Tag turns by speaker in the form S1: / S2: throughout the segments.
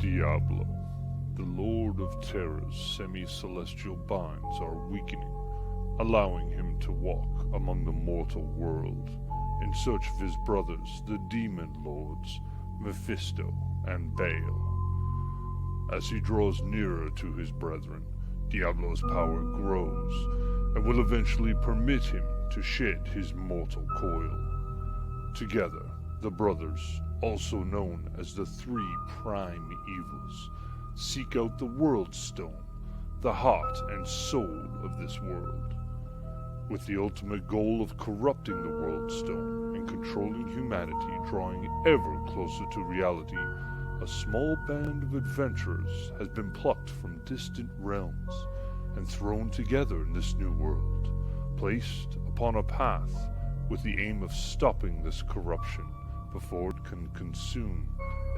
S1: Diablo, the Lord of Terror's semi-celestial binds are weakening, allowing him to walk among the mortal world in search of his brothers, the demon lords, Mephisto and Baal. As he draws nearer to his brethren, Diablo's power grows and will eventually permit him to shed his mortal coil. Together, the brothers, also known as the three prime evils, seek out the World Stone, the heart and soul of this world, with the ultimate goal of corrupting the World Stone and controlling humanity, drawing ever closer to reality. A small band of adventurers has been plucked from distant realms and thrown together in this new world, placed upon a path with the aim of stopping this corruption before it can consume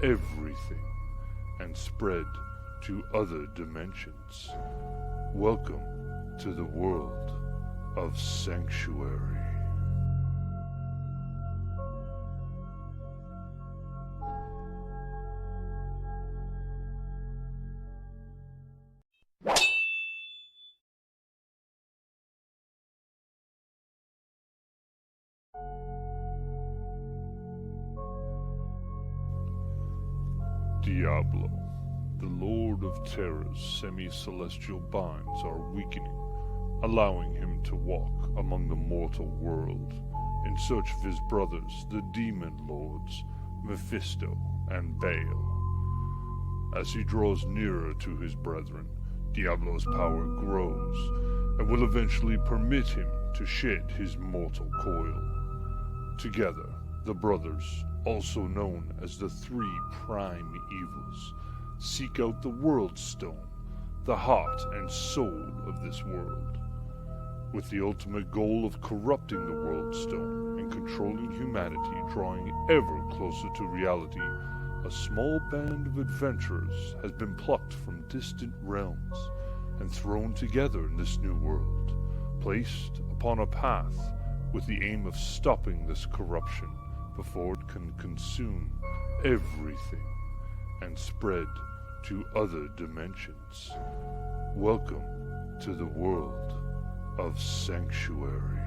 S1: everything and spread to other dimensions. Welcome to the world of Sanctuary. Diablo, the Lord of Terror's semi-celestial binds are weakening, allowing him to walk among the mortal world in search of his brothers, the demon lords, Mephisto and Baal. As he draws nearer to his brethren, Diablo's power grows and will eventually permit him to shed his mortal coil. Together, the brothers, also known as the three prime evils, seek out the World Stone, the heart and soul of this world, with the ultimate goal of corrupting the World Stone and controlling humanity, drawing ever closer to reality. A small band of adventurers has been plucked from distant realms and thrown together in this new world, placed upon a path with the aim of stopping this corruption before it can consume everything and spread to other dimensions. Welcome to the world of Sanctuary.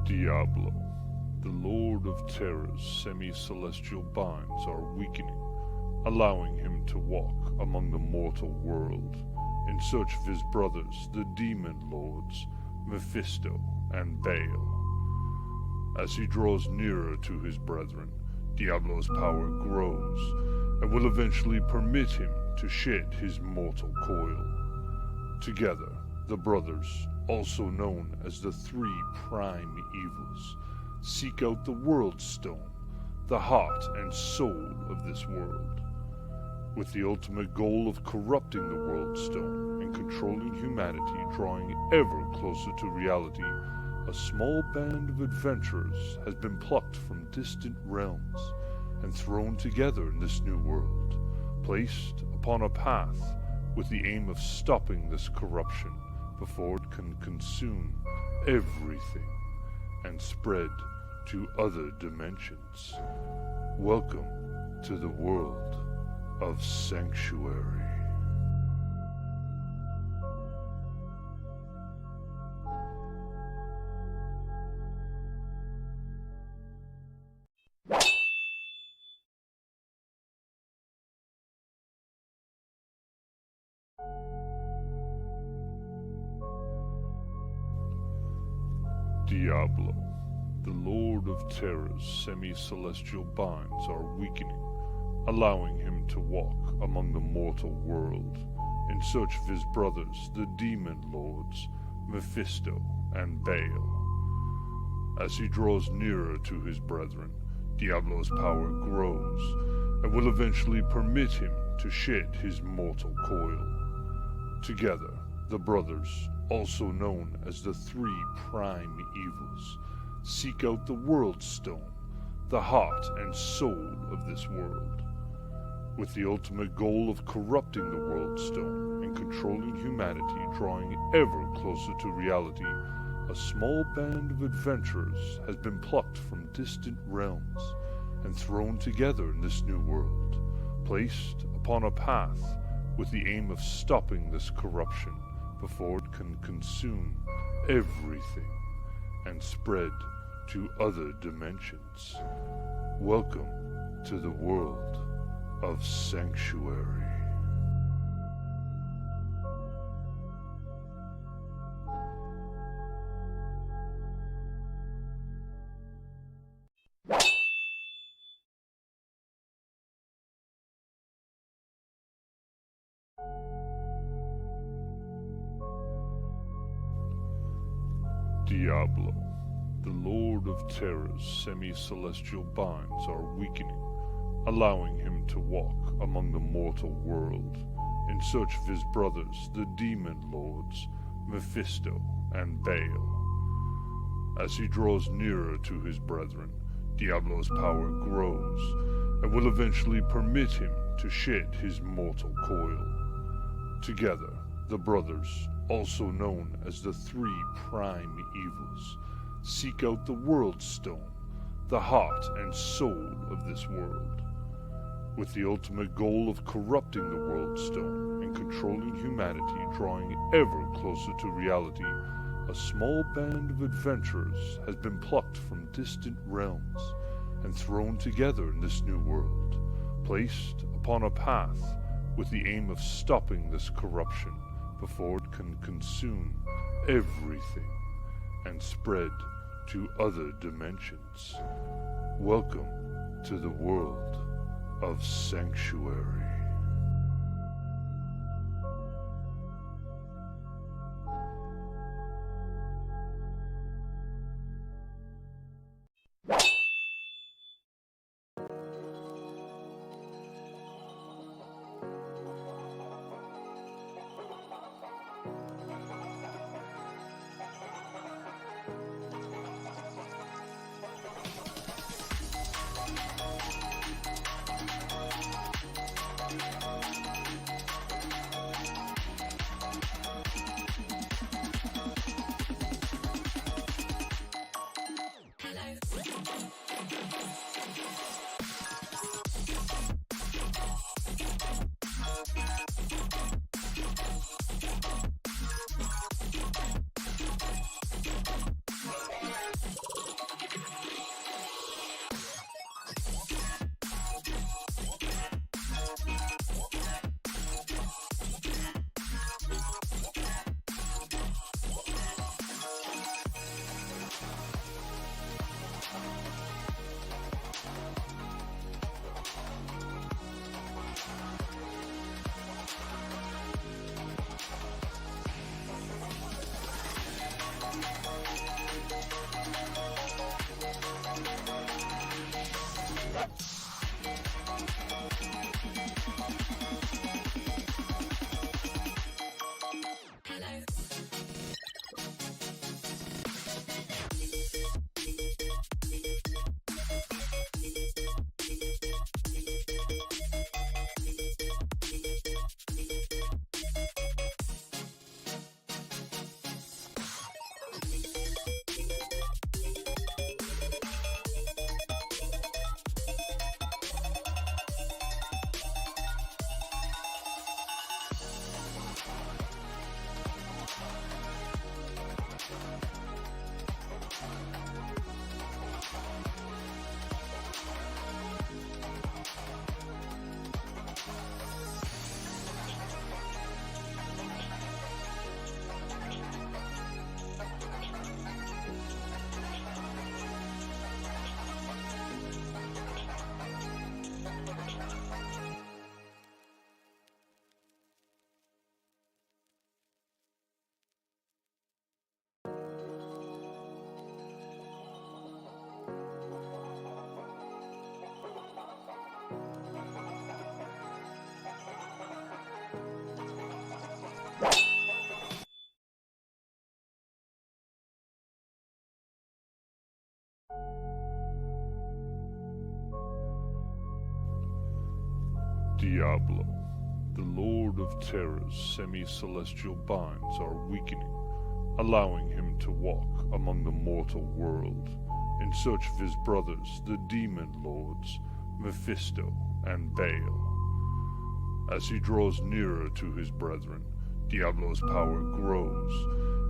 S1: Diablo, the Lord of Terror's semi-celestial binds are weakening, allowing him to walk among the mortal world in search of his brothers, the demon lords, Mephisto and Baal. As he draws nearer to his brethren, Diablo's power grows and will eventually permit him to shed his mortal coil. Together, the brothers, also known as the three prime evils, seek out the World Stone, the heart and soul of this world, with the ultimate goal of corrupting the World Stone and controlling humanity, drawing ever closer to reality. A small band of adventurers has been plucked from distant realms and thrown together in this new world, placed upon a path with the aim of stopping this corruption before it can consume everything and spread to other dimensions. Welcome to the world of Sanctuary. Diablo, the Lord of Terror's semi-celestial binds are weakening, allowing him to walk among the mortal world in search of his brothers, the demon lords, Mephisto and Baal. As he draws nearer to his brethren, Diablo's power grows and will eventually permit him to shed his mortal coil. Together, the brothers, also known as the three prime evils, seek out the World Stone, the heart and soul of this world, with the ultimate goal of corrupting the World Stone and controlling humanity, drawing ever closer to reality. A small band of adventurers has been plucked from distant realms and thrown together in this new world, placed upon a path with the aim of stopping this corruption before it can consume everything and spread to other dimensions. Welcome to the world of Sanctuary. Diablo, the Lord of Terror's semi-celestial binds are weakening, allowing him to walk among the mortal world in search of his brothers, the demon lords, Mephisto and Baal. As he draws nearer to his brethren, Diablo's power grows and will eventually permit him to shed his mortal coil. Together, the brothers, also known as the three prime evils, seek out the World Stone, the heart and soul of this world, with the ultimate goal of corrupting the World Stone and controlling humanity, drawing ever closer to reality. A small band of adventurers has been plucked from distant realms and thrown together in this new world, placed upon a path with the aim of stopping this corruption before it can consume everything and spread to other dimensions. Welcome to the world of Sanctuary. Diablo, the Lord of Terror's semi-celestial binds are weakening, allowing him to walk among the mortal world in search of his brothers, the demon lords, Mephisto and Baal. As he draws nearer to his brethren, Diablo's power grows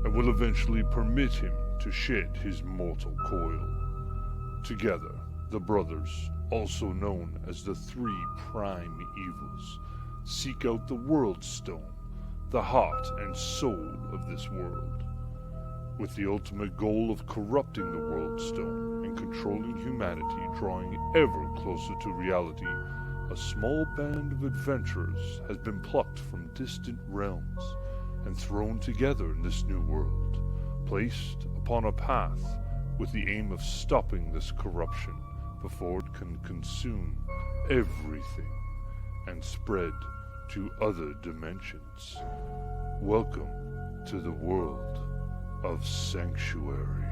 S1: and will eventually permit him to shed his mortal coil. Together, the brothers, also known as the three prime evils, seek out the World Stone, the heart and soul of this world, with the ultimate goal of corrupting the World Stone and controlling humanity, drawing ever closer to reality. A small band of adventurers has been plucked from distant realms and thrown together in this new world, placed upon a path with the aim of stopping this corruption before it can consume everything and spread to other dimensions. Welcome to the world of Sanctuary.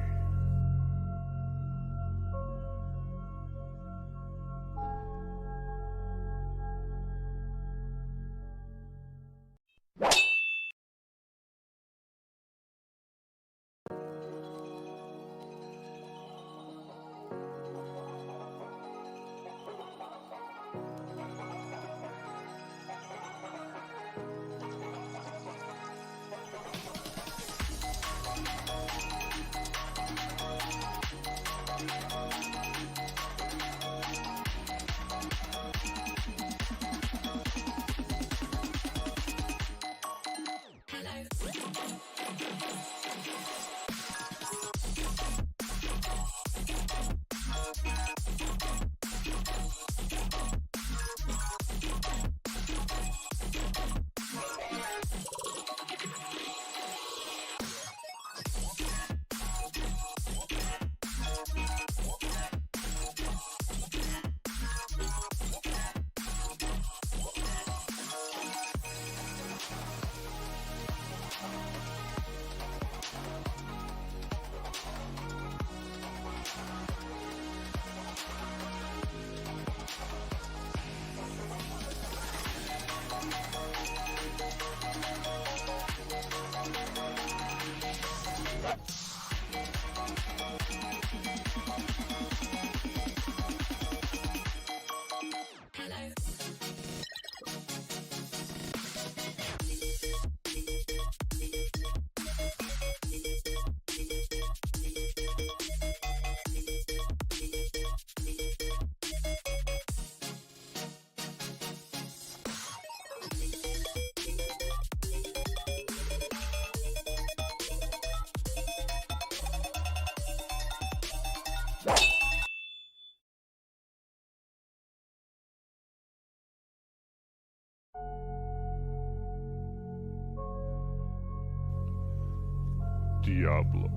S1: Diablo,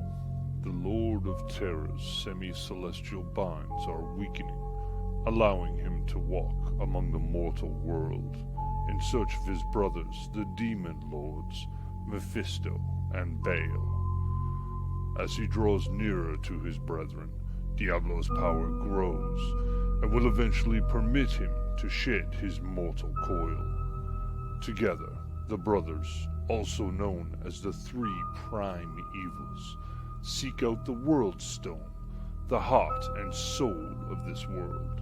S1: the Lord of Terror's semi-celestial binds are weakening, allowing him to walk among the mortal world in search of his brothers, the demon lords, Mephisto and Baal. As he draws nearer to his brethren, Diablo's power grows and will eventually permit him to shed his mortal coil. Together, the brothers, also known as the three prime evils, seek out the World Stone, the heart and soul of this world,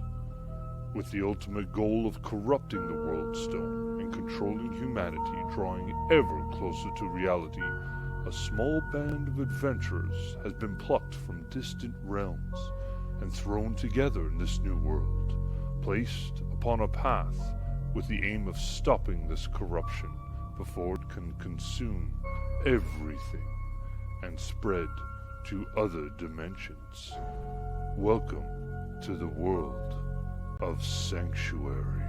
S1: with the ultimate goal of corrupting the World Stone and controlling humanity, drawing ever closer to reality. A small band of adventurers has been plucked from distant realms and thrown together in this new world, placed upon a path with the aim of stopping this corruption before it can consume everything and spread to other dimensions. Welcome to the world of Sanctuary.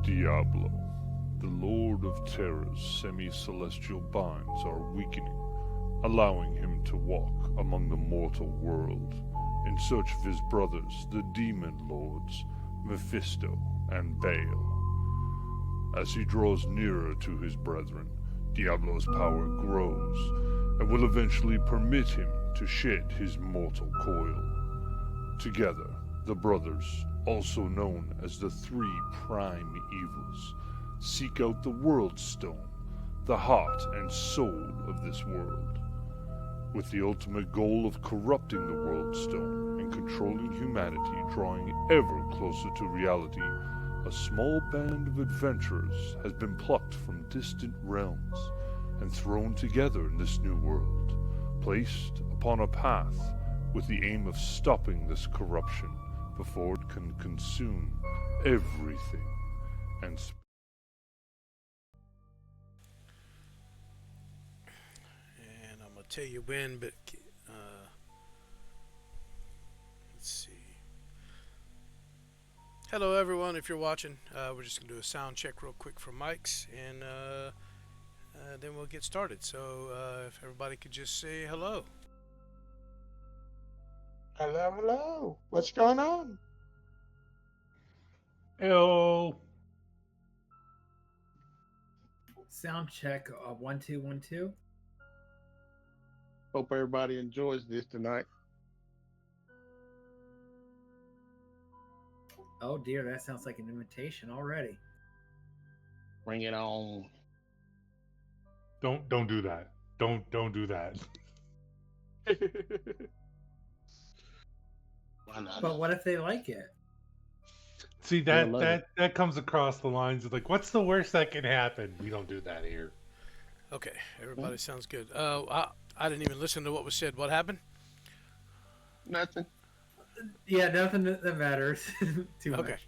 S1: Diablo, the Lord of Terror's semi-celestial binds are weakening, allowing him to walk among the mortal world in search of his brothers, the demon lords, Mephisto and Baal. As he draws nearer to his brethren, Diablo's power grows and will eventually permit him to shed his mortal coil. Together, the brothers, also known as the three prime evils, seek out the World Stone, the heart and soul of this world, with the ultimate goal of corrupting the World Stone and controlling humanity, drawing ever closer to reality. A small band of adventurers has been plucked from distant realms and thrown together in this new world, placed upon a path with the aim of stopping this corruption before it can consume everything and
S2: tell you when, but let's see. Hello, everyone. If you're watching, we're just gonna do a sound check real quick for mics, and then we'll get started. So if everybody could just say hello.
S3: Hello, hello. What's going on?
S1: Hello.
S4: Sound check 1 2 1 2.
S3: Hope everybody enjoys this tonight.
S4: Oh dear, that sounds like an invitation already.
S3: Bring it on.
S1: Don't do that. Don't do that.
S3: Why not?
S4: But what if they like it?
S1: See
S3: They'll
S1: that
S3: love
S1: that
S3: it.
S1: that comes across the lines of like, what's the worst that can happen? We don't do that here.
S2: Okay, everybody sounds good. I didn't even listen to what was said. What happened?
S3: Nothing.
S4: Yeah, nothing that matters too
S2: Okay.
S4: much.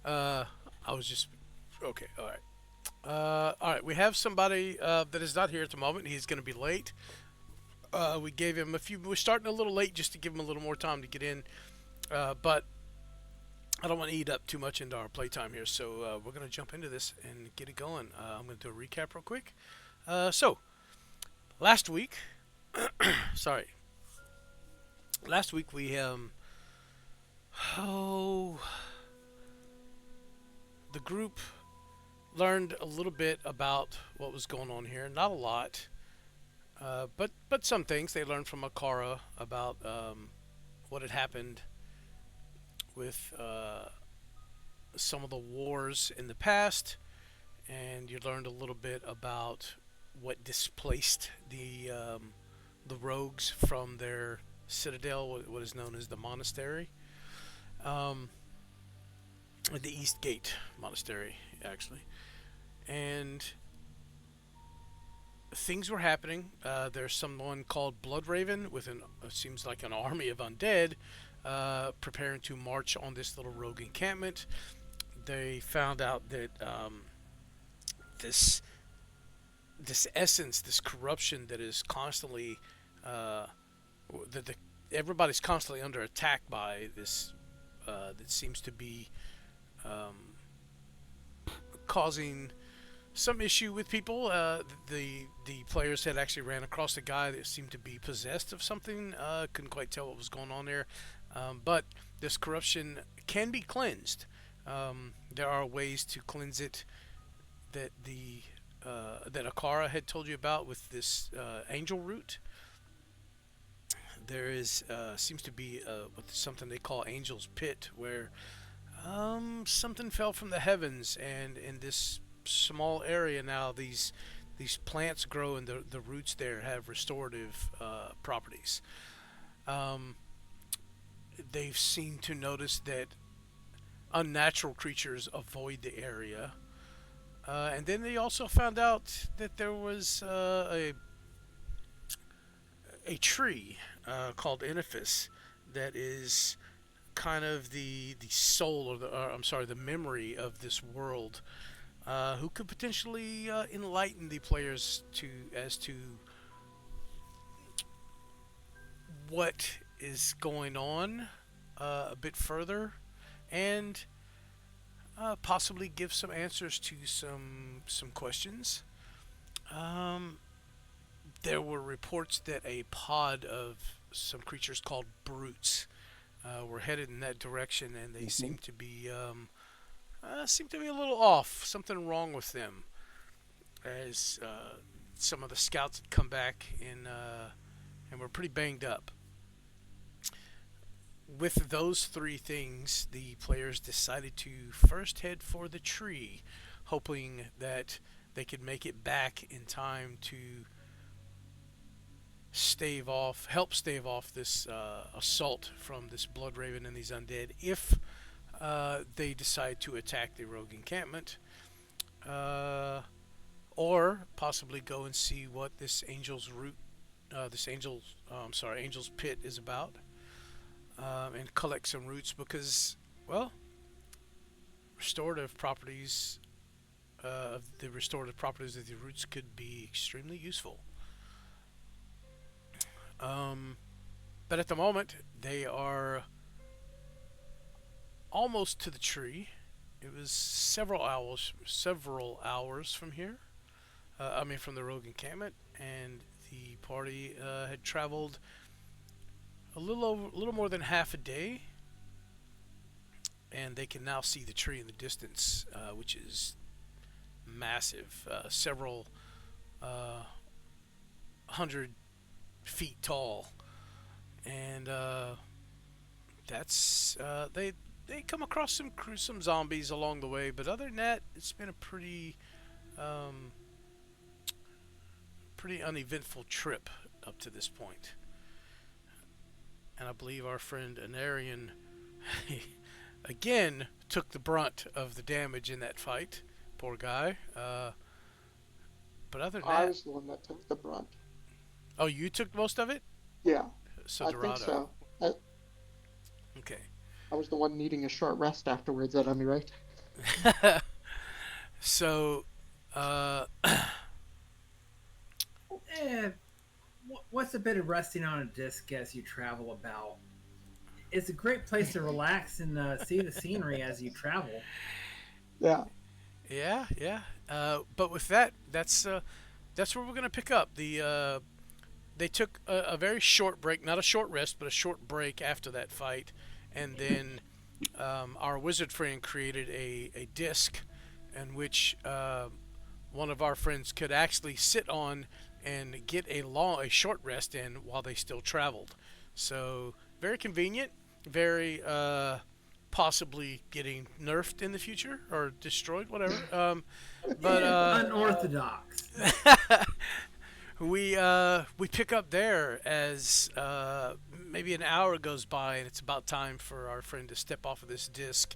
S2: I was just okay. All right. All right. We have somebody that is not here at the moment. He's going to be late. We gave him a few. We're starting a little late just to give him a little more time to get in. But I don't want to eat up too much into our playtime here, so we're going to jump into this and get it going. I'm going to do a recap real quick. So last week, sorry, last week we oh, the group learned a little bit about what was going on here. Not a lot, but some things they learned from Akara about what had happened with some of the wars in the past, and you learned a little bit about what displaced the rogues from their citadel, what is known as the monastery, um, the East Gate Monastery, actually, and things were happening. There's someone called Bloodraven with an seems like an army of undead, preparing to march on this little rogue encampment. They found out that this essence, this corruption that is constantly uh, that everybody's constantly under attack by this that seems to be um, causing some issue with people. The players had actually ran across a guy that seemed to be possessed of something. Couldn't quite tell what was going on there, but this corruption can be cleansed. There are ways to cleanse it that that Akara had told you about with this angel root. There is seems to be something they call Angel's Pit, where something fell from the heavens, and in this small area now, these plants grow, and the roots there have restorative properties. Um, they've seemed to notice that unnatural creatures avoid the area. And then they also found out that there was a tree called Inifuss that is kind of the soul, or I'm sorry, the memory of this world, who could potentially enlighten the players to what is going on a bit further, and possibly give some answers to some questions. Um, there were reports that a pod of some creatures called brutes were headed in that direction, and they
S3: Mhm.
S2: seem to be a little off. Something wrong with them, as some of the scouts had come back and were pretty banged up. With those three things, the players decided to first head for the tree, hoping that they could make it back in time to help stave off this assault from this Blood Raven and these undead if they decide to attack the rogue encampment, uh, or possibly go and see what this angel's root, angel's pit is about, and collect some roots because, well, restorative properties of the restorative properties of the roots could be extremely useful. But at the moment, they are almost to the tree. It was several hours from here. From the rogue encampment, and the party had traveled a little more than half a day, and they can now see the tree in the distance, which is massive, several 100 feet tall, and that's they come across some zombies along the way, but other than that, it's been a pretty uneventful trip up to this point. And I believe our friend Anarian again took the brunt of the damage in that fight. Poor guy. But other than
S3: I
S2: that,
S3: was the one that took the brunt.
S2: oh, you took most of it?
S3: Yeah,
S2: So
S3: I think
S2: Dorado.
S3: so.
S2: Okay.
S3: I was the one needing a short rest afterwards, that on me, right?
S2: So,
S4: What's a bit of resting on a disc as you travel about? It's a great place to relax and see the scenery as you travel.
S3: Yeah.
S2: yeah. But with that, that's where we're gonna pick up. They took a very short break, not a short rest, but a short break after that fight, and then our wizard friend created a disc in which one of our friends could actually sit on and get a short rest in while they still traveled. So very convenient, very possibly getting nerfed in the future or destroyed, whatever. But
S4: Unorthodox.
S2: we pick up there as maybe an hour goes by, and it's about time for our friend to step off of this disc,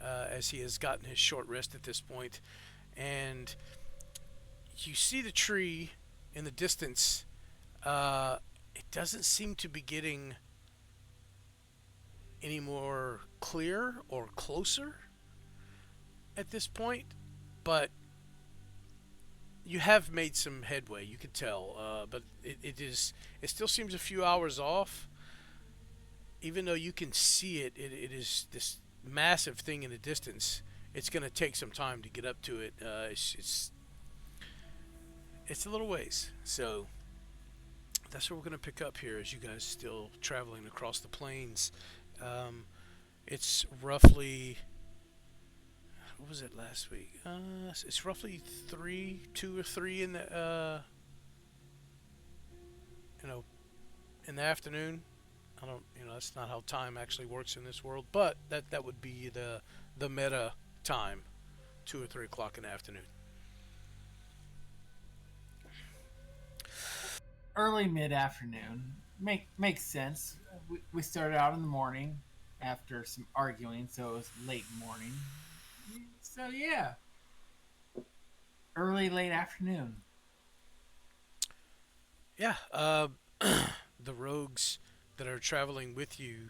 S2: as he has gotten his short rest at this point. And you see the tree in the distance. It doesn't seem to be getting any more clear or closer at this point, but you have made some headway, you could tell, but it still seems a few hours off. Even though you can see it, it is this massive thing in the distance. It's going to take some time to get up to it. It's a little ways. So that's where we're going to pick up here, as you guys still traveling across the plains. It's roughly, what was it last week? It's roughly 2 or 3 in the in the afternoon. I don't, that's not how time actually works in this world, but that would be the meta time, 2 or 3 o'clock in the afternoon.
S4: Early mid-afternoon makes sense. We started out in the morning after some arguing, so it was late morning. So yeah, early late afternoon.
S2: Yeah, the rogues that are traveling with you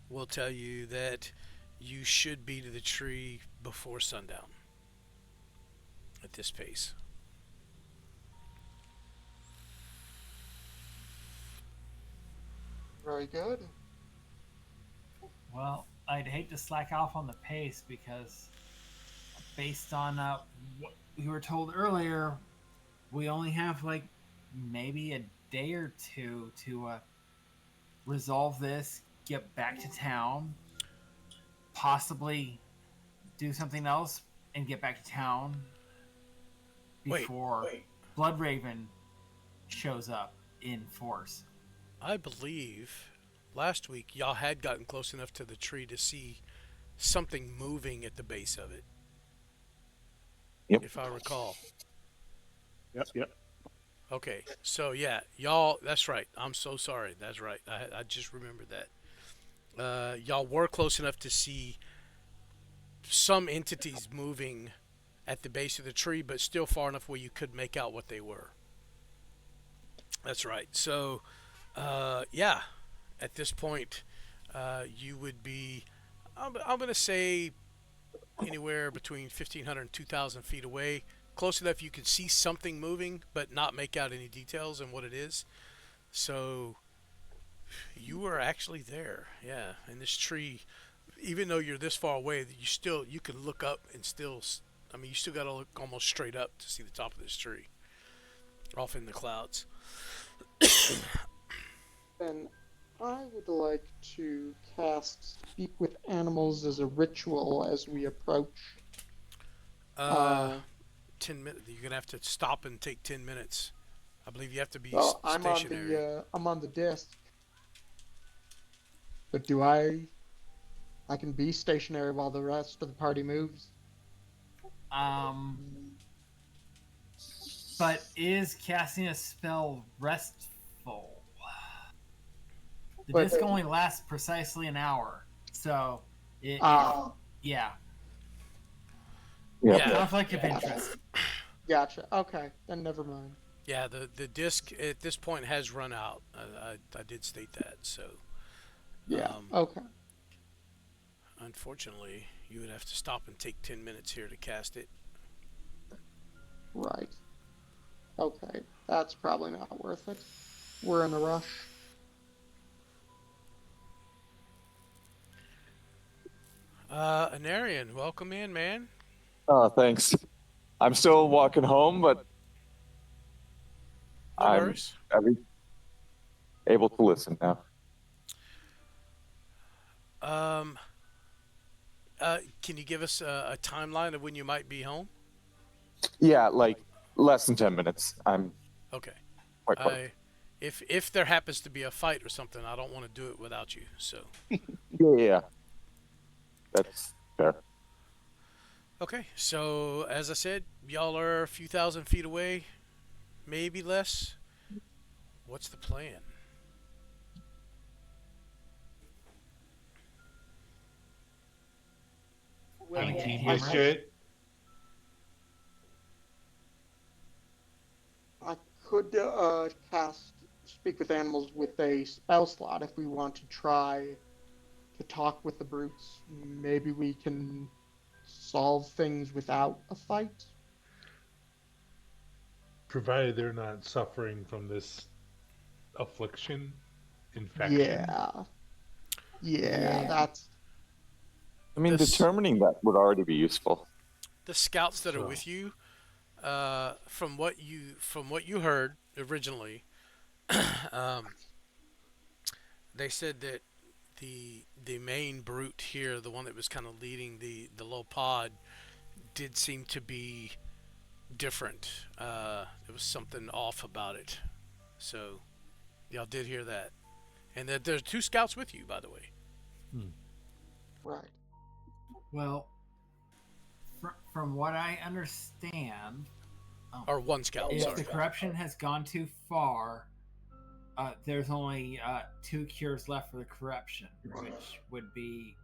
S2: will tell you that you should be to the tree before sundown at this pace.
S3: Very good.
S4: Well, I'd hate to slack off on the pace because, based on what we were told earlier, we only have like maybe a day or two to resolve this, get back to town, possibly do something else, and get back to town before Bloodraven shows up in force.
S2: I believe last week y'all had gotten close enough to the tree to see something moving at the base of it.
S5: Yep.
S2: If I recall.
S5: Yep.
S2: Okay, so yeah, y'all, that's right. I'm so sorry. That's right. I just remembered that. Y'all were close enough to see some entities moving at the base of the tree, but still far enough where you could make out what they were. That's right. So, yeah, at this point, you would be, I'm going to say, anywhere between 1,500 and 2,000 feet away. Close enough you can see something moving, but not make out any details and what it is. So you were actually there, yeah. And this tree, even though you're this far away, you can look up and still. I mean, you still got to look almost straight up to see the top of this tree, off in the clouds.
S3: Then I would like to cast Speak with Animals as a ritual as we approach.
S2: Uh, 10 minutes. You're gonna have to stop and take 10 minutes. I believe you have to be
S3: Well, I'm on
S2: stationary.
S3: I'm on the disc. But do I can be stationary while the rest of the party moves?
S4: But is casting a spell restful? The
S3: But-
S4: disc only lasts precisely an hour, so
S3: Ah,
S4: yeah,
S5: Yeah.
S2: Yeah.
S4: conflict of interest.
S3: gotcha. Okay, then never mind.
S2: Yeah, the disc at this point has run out. I did state that. So
S3: Yeah.
S2: Um,
S3: Okay.
S2: unfortunately, you would have to stop and take 10 minutes here to cast it.
S3: Right. Okay. That's probably not worth it. We're in a rush.
S2: Anarian, welcome in, man.
S5: Oh, thanks. I'm still walking home, but
S2: No
S5: I'm
S2: worries.
S5: able to listen now.
S2: Um, can you give us a timeline of when you might be home?
S5: Yeah, like less than 10 minutes. I'm
S2: Okay.
S5: quite close.
S2: If there happens to be a fight or something, I don't want to do it without you. So
S5: Yeah. That's fair.
S2: okay. So as I said, y'all are a few thousand feet away, maybe less. What's the plan?
S4: I mean, can you
S3: I,
S4: hear me?
S3: I could cast Speak with Animals with a spell slot if we want to try to talk with the brutes. Maybe we can solve things without a fight.
S6: Provided they're not suffering from this affliction, infection.
S3: Yeah. Yeah, that's
S5: I mean,
S2: This-
S5: determining that would already be useful.
S2: The scouts that are
S6: So-
S2: with you, from what you heard originally, they said that the main brute here, the one that was kind of leading the low pod, did seem to be different. There was something off about it. So y'all did hear that, and there's two scouts with you, by the way.
S3: right.
S4: Well, from what I understand,
S2: Or one scout.
S4: if
S2: Sorry.
S4: the corruption has gone too far, there's only 2 cures left for the corruption, which would be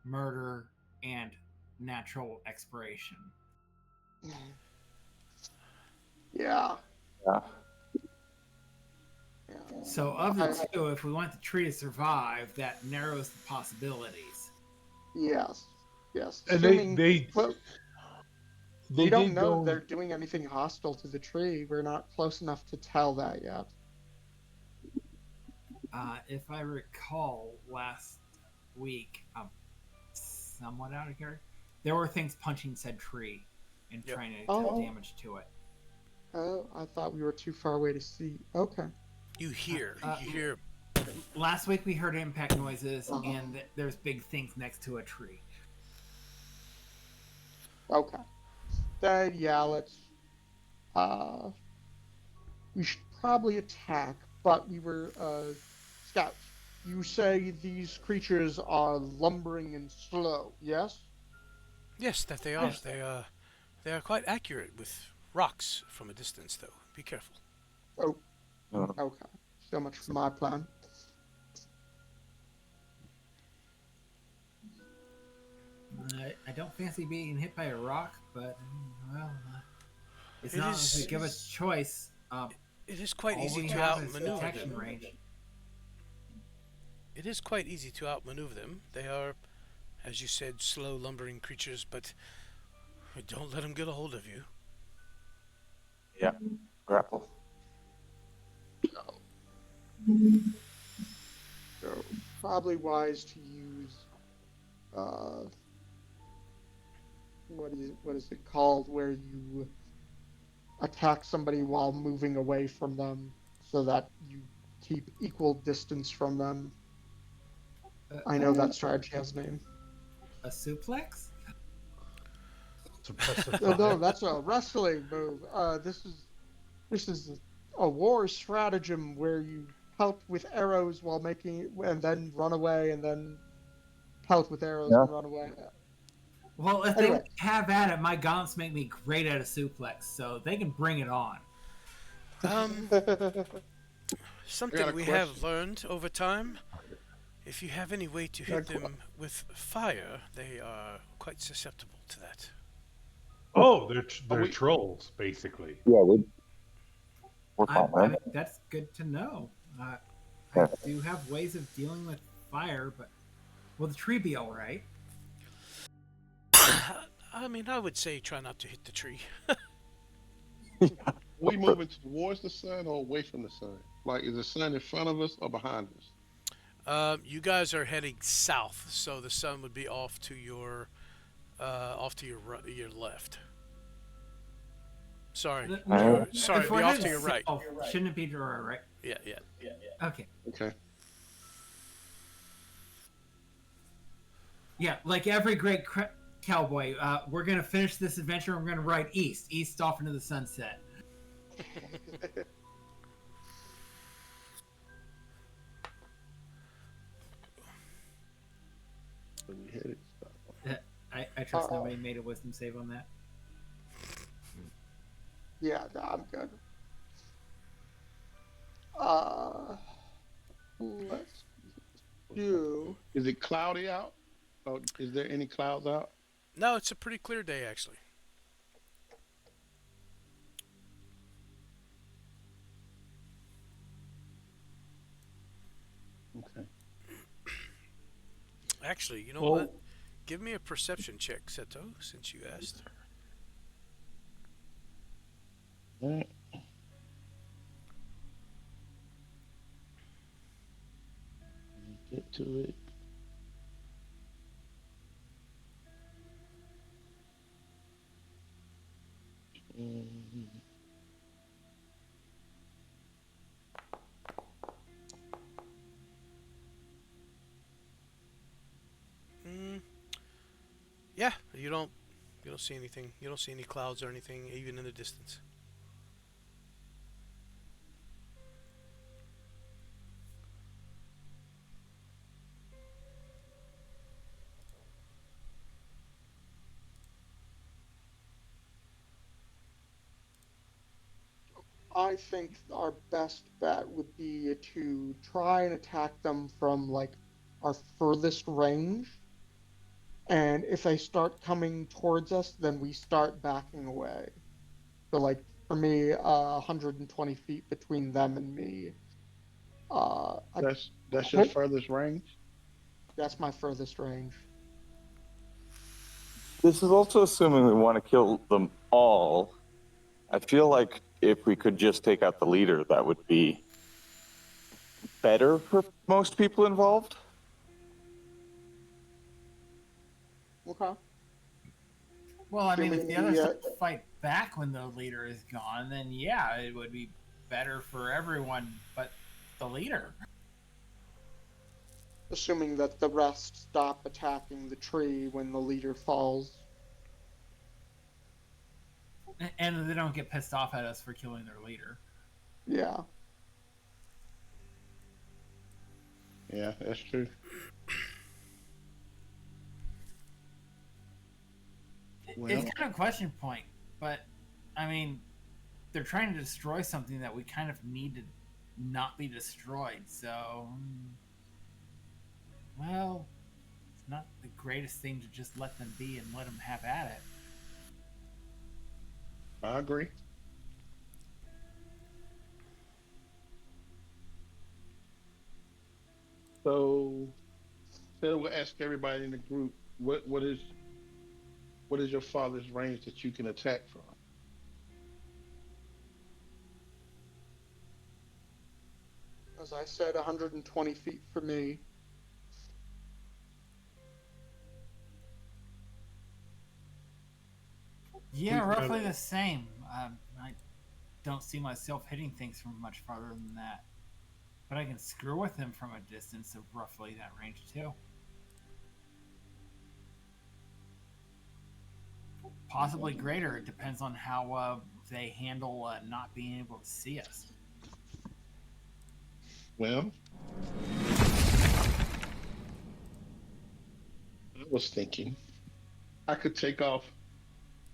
S4: murder and natural expiration.
S3: Yeah.
S5: Yeah.
S3: Yeah.
S4: So, of the two, if we want the tree to survive, that narrows the possibilities.
S3: Yes. Yes.
S6: And
S3: Assuming, well,
S6: they
S3: we don't
S6: did
S3: know
S6: go.
S3: if they're doing anything hostile to the tree. We're not close enough to tell that yet.
S4: If I recall, last week, somewhat out of here, there were things punching said tree and
S2: Yep.
S4: trying to
S3: Oh.
S4: do damage to it.
S3: Oh, I thought we were too far away to see. Okay.
S2: You hear
S4: Last week we heard impact noises,
S3: Uh-huh.
S4: and there's big things next to a tree.
S3: Okay. Then yeah, let's. We should probably attack, but we were scouts. You say these creatures are lumbering and slow, yes?
S2: Yes, that they are. They are quite accurate with rocks from a distance, though. Be careful.
S3: Oh,
S5: Uh,
S3: okay. So much for my plan.
S4: I don't fancy being hit by a rock, but well, it's
S2: It
S4: not
S2: is-
S4: if they give us choice.
S2: It is quite
S4: All
S2: easy
S4: we
S2: to
S4: have is
S2: outmaneuver
S4: protection
S2: them.
S4: range.
S2: It is quite easy to outmaneuver them. They are, as you said, slow, lumbering creatures, but don't let them get a hold of you.
S5: grapple.
S3: So probably wise to use uh, what is it called, where you attack somebody while moving away from them, so that you keep equal distance from them. I know that strategy has a name.
S4: A suplex?
S6: Suppressive
S3: No,
S6: fire.
S3: that's a wrestling move. This is a war stratagem where you pelt with arrows while making, and then run away, and then pelt with arrows
S5: Yeah.
S3: and run away.
S4: Well, if they
S3: Anyway,
S4: have at it, my gaunts make me great at a suplex, so they can bring it on.
S2: Um,
S7: I got
S2: something
S7: a
S2: we
S7: question.
S2: have learned over time. If you have any way to
S3: Yeah,
S2: hit them with fire, they are quite susceptible to that.
S6: Oh, they're
S7: we-
S6: trolls, basically.
S5: Yeah, we're fine,
S4: I
S5: right?
S4: mean, that's good to know. I
S5: Yeah.
S4: do have ways of dealing with fire, but will the tree be all right?
S2: I mean, I would say try not to hit the tree.
S7: we moving towards the sun or away from the sun? Like, is the sun in front of us or behind us?
S2: You guys are heading south, so the sun would be off to your your left. Sorry,
S5: Alright.
S2: sorry,
S4: If
S2: be
S4: we're
S2: off to
S4: heading
S2: your right.
S4: south, shouldn't it be to our right?
S2: Yeah, yeah.
S4: Okay.
S7: Okay.
S4: Yeah, like every great cowboy, we're gonna finish this adventure. And we're gonna ride east off into the sunset.
S7: When we hit it, stop.
S4: I trust nobody made a wisdom save on that.
S3: yeah, no, I'm good. Let's do.
S7: Is it cloudy out? Oh, is there any clouds out?
S2: No, it's a pretty clear day actually.
S7: Okay.
S2: Actually, you know
S6: Well-
S2: what? Give me a perception check, Seto, since you asked.
S7: Alright. Get to it. Mm,
S2: Mm, yeah, you don't see anything. You don't see any clouds or anything, even in the distance.
S3: I think our best bet would be to try and attack them from like our furthest range. And if they start coming towards us, then we start backing away. So, like, for me, 120 feet between them and me.
S7: that's your furthest range?
S3: That's my furthest range.
S5: This is also assuming we want to kill them all. I feel like if we could just take out the leader, that would be better for most people involved.
S3: Okay.
S4: Well, I mean, if
S3: Assuming
S4: the others
S3: the,
S4: have to fight back when the leader is gone, then yeah, it would be better for everyone but the leader.
S3: Assuming that the rest stop attacking the tree when the leader falls.
S4: And they don't get pissed off at us for killing their leader.
S3: Yeah.
S7: Yeah, that's true. Well,
S4: It's kind of a question point, but I mean, they're trying to destroy something that we kind of need to not be destroyed. So, well, it's not the greatest thing to just let them be and let them have at it.
S7: I agree. So, we'll ask everybody in the group what is your father's range that you can attack from?
S3: As I said, 120 feet for me.
S4: Yeah,
S6: We've
S4: roughly
S6: got-
S4: the same. I don't see myself hitting things from much farther than that. But I can screw with them from a distance of roughly that range, too. Possibly greater. It depends on how they handle not being able to see us.
S7: Well, I was thinking I could take off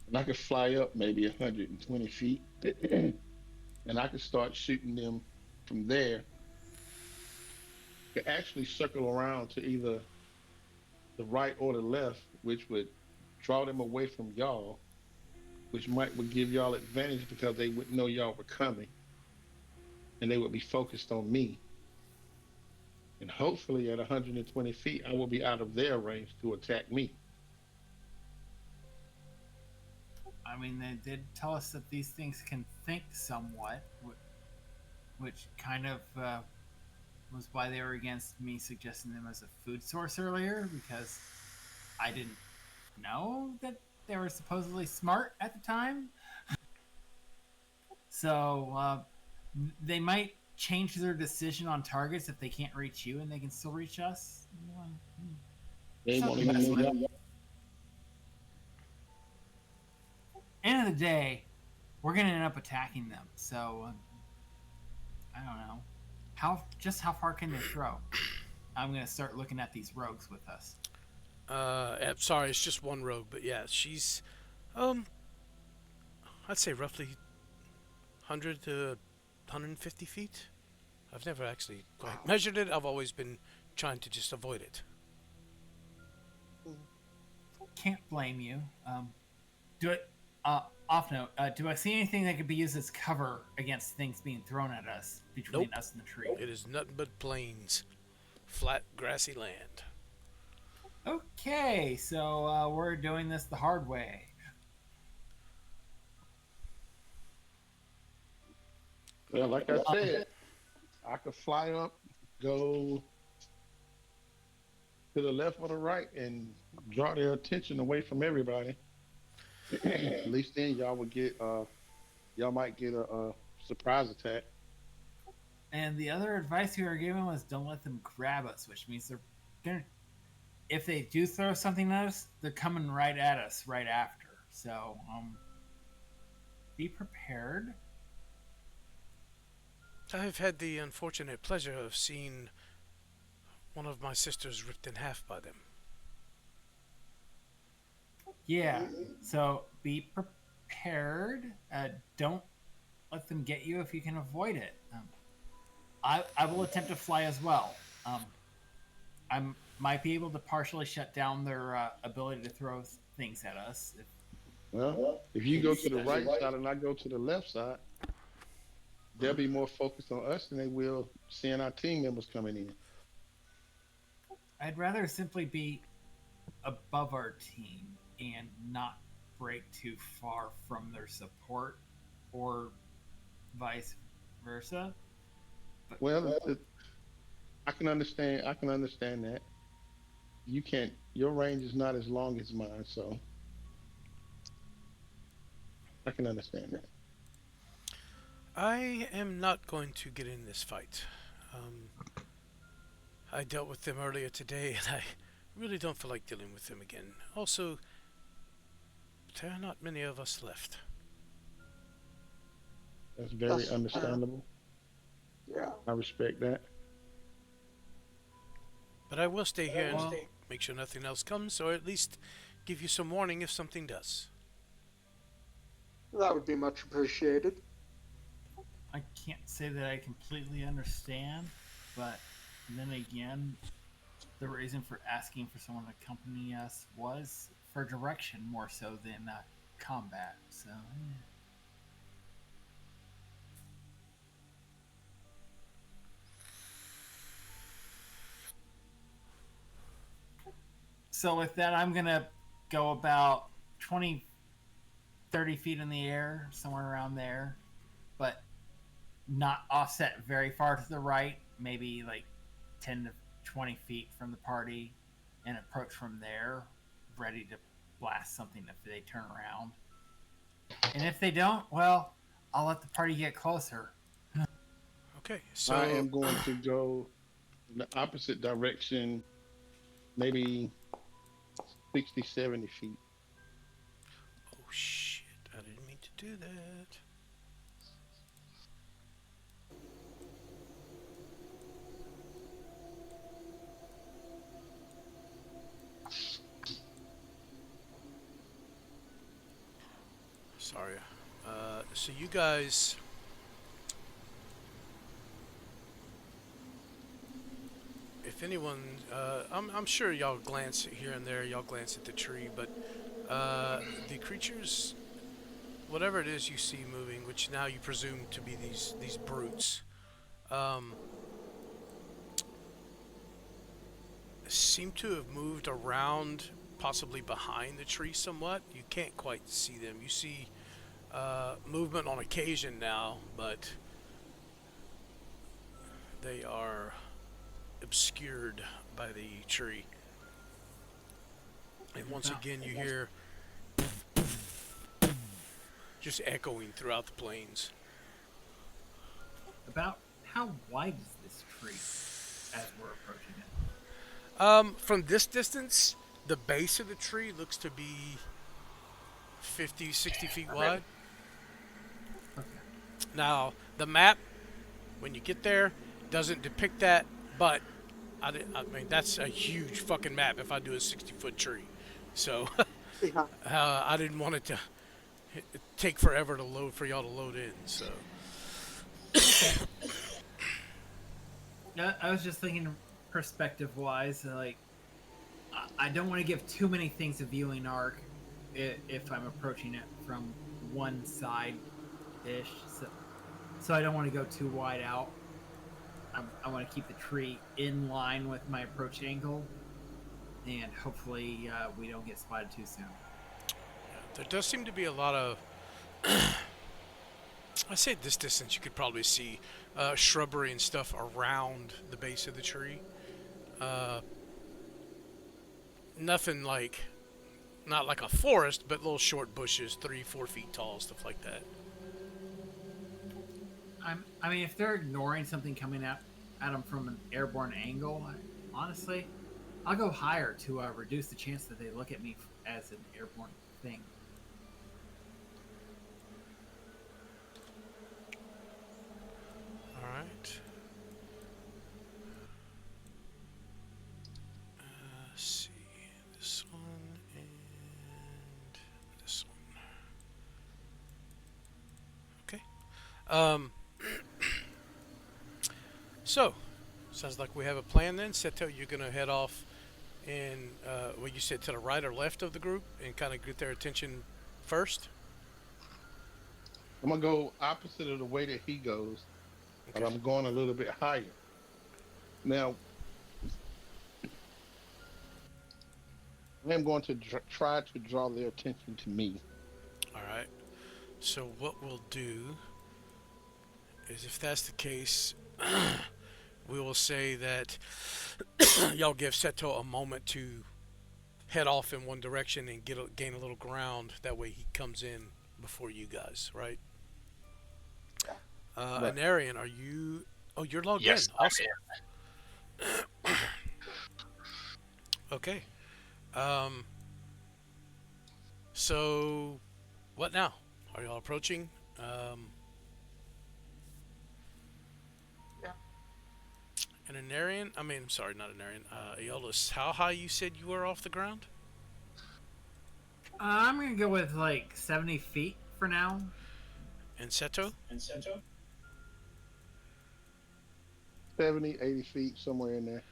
S7: and I could fly up maybe 120 feet and I could start shooting them from there. Could actually circle around to either the right or the left, which would draw them away from y'all, which would give y'all advantage because they would know y'all were coming and they would be focused on me. And hopefully at 120 feet, I will be out of their range to attack me.
S4: I mean, they did tell us that these things can think somewhat, which kind of was why they were against me suggesting them as a food source earlier, because I didn't know that they were supposedly smart at the time. So they might change their decision on targets if they can't reach you and they can still reach us.
S7: They
S4: It's not
S7: want
S4: the
S7: to
S4: best
S7: know
S4: way.
S7: y'all.
S4: End of the day, we're gonna end up attacking them. So I don't know how far can they throw. I'm gonna start looking at these rogues with us.
S2: I'm sorry, it's just one rogue, but yeah, she's, I'd say roughly 100 to 150 feet. I've never actually quite measured it. I've always been trying to just avoid it.
S4: Can't blame you. Do it. Off note. Do I see anything that could be used as cover against things being thrown at us between
S2: Nope.
S4: us and the tree?
S2: It is nothing but plains, flat, grassy land.
S4: Okay, so we're doing this the hard way.
S7: Well, like I said, I could fly up, go to the left or the right, and draw their attention away from everybody. At least then y'all would get y'all might get a surprise attack.
S4: And the other advice we were given was don't let them grab us, which means they're gonna. If they do throw something at us, they're coming right at us right after. So be prepared.
S2: I've had the unfortunate pleasure of seeing one of my sisters ripped in half by them.
S4: Yeah. So be prepared. Don't let them get you if you can avoid it. I will attempt to fly as well. I might be able to partially shut down their ability to throw things at us.
S7: Well, if you go to the right side and I go to the left side, they'll be more focused on us than they will seeing our team members coming in.
S4: I'd rather simply be above our team and not break too far from their support, or vice versa.
S7: Well, I can understand. I can understand that. You can't. Your range is not as long as mine, so I can understand that.
S2: I am not going to get in this fight. I dealt with them earlier today, and I really don't feel like dealing with them again. Also, there are not many of us left.
S7: That's very
S3: That's
S7: understandable.
S3: Yeah.
S7: I respect that.
S2: But I will stay here
S4: Well-
S2: and make sure nothing else comes, or at least give you some warning if something does.
S3: That would be much appreciated.
S4: I can't say that I completely understand, but then again, the reason for asking for someone to accompany us was for direction more so than combat. So, So with that, I'm gonna go about 20, 30 feet in the air, somewhere around there, but not offset very far to the right, maybe like 10 to 20 feet from the party and approach from there, ready to blast something if they turn around. And if they don't, well, I'll let the party get closer.
S2: Okay,
S7: I
S2: so
S7: am going to go in the opposite direction, maybe 60, 70 feet.
S2: oh shit, I didn't mean to do that. Sorry. So you guys, if anyone, I'm sure y'all glance here and there, y'all glance at the tree, but the creatures, whatever it is you see moving, which now you presume to be these brutes, um, seem to have moved around, possibly behind the tree somewhat. You can't quite see them. You see movement on occasion now, but they are obscured by the tree. And once again, you hear just echoing throughout the plains.
S4: About how wide is this tree as we're approaching it?
S2: From this distance, the base of the tree looks to be 50, 60 feet wide.
S4: Okay.
S2: Now, the map, when you get there, doesn't depict that, but I mean, that's a huge fucking map if I do a 60-foot tree. So,
S3: Yeah.
S2: I didn't want it to take forever to load for y'all to load in, so.
S4: I was just thinking perspective-wise, like, I don't want to give too many things a viewing arc if I'm approaching it from one side-ish. So I don't want to go too wide out. I want to keep the tree in line with my approach angle, and hopefully we don't get spotted too soon.
S2: There does seem to be a lot of, I say at this distance, you could probably see shrubbery and stuff around the base of the tree. Nothing like, not like a forest, but little short bushes, 3-4 feet tall, stuff like that.
S4: I mean, if they're ignoring something coming at them from an airborne angle, honestly, I'll go higher to reduce the chance that they look at me as an airborne thing.
S2: All right. Let's see, this one and this one. Okay. So, sounds like we have a plan then. Seto, you're gonna head off and what you said, to the right or left of the group and kind of get their attention first.
S7: I'm gonna go opposite of the way that he goes, but I'm going a little bit higher. Now, I am going to try to draw their attention to me.
S2: All right. So what we'll do is, if that's the case, we will say that y'all give Seto a moment to head off in one direction and gain a little ground. That way he comes in before you guys, right?
S7: Right.
S2: Anarian, are you? Oh, you're logged
S8: Yes,
S2: in.
S8: I'm
S2: Awesome. Okay. So, what now? Are y'all approaching?
S3: Yeah.
S2: And Anarian, I mean, sorry, not Anarian. Aeolus, how high you said you were off the ground?
S4: I'm gonna go with like 70 feet for now.
S2: And Seto?
S7: 70, 80 feet, somewhere in there.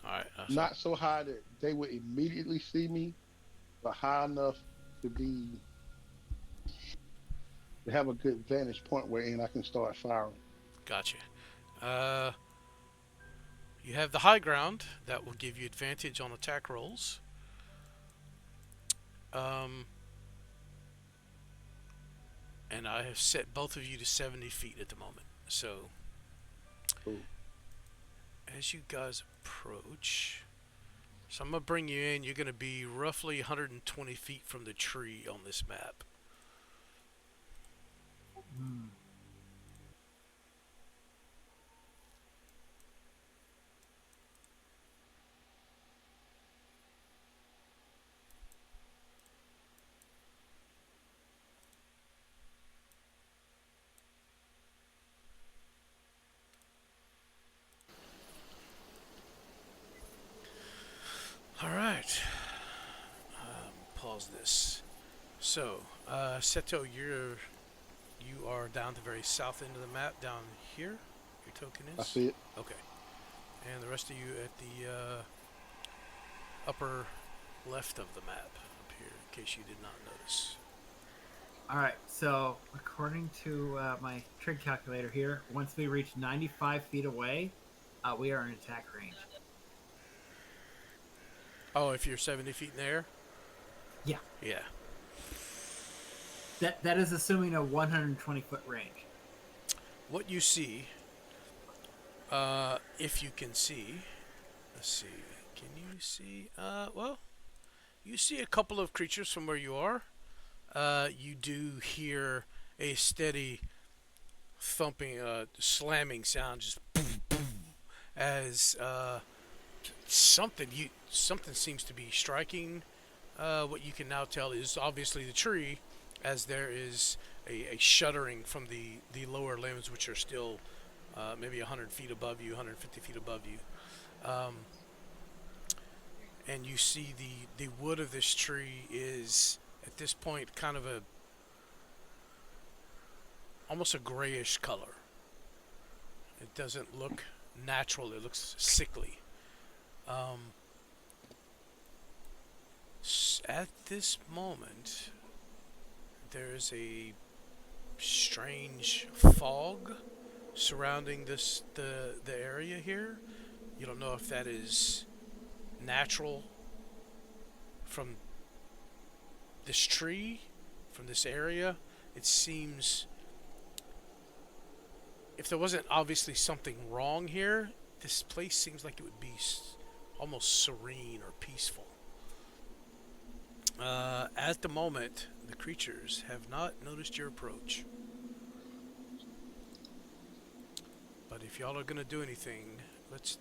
S2: All right.
S7: Not so high that they would immediately see me, but high enough to have a good vantage point wherein I can start firing.
S2: Gotcha. You have the high ground. That will give you advantage on attack rolls. And I have set both of you to 70 feet at the moment. So,
S7: Cool.
S2: as you guys approach, so I'm gonna bring you in. You're gonna be roughly 120 feet from the tree on this map.
S4: Hmm.
S2: All right. Pause this. So, Seto, you are down the very south end of the map, down here. Your token is.
S8: I see it.
S2: Okay. And the rest of you at the upper left of the map up here, in case you did not notice.
S4: All right. So according to my trig calculator here, once we reach 95 feet away, we are in attack range.
S2: Oh, if you're 70 feet in the air?
S4: Yeah.
S2: Yeah.
S4: That is assuming a 120-foot range.
S2: What you see, if you can see, let's see, can you see? Well, you see a couple of creatures from where you are. You do hear a steady thumping, slamming sound, just boom, boom, as something seems to be striking. What you can now tell is obviously the tree, as there is a shuddering from the lower limbs, which are still maybe 100 feet above you, 150 feet above you. And you see the wood of this tree is, at this point, kind of almost a grayish color. It doesn't look natural, it looks sickly. At this moment, there is a strange fog surrounding the area here. You don't know if that is natural from this tree, from this area. It seems, if there wasn't obviously something wrong here, this place seems like it would be almost serene or peaceful. At the moment, the creatures have not noticed your approach. But if y'all are gonna do anything, let's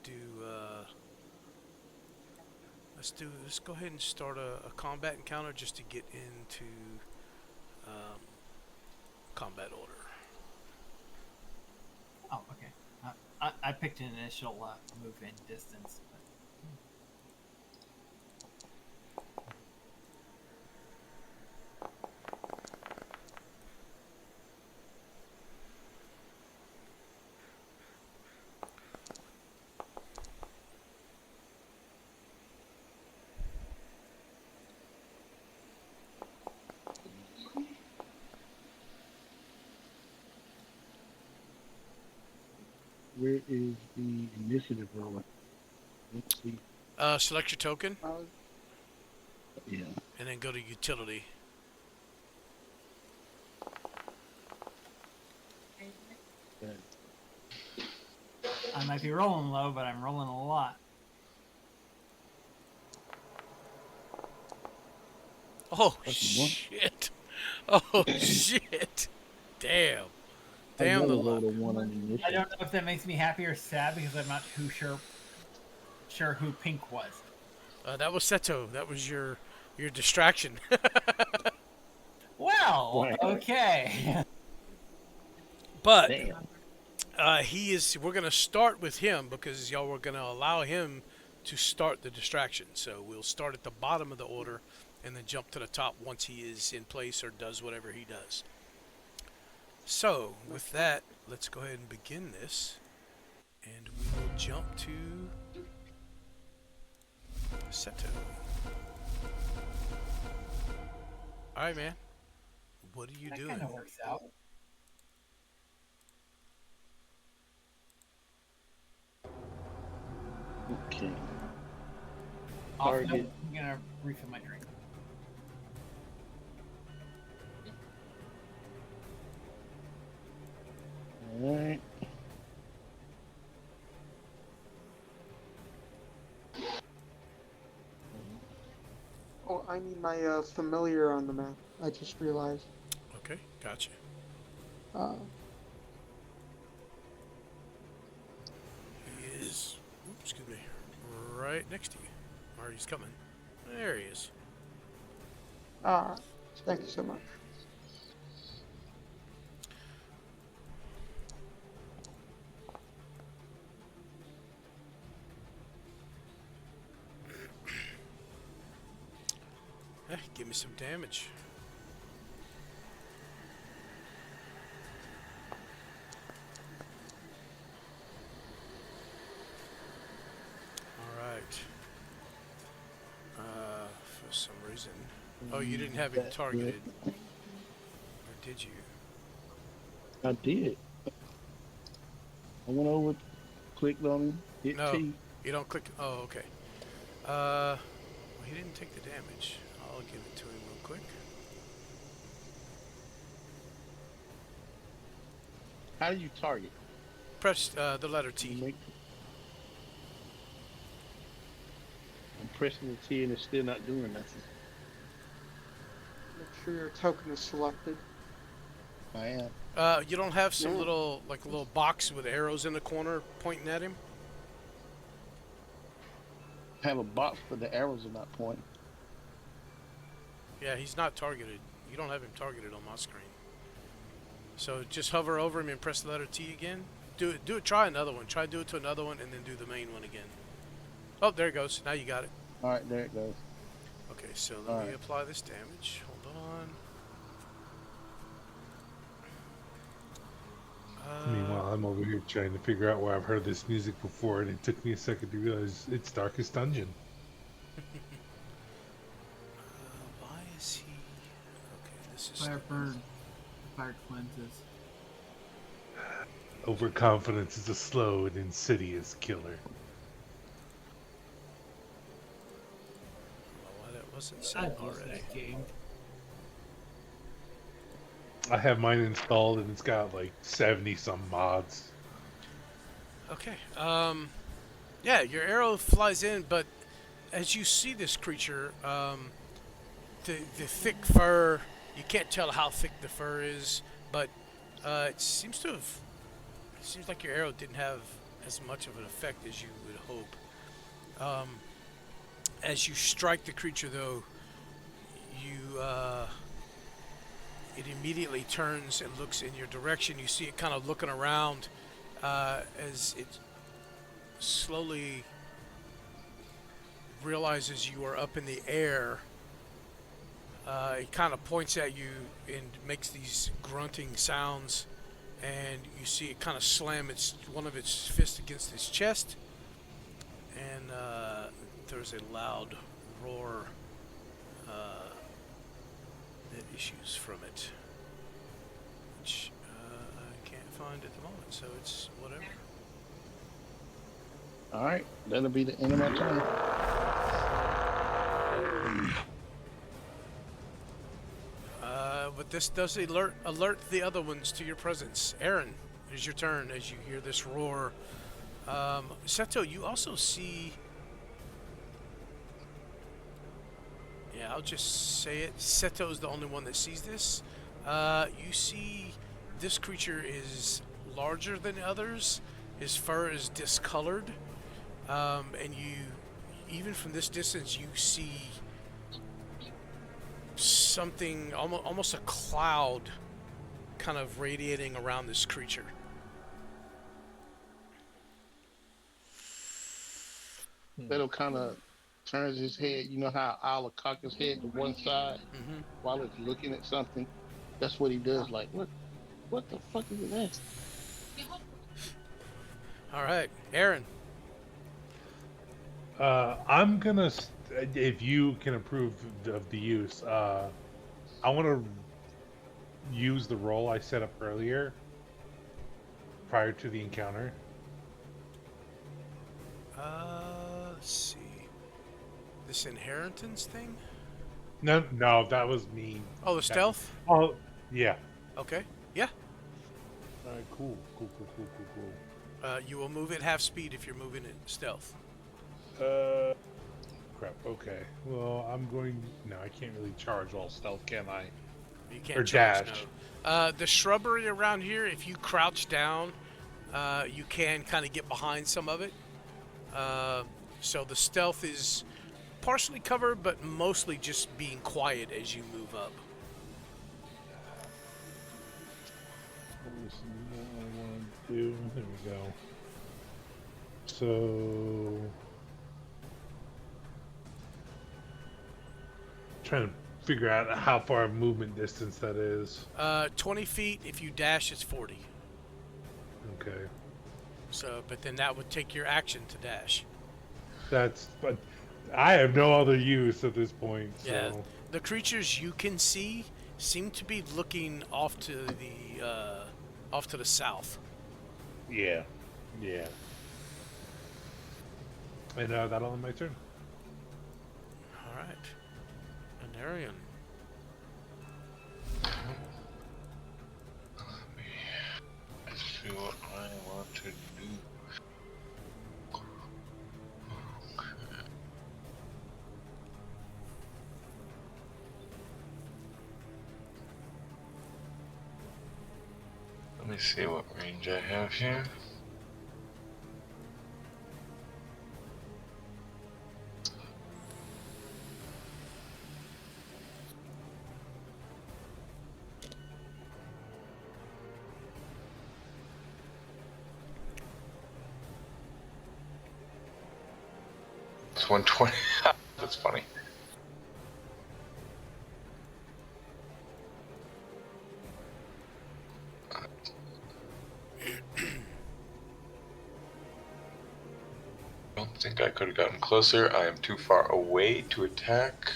S2: go ahead and start a combat encounter just to get into combat order.
S4: Oh, okay. I picked an initial move in distance. But...
S8: Where is the initiative roll? Let's see.
S2: Select your token
S8: Yeah.
S2: and then go to utility.
S8: That,
S4: I might be rolling low, but I'm rolling a lot.
S2: Oh
S8: That's one.
S2: shit! Oh shit! Damn! Damn the
S8: another
S2: luck.
S8: roll of one on the initiative.
S4: I don't know if that makes me happy or sad because I'm not too sure who Pink was.
S2: That was Seto. That was your distraction.
S4: Well,
S8: Right.
S4: okay.
S2: But
S8: Damn.
S2: we're gonna start with him because y'all were gonna allow him to start the distraction. So we'll start at the bottom of the order and then jump to the top once he is in place or does whatever he does. So with that, let's go ahead and begin this, and we will jump to Seto. All right, man. What are you
S4: That
S2: doing?
S4: kind of works out.
S8: Okay.
S4: Off
S8: Target.
S4: note, I'm gonna refill my drink.
S8: Alright.
S3: Oh, I need my familiar on the map. I just realized.
S2: Okay, gotcha.
S3: Uh,
S2: He is, oops, excuse me, right next to you. Or he's coming. There he is.
S3: ah, thank you so much.
S2: Give me some damage. All right. For some reason. Oh, you didn't have him
S8: That
S2: targeted. Or did you?
S8: I did. I went over, clicked on him, hit
S2: No.
S8: T.
S2: You don't click. Oh, okay. Well, he didn't take the damage. I'll give it to him real quick.
S7: How do you target?
S2: Press the letter T.
S8: I'm pressing the T and it's still not doing nothing.
S3: Make sure your token is selected.
S7: I am.
S2: You don't have some
S3: Yeah.
S2: little, like a little box with arrows in the corner pointing at him?
S7: I have a box, but the arrows are not pointing.
S2: Yeah, he's not targeted. You don't have him targeted on my screen. So just hover over him and press the letter T again. Do it. Try another one. Try do it to another one, and then do the main one again. Oh, there it goes. Now you got it.
S7: All right, there it goes.
S2: Okay, so let
S7: All
S2: me
S7: right.
S2: apply this damage. Hold on.
S6: Meanwhile, I'm over here trying to figure out where I've heard this music before, and it took me a second to realize it's Darkest Dungeon.
S2: Why is he? Okay, this is.
S4: Fire burn. Fire cleanses.
S6: Overconfidence is a slow and insidious killer.
S2: Why that wasn't
S4: I
S2: said
S4: love
S2: already.
S4: that game.
S6: I have mine installed, and it's got like 70 some mods.
S2: Okay. Yeah, your arrow flies in, but as you see this creature, the thick fur, you can't tell how thick the fur is, but it seems like your arrow didn't have as much of an effect as you would hope. As you strike the creature, though, it immediately turns and looks in your direction. You see it kind of looking around as it slowly realizes you are up in the air. It kind of points at you and makes these grunting sounds, and you see it kind of slam one of its fists against its chest, and there's a loud roar that issues from it, which I can't find at the moment, so it's whatever.
S7: All right, that'll be the end of my turn.
S2: But this does alert the other ones to your presence. Aaron, it is your turn as you hear this roar. Seto, you also see... Yeah, I'll just say it. Seto is the only one that sees this. You see this creature is larger than others. His fur is discolored. And even from this distance, you see something, almost a cloud kind of radiating around this creature.
S7: That'll kind of turns his head. You know how Owl will cock his head to one side while it's looking at something? That's what he does. Like, what the fuck is that?
S2: All right, Aaron.
S6: I'm gonna, if you can approve of the use, I want to use the roll I set up earlier prior to the encounter.
S2: Let's see. This inheritance thing?
S6: No, that was me.
S2: Oh, the stealth?
S6: Oh, yeah.
S2: Okay. Yeah.
S6: All right, cool.
S2: You will move at half speed if you're moving at stealth.
S6: Crap. crap. Okay. Well, I'm going. No, I can't really charge all stealth, can I?
S2: You
S6: Or
S2: can't charge,
S6: dash.
S2: no. The shrubbery around here, if you crouch down, you can kind of get behind some of it. So the stealth is partially covered, but mostly just being quiet as you move up.
S6: This is what I want to do. There we go. So, trying to figure out how far movement distance that is.
S2: 20 feet. If you dash, it's 40.
S6: Okay.
S2: So, but then that would take your action to dash.
S6: But I have no other use at this point. So.
S2: Yeah. The creatures you can see seem to be looking off to the south.
S6: Yeah. Yeah. And that'll end my turn.
S2: All right. Anarian.
S9: Let's see what I want to do. Let me see what range I have here. It's 120. That's funny. I don't think I could have gotten closer. I am too far away to attack.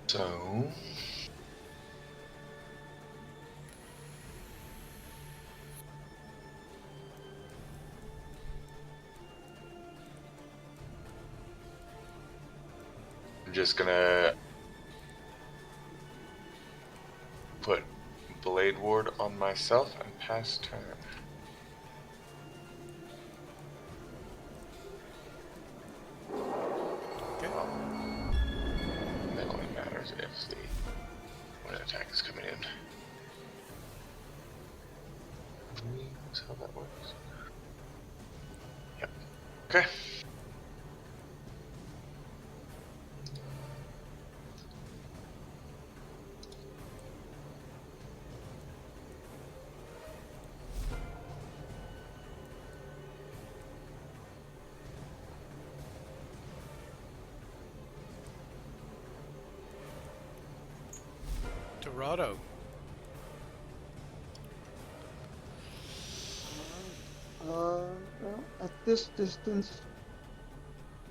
S9: So... I'm just gonna put Blade Ward on myself and pass turn.
S2: Okay.
S9: That only matters if when an attack is coming in. That's how that works. Yep. Okay.
S2: Dorado.
S3: Well, at this distance,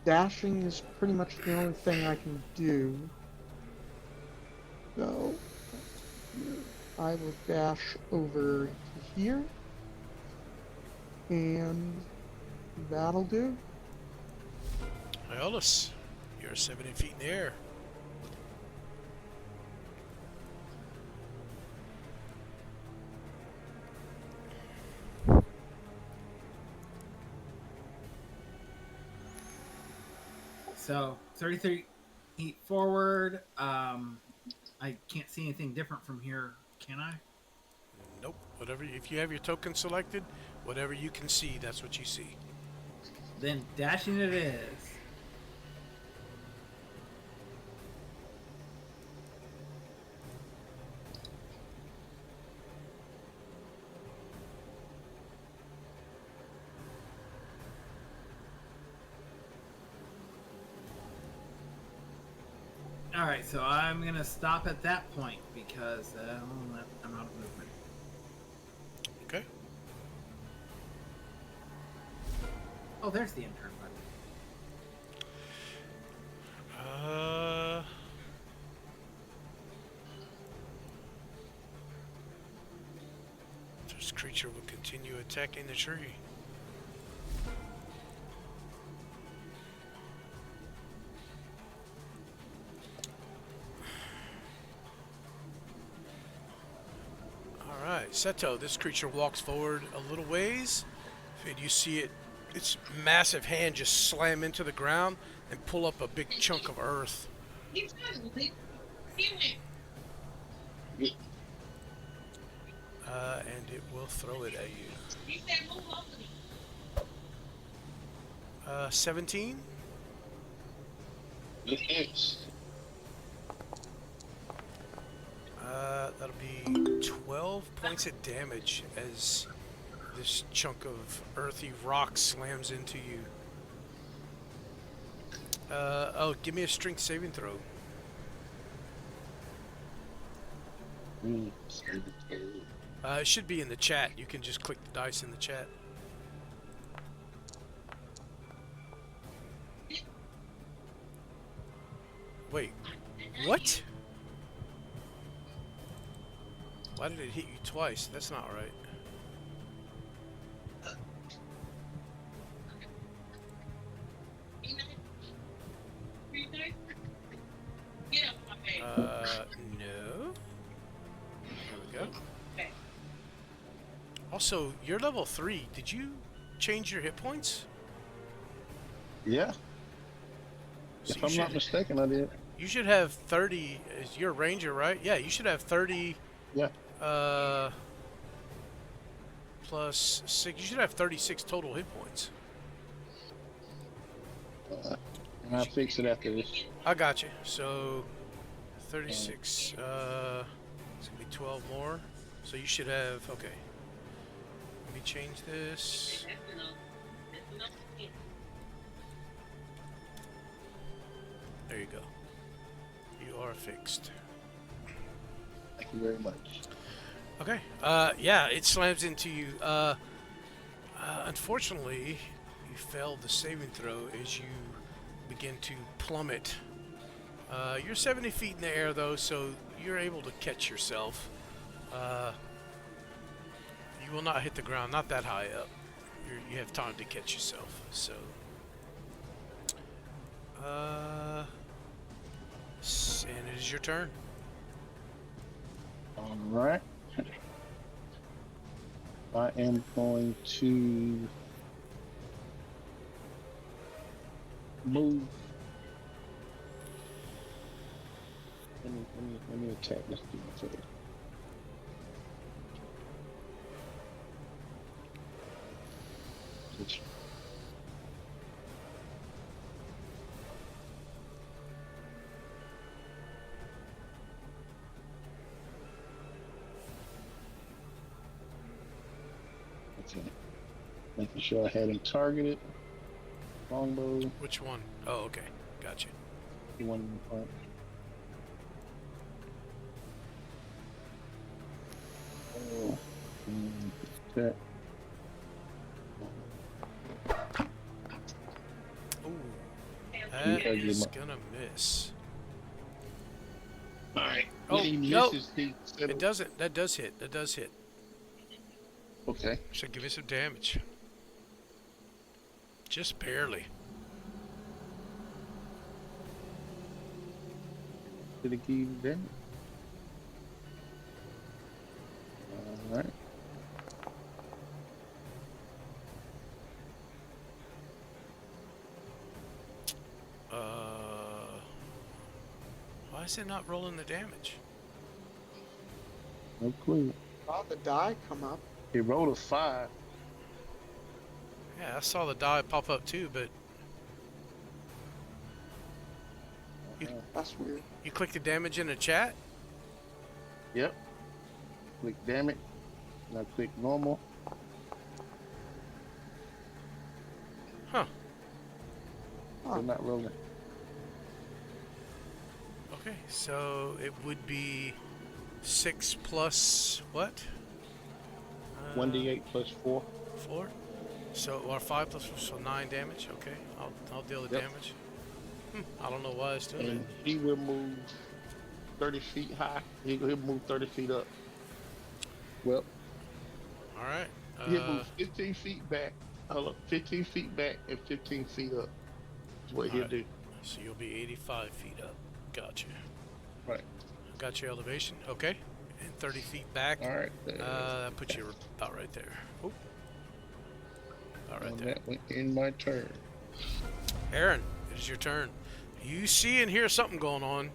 S3: dashing is pretty much the only thing I can do. So, I will dash over to here, and that'll do.
S2: Iolus, you're 70 feet in the air.
S4: So 33 feet forward. I can't see anything different from here, can I?
S2: Nope. Whatever. If you have your token selected, whatever you can see, that's what you see.
S4: Then dashing it is. Alright, so I'm going to stop at that point because I'm out of movement.
S2: Okay.
S4: Oh, there's the intern button.
S2: This creature will continue attacking the tree. Alright, Seto, this creature walks forward a little ways, and you see it its massive hand just slam into the ground and pull up a big chunk of earth. And it will throw it at you. 17?
S7: Yes.
S2: That'll be 12 points of damage as this chunk of earthy rock slams into you. Oh, give me a strength saving throw. It should be in the chat. You can just click the dice in the chat. Wait, what? Why did it hit you twice? That's not right. No. There we go. Also, you're level 3. Did you change your hit points?
S7: Yeah.
S2: So
S7: If I'm not mistaken, I did.
S2: You should have 30. Is you're a ranger, right? Yeah, you should have 30.
S7: Yeah.
S2: Plus 6. You should have 36 total hit points.
S7: And I'll fix it after this.
S2: I got you. So 36. It's gonna be 12 more. So you should have. Okay. Let me change this. There you go. You are fixed.
S7: Thank you very much.
S2: Okay. Yeah, it slams into you. Unfortunately, you failed the saving throw as you begin to plummet. You're 70 feet in the air, though, so you're able to catch yourself. You will not hit the ground, not that high up. You have time to catch yourself. So, and it is your turn.
S7: All right. I am going to move. Let me attack this dude first. Okay. Making sure I had him targeted. Longbow.
S2: Which one? Oh, okay. Gotcha.
S7: The one in the front. Oh. Attack.
S2: Ooh. That is gonna miss.
S7: Alright.
S2: Oh,
S7: When he
S2: nope.
S7: misses,
S2: It doesn't. That does hit. That does hit.
S7: Okay.
S2: Should give me some damage. Just barely.
S7: Did it give you damage? Alright.
S2: Why is it not rolling the damage?
S7: No clue.
S3: Saw the die come up.
S7: He rolled a 5.
S2: Yeah, I saw the die pop up too, but
S3: That's weird.
S2: you click the damage in the chat?
S7: Yep. Click damage. Now click normal.
S2: Huh.
S7: They're not rolling.
S2: Okay, so it would be 6 plus what?
S7: 1d8 plus 4.
S2: 4? So, or 5 plus 4, so 9 damage. Okay, I'll deal the
S7: Yep.
S2: damage. I don't know why it's doing
S7: And
S2: it.
S7: he will move 30 feet high. He'll move 30 feet up. Well,
S2: Alright.
S7: he'll move 15 feet back. 15 feet back and 15 feet up. That's what he'll
S2: Alright.
S7: do.
S2: So you'll be 85 feet up. Gotcha.
S7: Right.
S2: Got your elevation. Okay. And 30 feet back.
S7: All right.
S2: That puts you about right there. Oh. All right,
S7: On
S2: there.
S7: that went in my turn.
S2: Aaron, it is your turn. You see and hear something going on.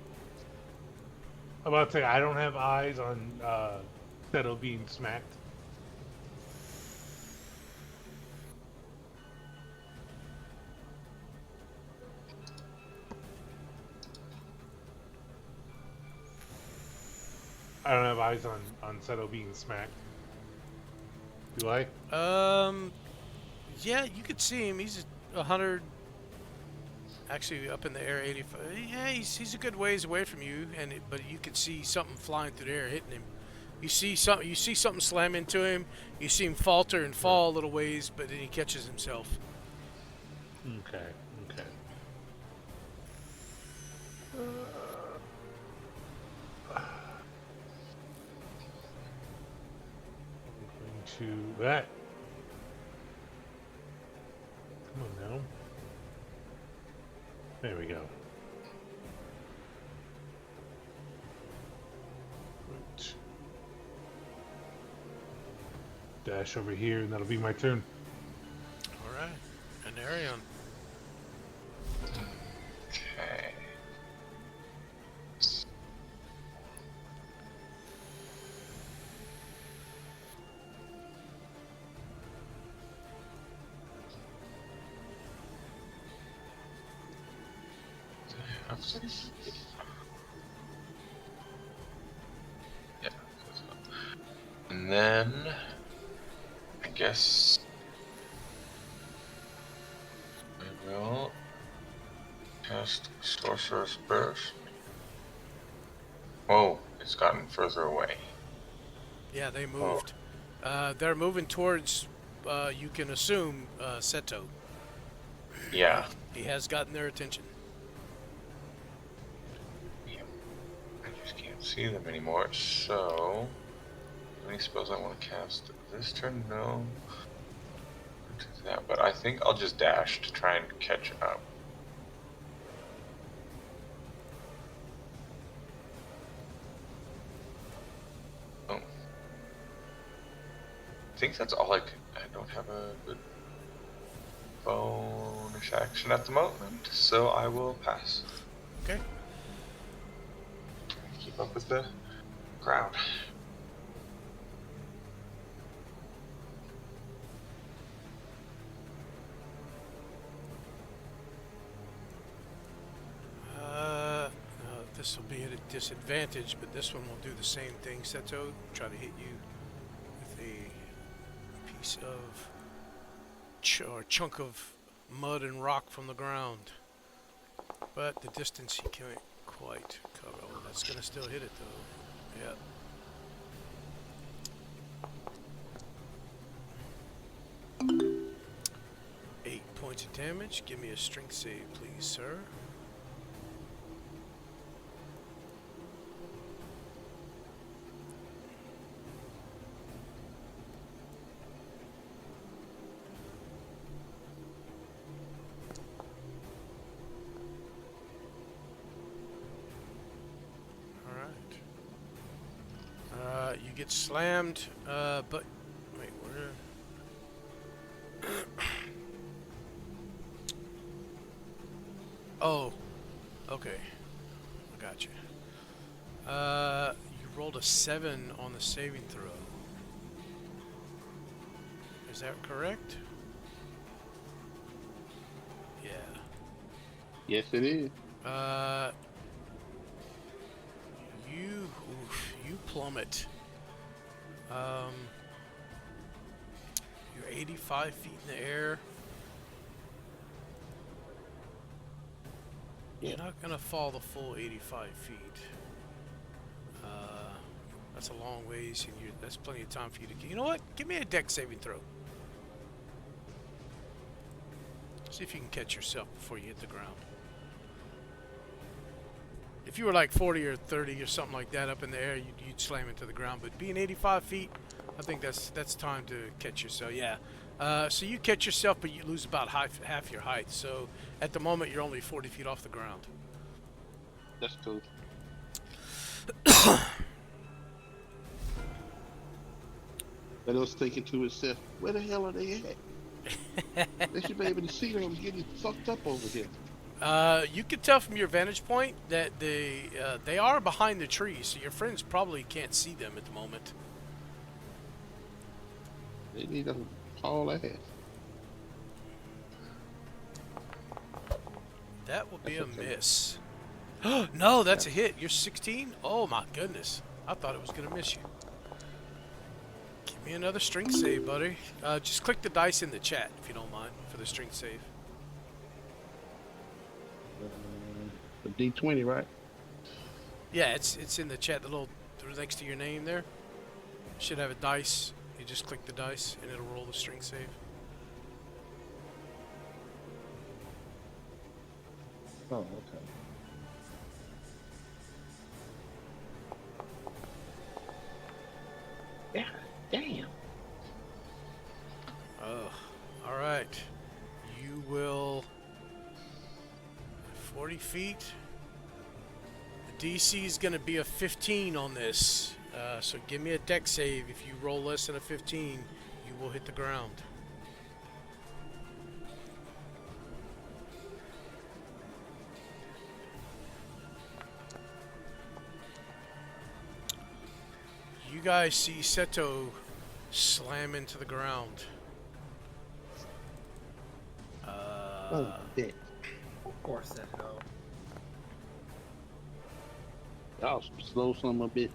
S6: I'm about to say, I don't have eyes on Seto being smacked. I don't have eyes on Seto being smacked. Do I?
S2: Yeah, you could see him. He's 100, actually up in the air, 85. Yeah, he's a good ways away from you, but you could see something flying through the air hitting him. You see something slam into him. You see him falter and fall a little ways, but then he catches himself.
S6: Okay. Going to that. Come on now. There we go. Right. Dash over here, and that'll be my turn.
S2: All right, and Arion.
S9: Okay. Yeah. And then I guess I will cast Sorcerer's Burst. Oh, it's gotten further away.
S2: Yeah, they moved. They're moving towards. You can assume Seto.
S9: Yeah.
S2: He has gotten their attention.
S9: I just can't see them anymore, so any spells I want to cast this turn? No. Do that, but I think I'll just dash to try and catch up. Oh. I think that's all I don't have a good bonus action at the moment, so I will pass.
S2: Okay.
S9: Keep up with the crowd.
S2: This will be at a disadvantage, but this one will do the same thing, Seto. Try to hit you with a piece of or chunk of mud and rock from the ground. But the distance he can't quite cover. Oh, that's going to still hit it, though. Yeah. 8 points of damage. Give me a strength save, please, sir. You get slammed, but wait, where? Oh, okay, I got you. You rolled a 7 on the saving throw. Is that correct? Yeah.
S7: Yes, it is.
S2: You plummet. You're 85 feet in the air. You're not gonna fall the full 85 feet. That's a long ways, and that's plenty of time for you to. You know what? Give me a dex saving throw. See if you can catch yourself before you hit the ground. If you were like 40 or 30 or something like that up in the air, you'd slam into the ground. But being 85 feet, I think that's time to catch yourself. Yeah. So you catch yourself, but you lose about half your height. So at the moment, you're only 40 feet off the ground.
S7: That's cool. But it was thinking to itself, where the hell are they at? They should be able to see that I'm getting fucked up over here.
S2: You can tell from your vantage point that they are behind the trees, so your friends probably can't see them at the moment.
S7: They need to haul ass.
S2: That will be a
S7: That's okay.
S2: miss. No, that's a hit. You're 16? Oh my goodness. I thought it was going to miss you. Give me another strength save, buddy. Just click the dice in the chat, if you don't mind, for the strength save.
S7: The D20, right?
S2: Yeah, it's in the chat, the little next to your name there. Should have a dice. You just click the dice, and it'll roll the strength save.
S7: Oh, okay. Yeah, damn.
S2: Oh, all right. You will 40 feet. The DC is going to be a 15 on this. So give me a deck save. If you roll less than a 15, you will hit the ground. You guys see Seto slam into the ground.
S7: Oh, dick.
S4: Of course, that go.
S7: Y'all some slow son of a bitch.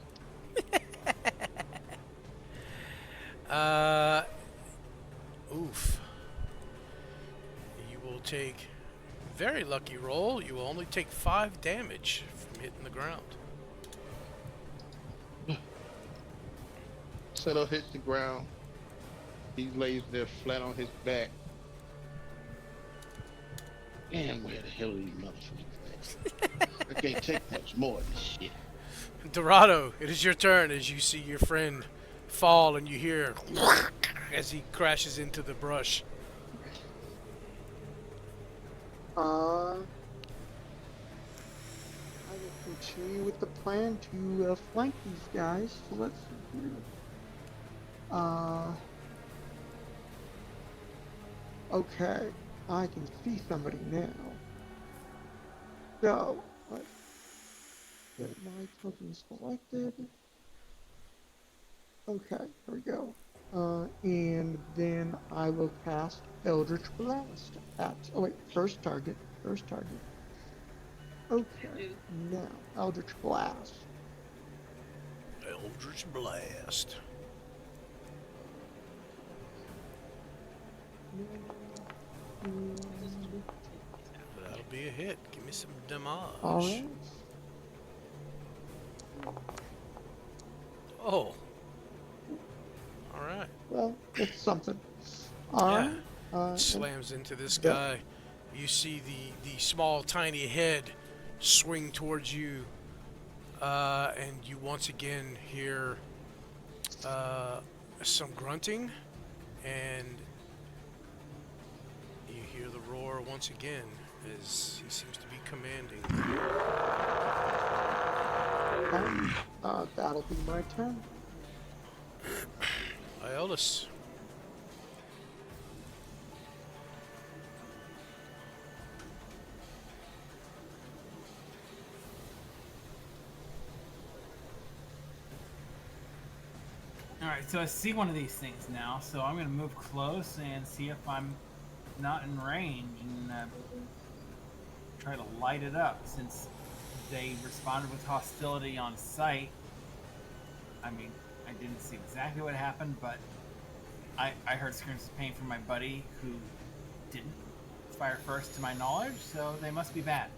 S2: Oof. You will take very lucky roll. You will only take 5 damage from hitting the ground.
S7: Seto hits the ground. He lays there flat on his back. Damn, where the hell are these motherfuckers at? I can't take much more of this shit.
S2: Dorado, it is your turn as you see your friend fall and you hear as he crashes into the brush.
S3: I will continue with the plan to flank these guys. So let's see here. Okay, I can see somebody now. So, let's get my token selected. Okay, here we go. And then I will cast Eldritch Blast at, oh wait, first target. Okay, now, Eldritch Blast.
S2: Eldritch Blast. That'll be a hit. Give me some damage.
S3: Alright.
S2: Oh. Alright.
S3: Well, it's something.
S2: Yeah.
S3: Alright.
S2: Slams into this
S3: yeah.
S2: guy. You see the small, tiny head swing towards you. And you once again hear some grunting. And you hear the roar once again as he seems to be commanding.
S3: That'll be my turn.
S2: Iolis.
S4: Alright, so I see one of these things now, so I'm going to move close and see if I'm not in range and try to light it up. Since they responded with hostility on sight, I mean, I didn't see exactly what happened, but I heard screams of pain from my buddy who didn't fire first to my knowledge, so they must be bad.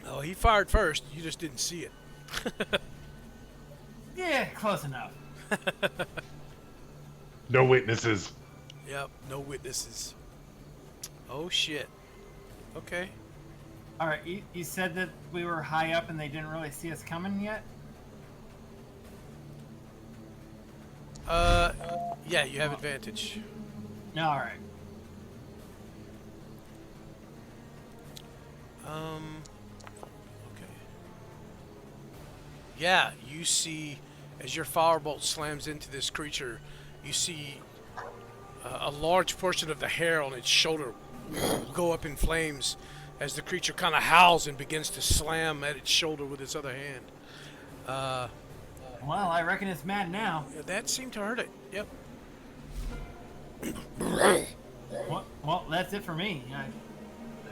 S2: Oh, he fired first. You just didn't see it.
S4: Yeah, close enough.
S6: No witnesses.
S2: Yep, no witnesses. Oh, shit. Okay.
S4: Alright, you said that we were high up and they didn't really see us coming yet?
S2: Yeah, you have advantage.
S4: Alright.
S2: Okay. Yeah, you see as your firebolt slams into this creature, you see a large portion of the hair on its shoulder go up in flames as the creature kind of howls and begins to slam at its shoulder with its other hand.
S4: Well, I reckon it's mad now.
S2: That seemed to hurt it. Yep.
S4: Well, that's it for me. I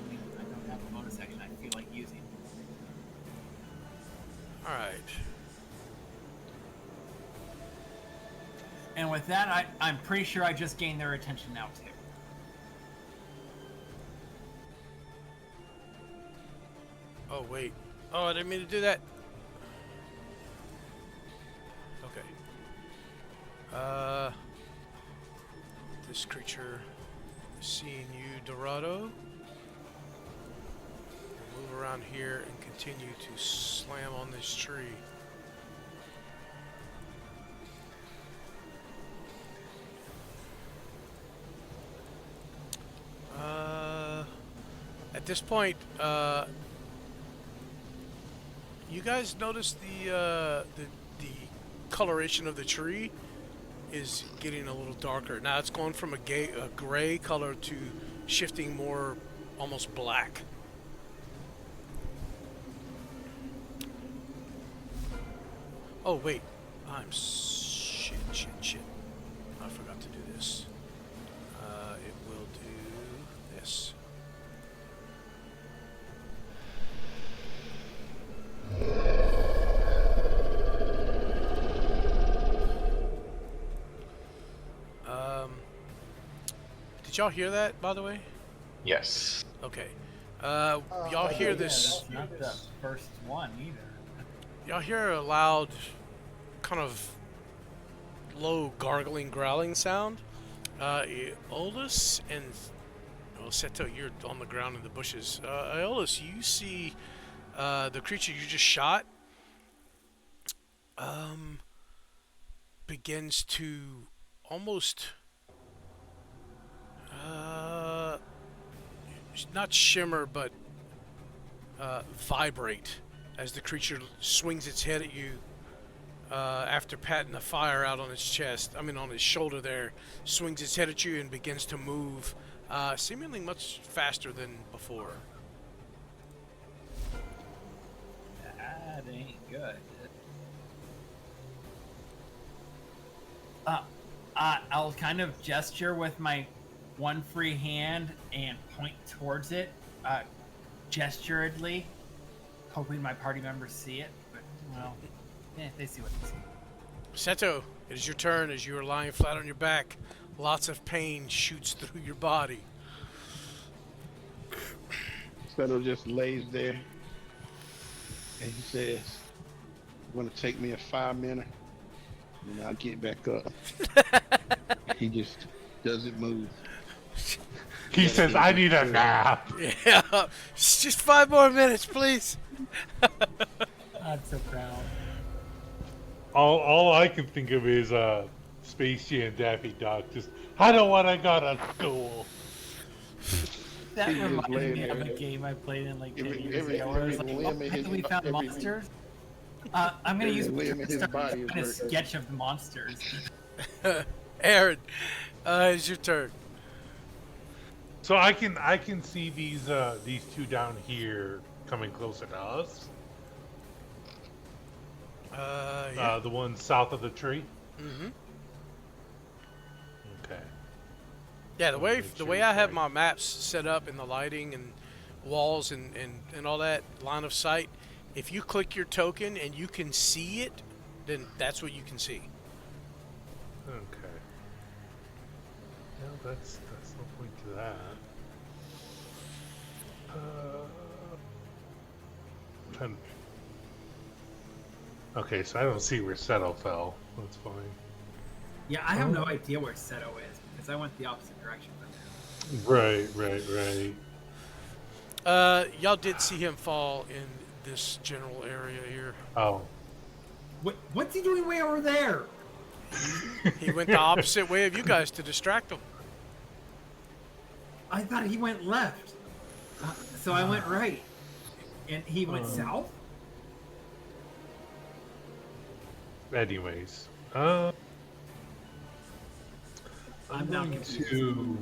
S4: mean, I don't have a bonus action I feel like using.
S2: All right.
S4: And with that, I'm pretty sure I just gained their attention now, too.
S2: Oh, wait. Oh, I didn't mean to do that. Okay. This creature seeing you, Dorado. Move around here and continue to slam on this tree. At this point, you guys notice the coloration of the tree is getting a little darker. Now it's going from a gray color to shifting more almost black. Oh wait, shit. I forgot to do this. It will do this. Did y'all hear that, by the way?
S9: Yes.
S2: Okay. Y'all hear this?
S4: That's not the first one either.
S2: Y'all hear a loud, kind of low gargling, growling sound. Aeolus and Seto, you're on the ground in the bushes. Aeolus, you see the creature you just shot begins to almost not shimmer, but vibrate as the creature swings its head at you after patting the fire out on its chest. I mean, on its shoulder there. Swings its head at you and begins to move, seemingly much faster than before.
S4: That ain't good. I'll kind of gesture with my one free hand and point towards it, gesturedly, hoping my party members see it. But, well, they see what they see.
S2: Seto, it is your turn as you are lying flat on your back. Lots of pain shoots through your body.
S7: Seto just lays there and he says, "Want to take me a 5 minute, and I'll get back up." He just doesn't move.
S6: He says, "I need a nap."
S2: Yeah, it's just 5 more minutes, please.
S4: I'm so proud.
S6: All I can think of is Spacey and Daffy Duck. Just, I don't want to go to school.
S4: That
S7: He just
S4: reminds
S7: laying
S4: me of
S7: there.
S4: a game I played in like 10
S7: Every-
S4: years
S7: every-
S4: ago. Where it was
S7: every
S4: like,
S7: limb in
S4: after
S7: his
S4: we found
S7: every-
S4: monsters, I'm going to use
S7: every limb in his body is
S4: a
S7: hurt.
S4: sketch of the monsters.
S2: Aaron, it's your turn.
S6: So I can see these two down here coming closer to us.
S2: Yeah.
S6: The one south of the tree.
S2: Mm-hmm.
S6: Okay.
S2: Yeah, the way
S6: Make
S2: the
S6: sure
S2: way
S6: it's
S2: I have
S6: right.
S2: my maps set up and the lighting and walls and all that line of sight, if you click your token and you can see it, then that's what you can see.
S6: Okay. Well, that's no point to that. Trying- Okay, so I don't see where Seto fell. That's fine.
S4: Yeah, I have no idea where Seto is because I went the opposite direction from him.
S6: Right.
S2: Y'all did see him fall in this general area here.
S6: Oh.
S4: What's he doing way over there?
S2: He went the opposite way of you guys to distract him.
S4: I thought he went left. So I went right. And he went south?
S6: Anyways,
S4: I'm now confused.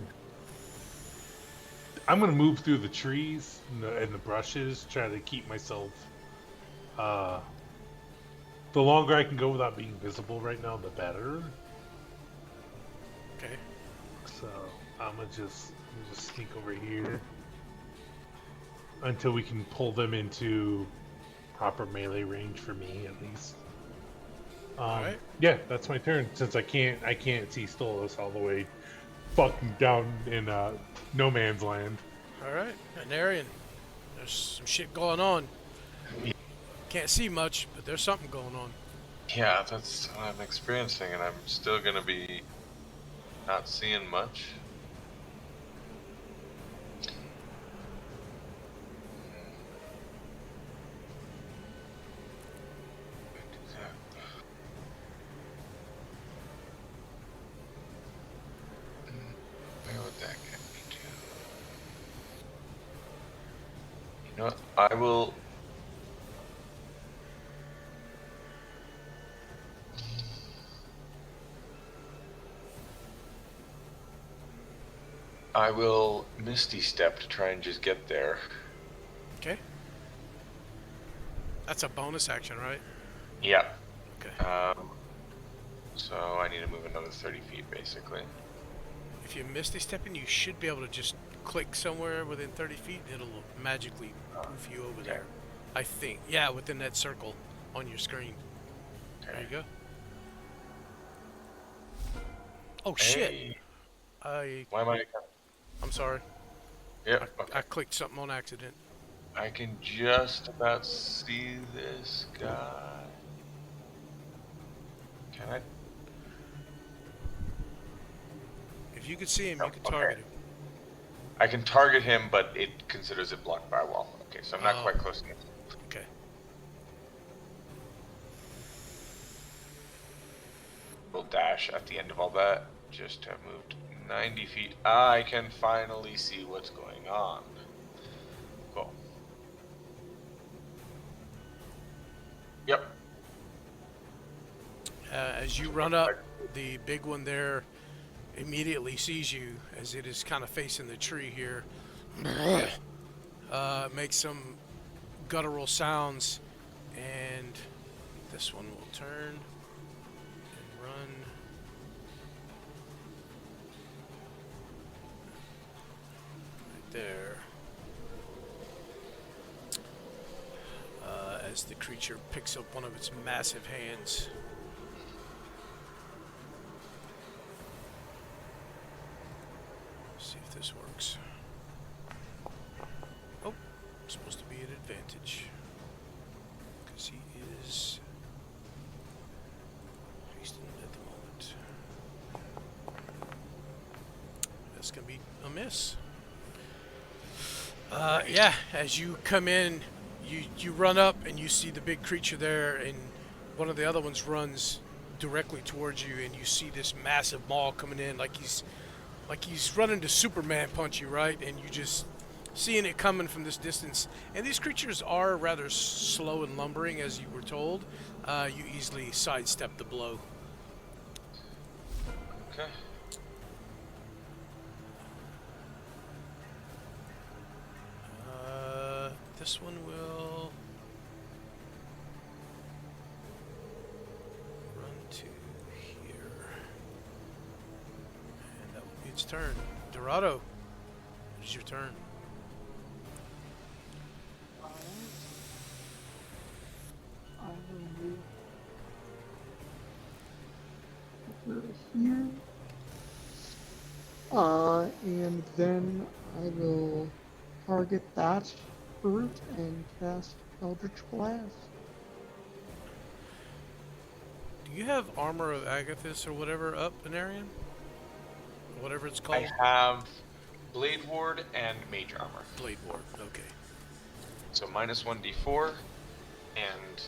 S6: I'm gonna move through the trees and the brushes, try to keep myself. The longer I can go without being visible right now, the better.
S2: Okay.
S6: So I'm gonna just sneak over here until we can pull them into proper melee range for me, at least.
S2: Alright.
S6: Yeah, that's my turn. Since I can't see Stolas all the way fucking down in no man's land.
S2: Alright. Anarian, there's some shit going on. Can't see much, but there's something going on.
S9: Yeah, that's what I'm experiencing, and I'm still gonna be not seeing much. Where would that get me to? You know what? I will Misty Step to try and just get there.
S2: Okay. That's a bonus action, right?
S9: Yeah.
S2: Okay.
S9: So I need to move another 30 feet, basically.
S2: If you're Misty Stepping, you should be able to just click somewhere within 30 feet. It'll magically move you over there. I think. Yeah, within that circle on your screen. There you go. Oh, shit.
S9: Hey.
S2: Why
S9: am I?
S2: I'm sorry.
S9: Yep.
S2: I clicked something on accident.
S9: I can just about see this guy. Can I?
S2: If you could see him, you could target him.
S9: I can target him, but it considers it blocked by a wall. Okay, so I'm not quite close enough.
S2: Okay.
S9: We'll dash at the end of all that. Just have moved 90 feet. I can finally see what's going on. Cool. Yep.
S2: As you run up, the big one there immediately sees you as it is kind of facing the tree here. Makes some guttural sounds, and this one will turn and run. Right there. As the creature picks up one of its massive hands. See if this works. Oh, it's supposed to be an advantage. Because he is hasting at the moment. That's going to be a miss. Yeah, as you come in, you run up and you see the big creature there, and one of the other ones runs directly towards you, and you see this massive maul coming in like he's running to Superman punch you, right? And you just seeing it coming from this distance. And these creatures are rather slow and lumbering, as you were told. You easily sidestep the blow.
S9: Okay.
S2: This one will run to here. And that will be its turn. Dorado, it is your turn.
S3: I will move here. And then I will target that brute and cast Eldritch Blast.
S2: Do you have Armor of Agathis or whatever up, Anarian? Whatever it's called?
S9: I have Blade Ward and Mage Armor.
S2: Blade Ward, okay.
S9: So minus 1d4, and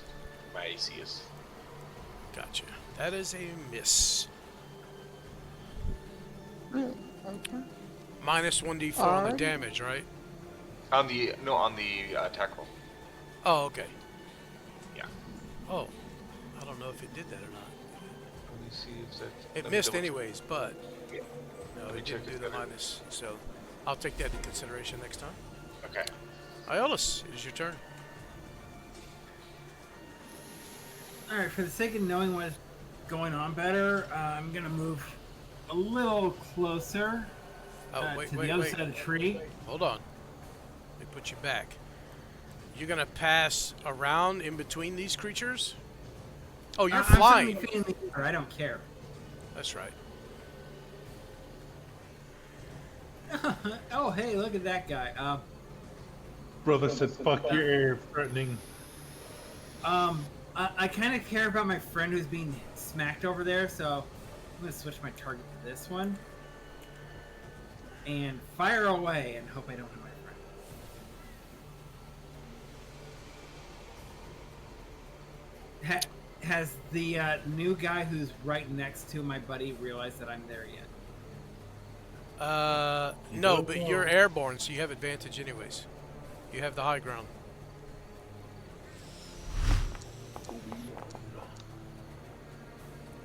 S9: my AC is.
S2: Gotcha. That is a miss.
S3: Really? Okay.
S2: Minus 1d4 on the damage, right?
S9: On the attack roll.
S2: Oh, okay.
S9: Yeah.
S2: Oh, I don't know if it did that or not.
S9: Let me see if that.
S2: It missed anyways, but
S9: Yeah.
S2: no,
S9: Let me
S2: it
S9: check
S2: didn't do
S9: if
S2: the
S9: that-
S2: minus. So I'll take that into consideration next time.
S9: Okay.
S2: Iolus, it is your turn.
S4: All right, for the sake of knowing what's going on better, I'm gonna move a little closer
S2: Oh, wait,
S4: to
S2: wait,
S4: the other
S2: wait.
S4: side of the tree.
S2: Hold on. Let me put you back. You're gonna pass around in between these creatures? Oh, you're
S4: I'm
S2: flying.
S4: certainly feeling the air, I don't care.
S2: That's right.
S4: Oh, hey, look at that guy.
S6: Brother said, "Fuck your air, threatening."
S4: I kind of care about my friend who's being smacked over there, so I'm gonna switch my target to this one and fire away and hope I don't hit my friend. Has the new guy who's right next to my buddy realized that I'm there yet?
S2: No, but you're airborne, so you have advantage anyways. You have the high ground.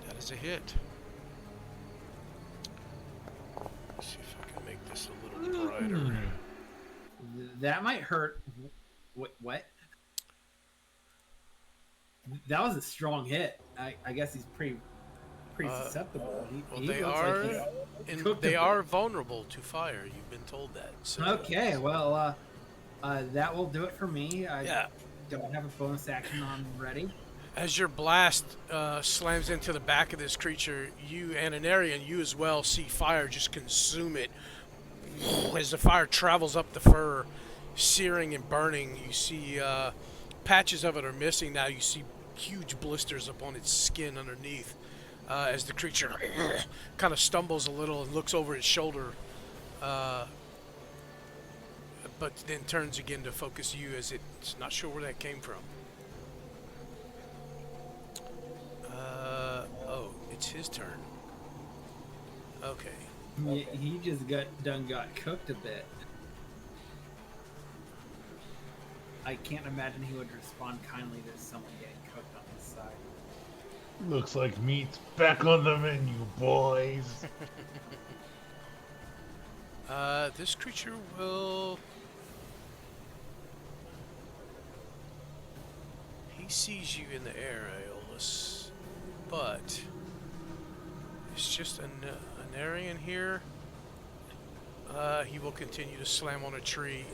S2: That is a hit. Let's see if I can make this a little brighter.
S4: That might hurt. What? That was a strong hit. I guess he's pretty susceptible.
S2: Well,
S4: He
S2: they
S4: looks
S2: are
S4: like he's cooked
S2: they
S4: a
S2: are
S4: bit.
S2: vulnerable to fire. You've been told that. So.
S4: Okay, well, that will do it for me. I
S2: Yeah.
S4: don't have a bonus action on ready.
S2: As your blast slams into the back of this creature, you and Anarian, you as well, see fire just consume it. As the fire travels up the fur, searing and burning, you see patches of it are missing now. You see huge blisters upon its skin underneath. As the creature kind of stumbles a little and looks over its shoulder, but then turns again to focus you as it's not sure where that came from. Oh, it's his turn. Okay.
S4: He just got cooked a bit. I can't imagine he would respond kindly to someone getting cooked on his side.
S6: Looks like meat's back on the menu, boys.
S2: This creature will... He sees you in the air, Aeolus, but it's just an Arian here. He will continue to slam on a tree.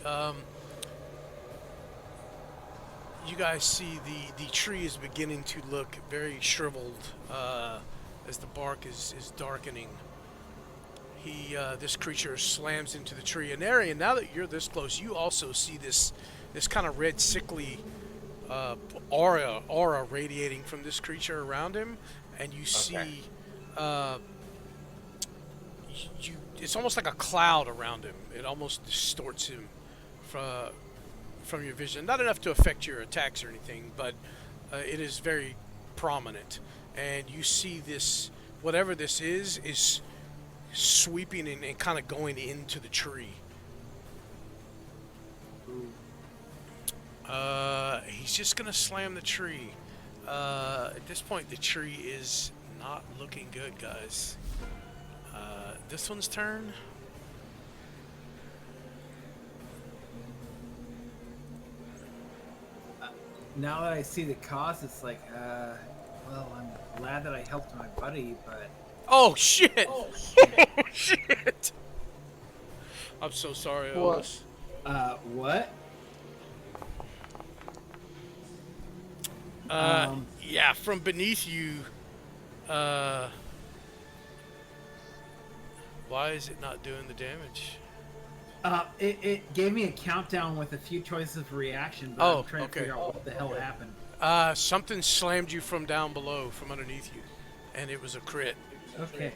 S2: You guys see the tree is beginning to look very shriveled as the bark is darkening. This creature slams into the tree. And Arian, now that you're this close, you also see this kind of red, sickly aura radiating from this creature around him, and you see it's almost like a cloud around him. It almost distorts him from your vision. Not enough to affect your attacks or anything, but it is very prominent. And you see this, whatever this is sweeping and kind of going into the tree. He's just gonna slam the tree. At this point, the tree is not looking good, guys. This one's turn.
S4: Now that I see the cause, it's like, well, I'm glad that I helped my buddy, but...
S2: Oh, shit! Oh, shit! I'm so sorry, Otis.
S4: What?
S2: Yeah, from beneath you, why is it not doing the damage?
S4: It gave me a countdown with a few choices of reaction, but I'm trying to figure out what the hell happened.
S2: Something slammed you from down below, from underneath you, and it was a crit.
S4: Okay.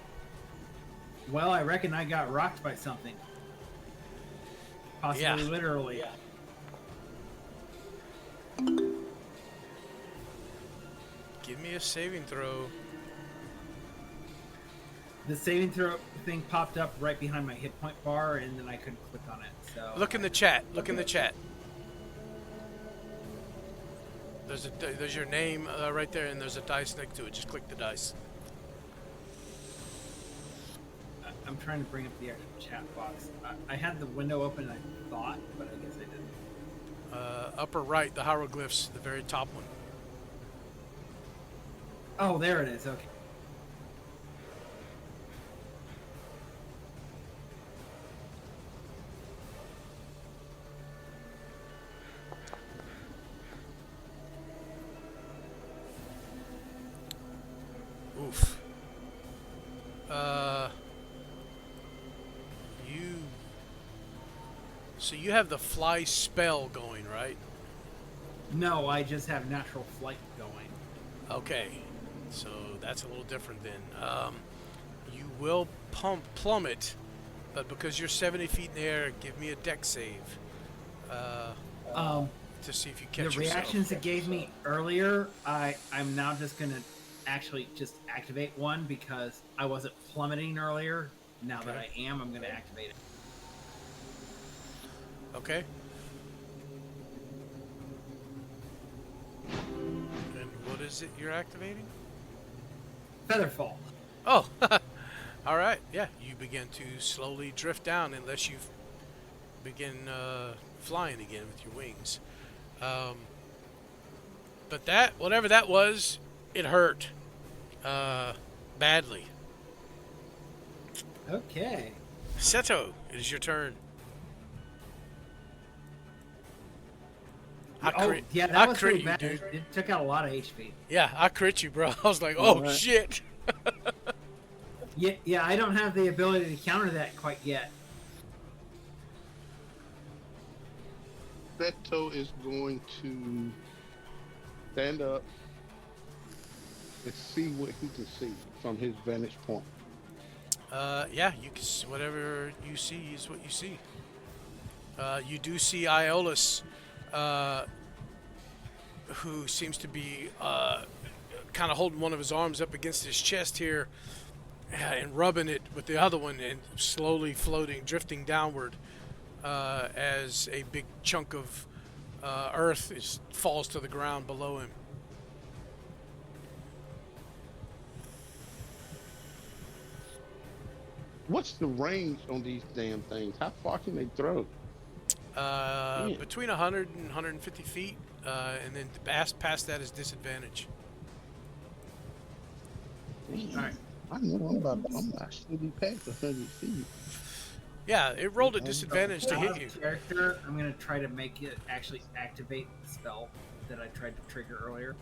S4: Well, I reckon I got rocked by something. Possibly literally. Yeah.
S2: Give me a saving throw.
S4: The saving throw thing popped up right behind my hit point bar, and then I couldn't click on it. So
S2: look in the chat. Look in the chat. There's your name right there, and there's a dice next to it. Just click the dice.
S4: I'm trying to bring up the actual chat box. I had the window open, I thought, but I guess I didn't.
S2: Upper right, the hieroglyphs, the very top one.
S4: Oh, there it is. Okay.
S2: Oof. So you have the fly spell going, right?
S4: No, I just have natural flight going.
S2: Okay, so that's a little different then. You will plummet, but because you're 70 feet in the air, give me a deck save. To see if you catch
S4: the
S2: yourself.
S4: reactions it gave me earlier, I'm now just gonna actually just activate one because I wasn't plummeting earlier. Now that I am, I'm gonna activate it.
S2: Okay. And what is it you're activating?
S4: Featherfall.
S2: Oh, all right. Yeah, you begin to slowly drift down unless you begin flying again with your wings. But that, whatever that was, it hurt badly.
S4: Okay.
S2: Seto, it is your turn.
S4: Yeah, that was pretty bad. Dude. It took out a lot of HP.
S2: Yeah, I crit you, bro. I was like, oh, right. Shit.
S4: Yeah, I don't have the ability to counter that quite yet.
S7: Beto is going to stand up and see what he can see from his vantage point.
S2: Yeah, you can see whatever you see is what you see. You do see Iolus, who seems to be kind of holding one of his arms up against his chest here and rubbing it with the other one and slowly floating, drifting downward as a big chunk of earth falls to the ground below him.
S7: What's the range on these damn things? How far can they throw?
S2: Between 100 and 150 feet, and then past that is disadvantage.
S7: All right. I know I'm actually be past 100 feet.
S2: Yeah, it rolled at disadvantage to hit you.
S4: Character, I'm gonna try to make it actually activate the spell that I tried to trigger earlier.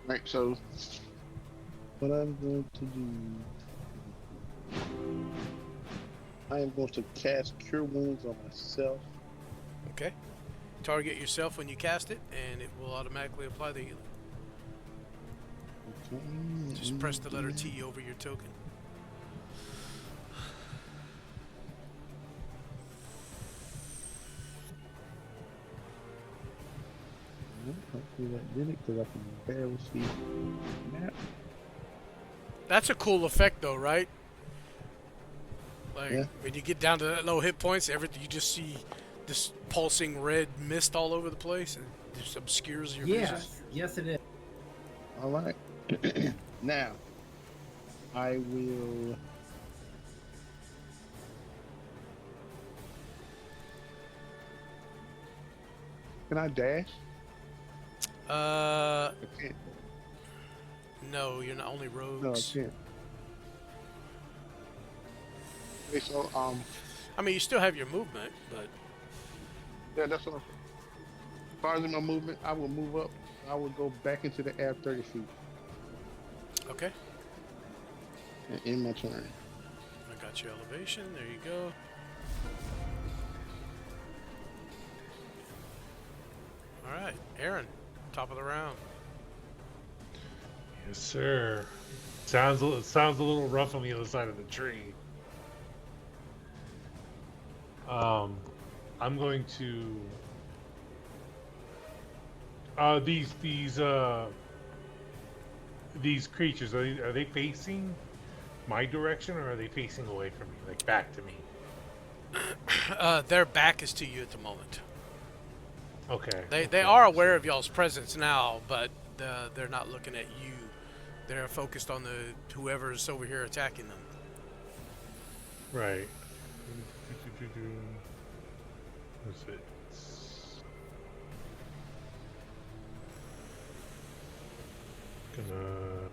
S7: Right. So, what I'm going to do, I am going to cast Cure Wounds on myself.
S2: Okay. Target yourself when you cast it, and it will automatically apply the healing. Okay. Just press the letter T over your token.
S7: Hopefully that did it, because I can barely see the map.
S2: That's a cool effect, though, right? Like,
S7: yeah.
S2: When you get down to that low hit points, everything you just see this pulsing red mist all over the place, and it just obscures your vision.
S4: Yes, it is.
S7: All right. Now, I will. Can I dash? I can't.
S2: No, you're not only rogues.
S7: No, I can't. Okay, so
S2: I mean, you still have your movement, but
S7: yeah, that's what I'm saying. As far as my movement, I will move up. I will go back into the air 30 feet.
S2: Okay.
S7: And end my turn.
S2: I got your elevation. There you go. All right, Aaron, top of the round.
S6: Yes, sir. Sounds a little rough on the other side of the tree. I'm going to these creatures, are they facing my direction, or are they facing away from me, like back to me?
S2: Their back is to you at the moment.
S6: Okay.
S2: They
S6: okay.
S2: are aware of y'all's presence now, but they're not looking at you. They're focused on the whoever's over here attacking them.
S6: Right. What's it? Gonna.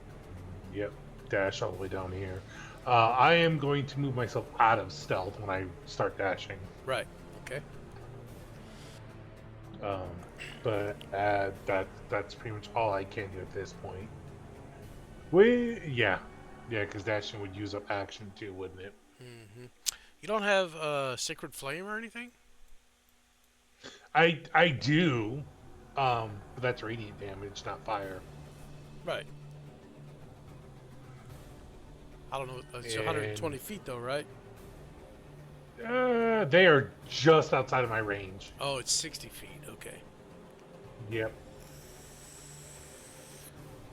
S6: Yep. Dash all the way down here. I am going to move myself out of stealth when I start dashing.
S2: Right. Okay.
S6: But that's pretty much all I can do at this point. Yeah, because dashing would use up action too, wouldn't it?
S2: Mm-hmm. You don't have Sacred Flame or anything?
S6: I do, but that's radiant damage, not fire.
S2: Right. I don't know. It's 120 feet though, right?
S6: They are just outside of my range.
S2: Oh, it's 60 feet. Okay.
S6: Yep.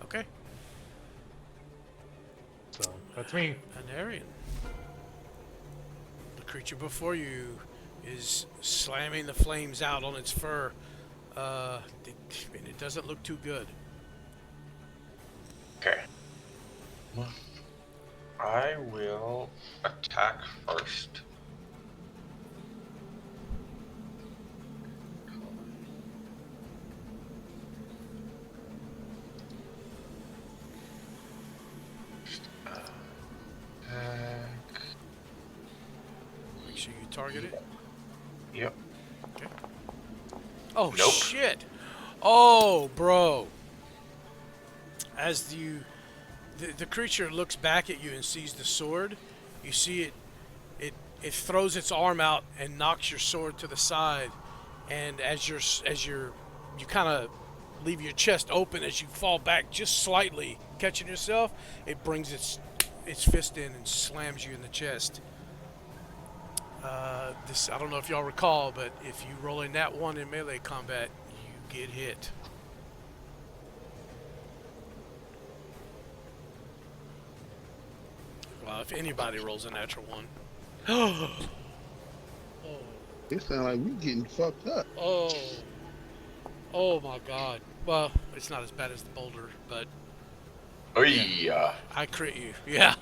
S2: Okay.
S6: So that's me.
S2: An Aryan. The creature before you is slamming the flames out on its fur. And it doesn't look too good.
S9: Okay. I will attack first. Attack.
S2: Make sure you target it.
S9: Yep.
S2: Okay. Oh,
S9: Nope.
S2: shit. Oh, bro. As the creature looks back at you and sees the sword, you see it throws its arm out and knocks your sword to the side, and as you kind of leave your chest open as you fall back just slightly, catching yourself, it brings its fist in and slams you in the chest. I don't know if y'all recall, but if you roll a nat 1 in melee combat, you get hit. Well, if anybody rolls a natural 1.
S7: It sounds like we getting fucked up.
S2: Oh my god. Well, it's not as bad as the boulder, but
S9: Oh yeah.
S2: I crit you. Yeah.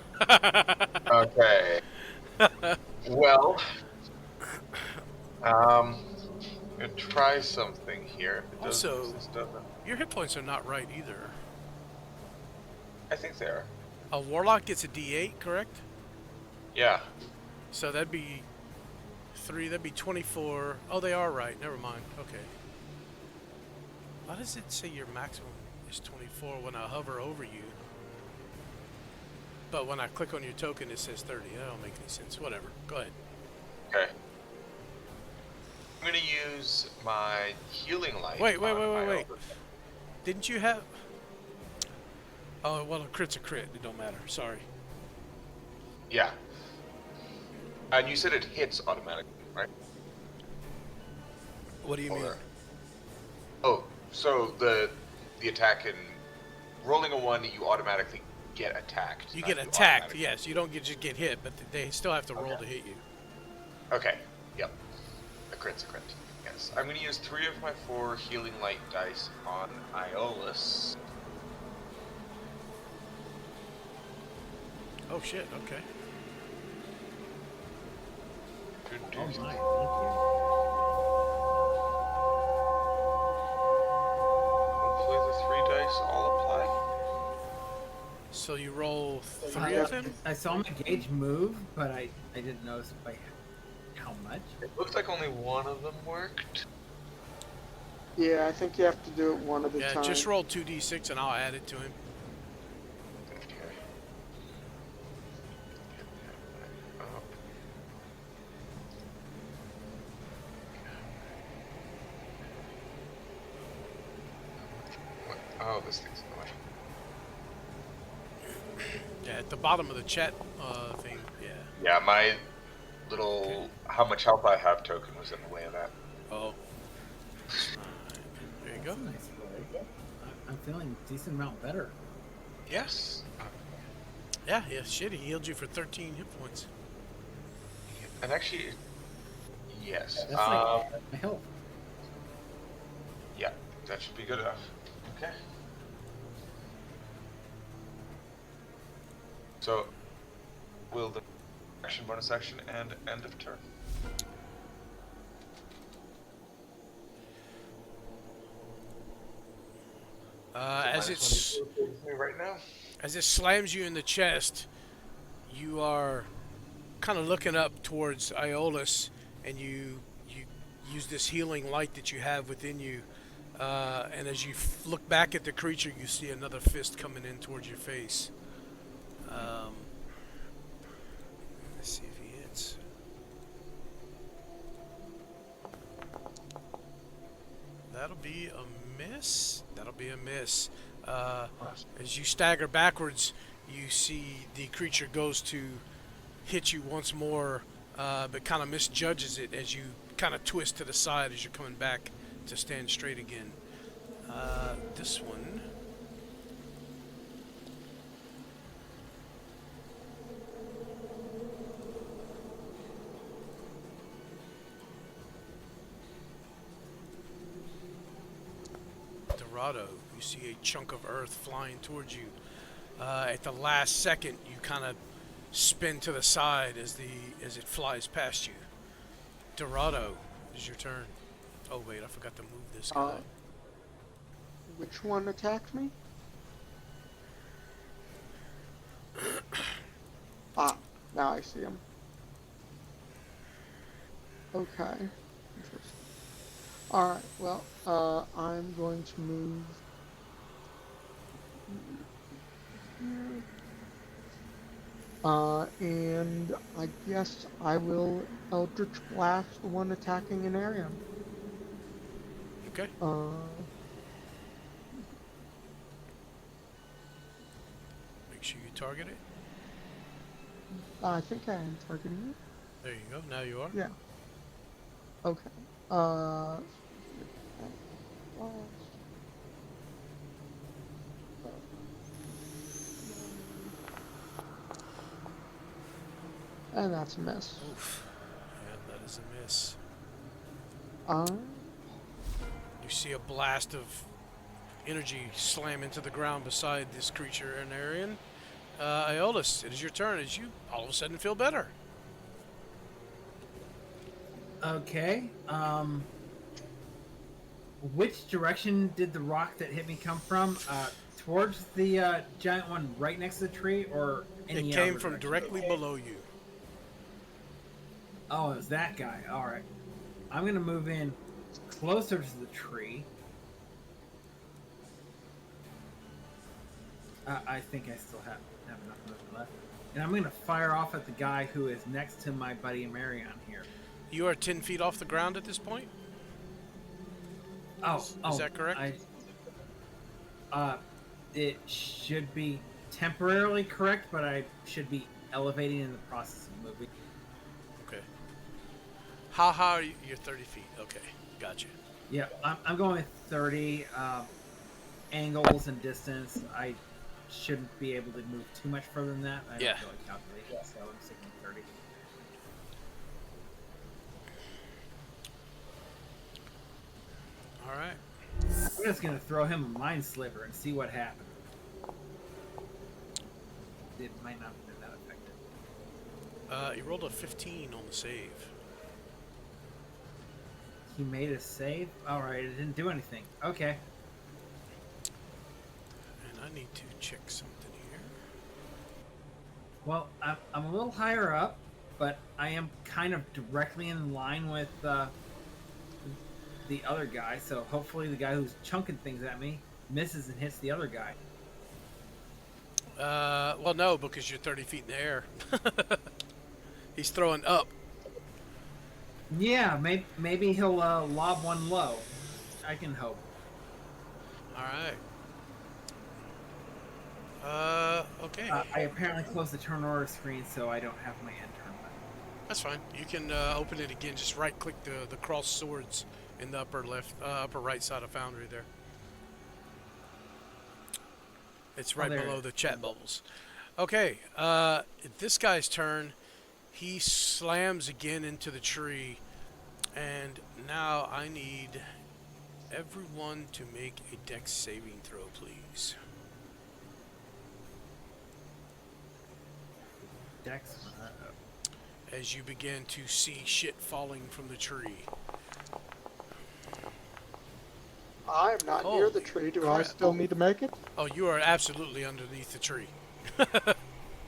S9: Okay. Well, gonna try something here. If it doesn't,
S2: Also,
S9: this doesn't.
S2: your hit points are not right either.
S9: I think they are.
S2: A warlock gets a D8, correct?
S9: Yeah.
S2: So that'd be 3, that'd be 24. Oh, they are right. Never mind. Okay. Why does it say your maximum is 24 when I hover over you? But when I click on your token, it says 30. That don't make any sense. Whatever. Go ahead.
S9: Okay. I'm gonna use my healing light.
S2: Wait.
S9: on my elder.
S2: Didn't you have... Oh, well, a crit's a crit. It don't matter. Sorry.
S9: Yeah. And you said it hits automatically, right?
S2: What do you mean?
S9: Oh, so the attack and rolling a 1, you automatically get attacked.
S2: You
S9: not
S2: get attacked,
S9: automatically-
S2: yes. You don't just get hit, but they still have to roll to hit you.
S9: Okay. Yep. A crit's a crit. Yes. I'm gonna use 3 of my 4 healing light dice on Iolus.
S2: Oh, shit. Okay.
S8: Oh my, thank you.
S9: Hopefully the 3 dice all apply.
S2: So you roll 3 of them?
S4: I saw my gauge move, but I didn't notice by how much.
S9: It looks like only 1 of them worked.
S3: Yeah, I think you have to do it one at a
S2: Yeah,
S3: time.
S2: just roll 2d6 and I'll add it to him.
S9: Okay. Get that up. What? Oh, this thing's annoying.
S2: Yeah, at the bottom of the chat thing. Yeah.
S9: Yeah, my little how much health I have token was in the way of that.
S2: Oh. There you go.
S4: That's a nice roll. I'm feeling a decent amount better.
S9: Yes.
S2: Yeah, shit, he healed you for 13 hit points.
S9: And actually, yes.
S4: That's like my health.
S9: That should be good enough. Okay. So, will the action, bonus action, and end of turn.
S2: As
S9: right now.
S2: as it slams you in the chest, you are kind of looking up towards Iolus, and you use this healing light that you have within you. And as you look back at the creature, you see another fist coming in towards your face. Let's see if he hits. That'll be a miss. That'll be a miss. As you stagger backwards, you see the creature goes to hit you once more, but kind of misjudges it as you kind of twist to the side as you're coming back to stand straight again. This one. Dorado, you see a chunk of earth flying towards you. At the last second, you kind of spin to the side as it flies past you. Dorado, it is your turn. Oh wait, I forgot to move this guy.
S3: Which one attacked me? Now I see him. Okay. Interesting. Alright, well, I'm going to move here. And I guess I will Eldritch Blast the one attacking an area.
S2: Okay. Make sure you target it.
S3: I think I am targeting it.
S2: There you go. Now you are.
S3: Yeah. Okay. And that's a miss.
S2: Oof. Yeah, that is a miss. You see a blast of energy slam into the ground beside this creature, an Aryan. Iolus, it is your turn as you all of a sudden feel better.
S4: Okay. Which direction did the rock that hit me come from? Towards the giant one right next to the tree, or any
S2: It
S4: other
S2: came from
S4: direction?
S2: directly below you.
S4: Oh, it was that guy. All right. I'm gonna move in closer to the tree. I think I still have enough movement left, and I'm gonna fire off at the guy who is next to my buddy Marion here.
S2: You are 10 feet off the ground at this point?
S4: Oh,
S2: Is that correct?
S4: It should be temporarily correct, but I should be elevating in the process of moving.
S2: Okay. How high are you? You're 30 feet. Okay, gotcha.
S4: Yeah, I'm going with 30 angles and distance. I shouldn't be able to move too much further than that. I don't feel like calculating, so I'm sticking 30.
S2: All right.
S4: I'm just gonna throw him a mind sliver and see what happens. It might not have been that effective.
S2: You rolled a 15 on the save.
S4: He made a save? Alright, it didn't do anything. Okay.
S2: And I need to check something here.
S4: Well, I'm a little higher up, but I am kind of directly in line with the other guy, so hopefully the guy who's chunking things at me misses and hits the other guy.
S2: Well, no, because you're 30 feet in the air. He's throwing up.
S4: Yeah, maybe he'll lob one low. I can hope.
S2: All right. Okay.
S4: I apparently closed the turn order screen, so I don't have my end turn button.
S2: That's fine. You can open it again. Just right-click the cross swords in the upper right side of Foundry there. It's right below the chat bubbles. Okay, this guy's turn. He slams again into the tree, and now I need everyone to make a dex saving throw, please.
S4: Dex.
S2: As you begin to see shit falling from the tree.
S3: I'm not near the tree. Do I still need to make it?
S2: Oh, you are absolutely underneath the tree.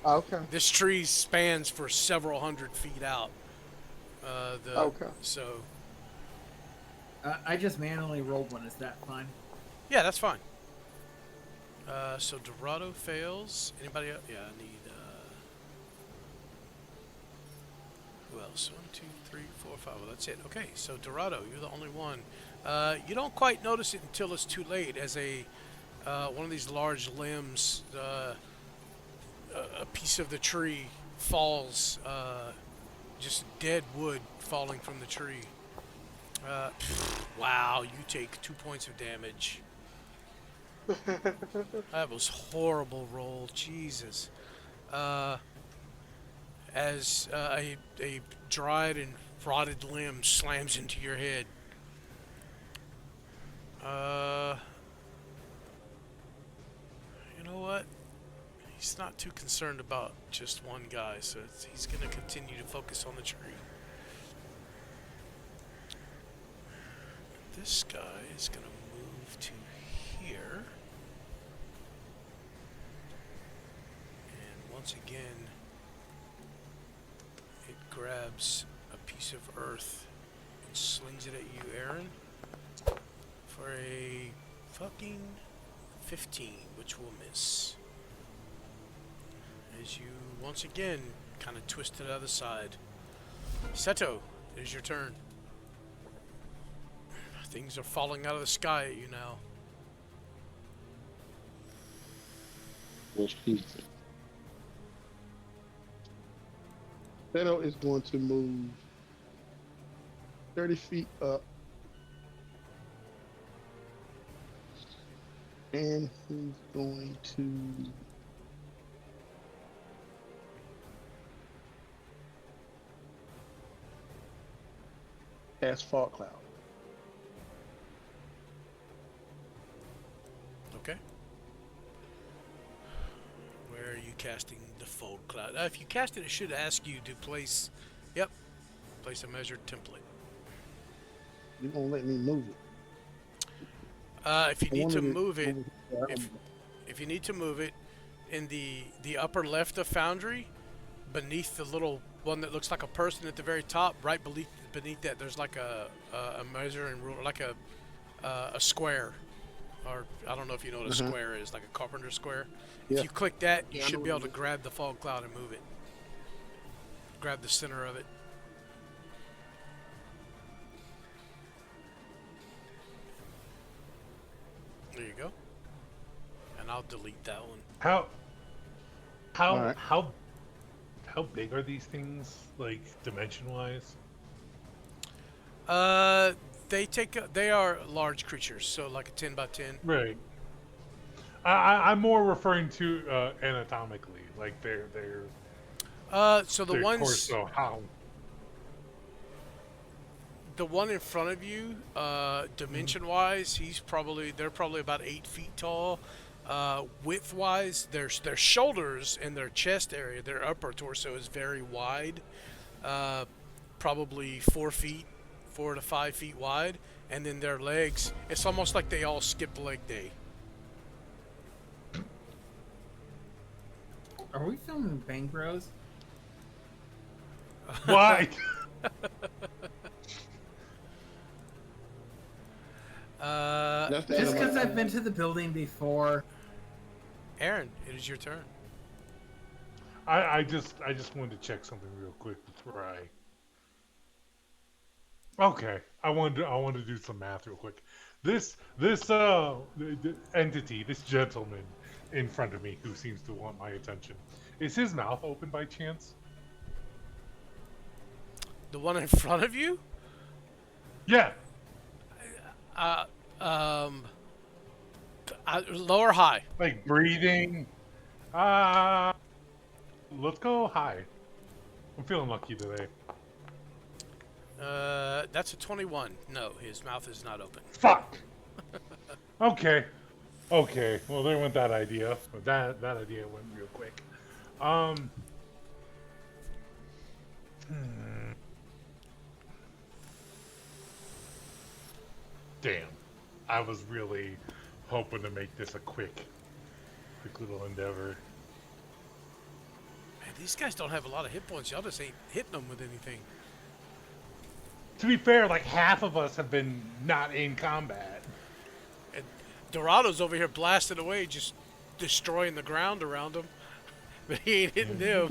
S3: Okay.
S2: This tree spans for several hundred feet out.
S3: Okay.
S2: So.
S4: I just manually rolled one. Is that fine?
S2: Yeah, that's fine. So Dorado fails. Anybody else? Yeah, I need. Who else? 1, 2, 3, 4, 5. Well, that's it. Okay, so Dorado, you're the only one. You don't quite notice it until it's too late, as one of these large limbs, a piece of the tree falls, just dead wood falling from the tree. Wow, you take 2 points of damage. That was horrible roll, Jesus. As a dried and rotted limb slams into your head. You know what? He's not too concerned about just one guy, so he's going to continue to focus on the tree. This guy is going to move to here. And once again, it grabs a piece of earth and slings it at you, Aaron, for a fucking 15, which will miss. As you once again kind of twist to the other side. Seto, it is your turn. Things are falling out of the sky at you now.
S7: Yes, please. Beto is going to move 30 feet up. And he's going to cast Fog Cloud.
S2: Okay. Where are you casting the fog cloud? If you cast it, it should ask you to place. Yep. Place a measured template.
S7: You won't let me move it.
S2: If you need to move it, if you need to move it, in the upper left of Foundry, beneath the little one that looks like a person at the very top, right beneath that, there's like a measuring ruler, like a square. Or I don't know if you know what a square is, like a carpenter square.
S7: Yeah.
S2: If you click that, you should be able to grab the fog cloud and move it. Grab the center of it. There you go. And I'll delete that one.
S6: How big are these things, like dimension wise?
S2: They are large creatures, so like a 10 by 10.
S6: Right. I'm more referring to anatomically, like they're
S2: So the
S6: their
S2: ones,
S6: torso, how?
S2: the one in front of you, dimension-wise, they're probably about 8 feet tall. Width-wise, their shoulders and their chest area, their upper torso is very wide, probably 4 to 5 feet wide, and then their legs, it's almost like they all skipped leg day.
S4: Are we filming Bang Bros?
S6: Why?
S7: That's the
S4: Just
S7: animal.
S4: because I've been to the building before.
S2: Aaron, it is your turn.
S6: I just wanted to check something real quick before I. Okay, I wanted to do some math real quick. This entity, this gentleman in front of me who seems to want my attention, is his mouth open by chance?
S2: The one in front of you?
S6: Yeah.
S2: Low or high?
S6: Like breathing. Let's go high. I'm feeling lucky today.
S2: That's a 21. No, his mouth is not open.
S6: Fuck. Okay. Okay. Well, there went that idea. But that idea went real quick. Hmm. Damn. I was really hoping to make this a quick little endeavor.
S2: Man, these guys don't have a lot of hit points. Y'all just ain't hitting them with anything.
S6: To be fair, like half of us have been not in combat.
S2: And Dorado's over here blasting away, just destroying the ground around him. But he ain't hitting them.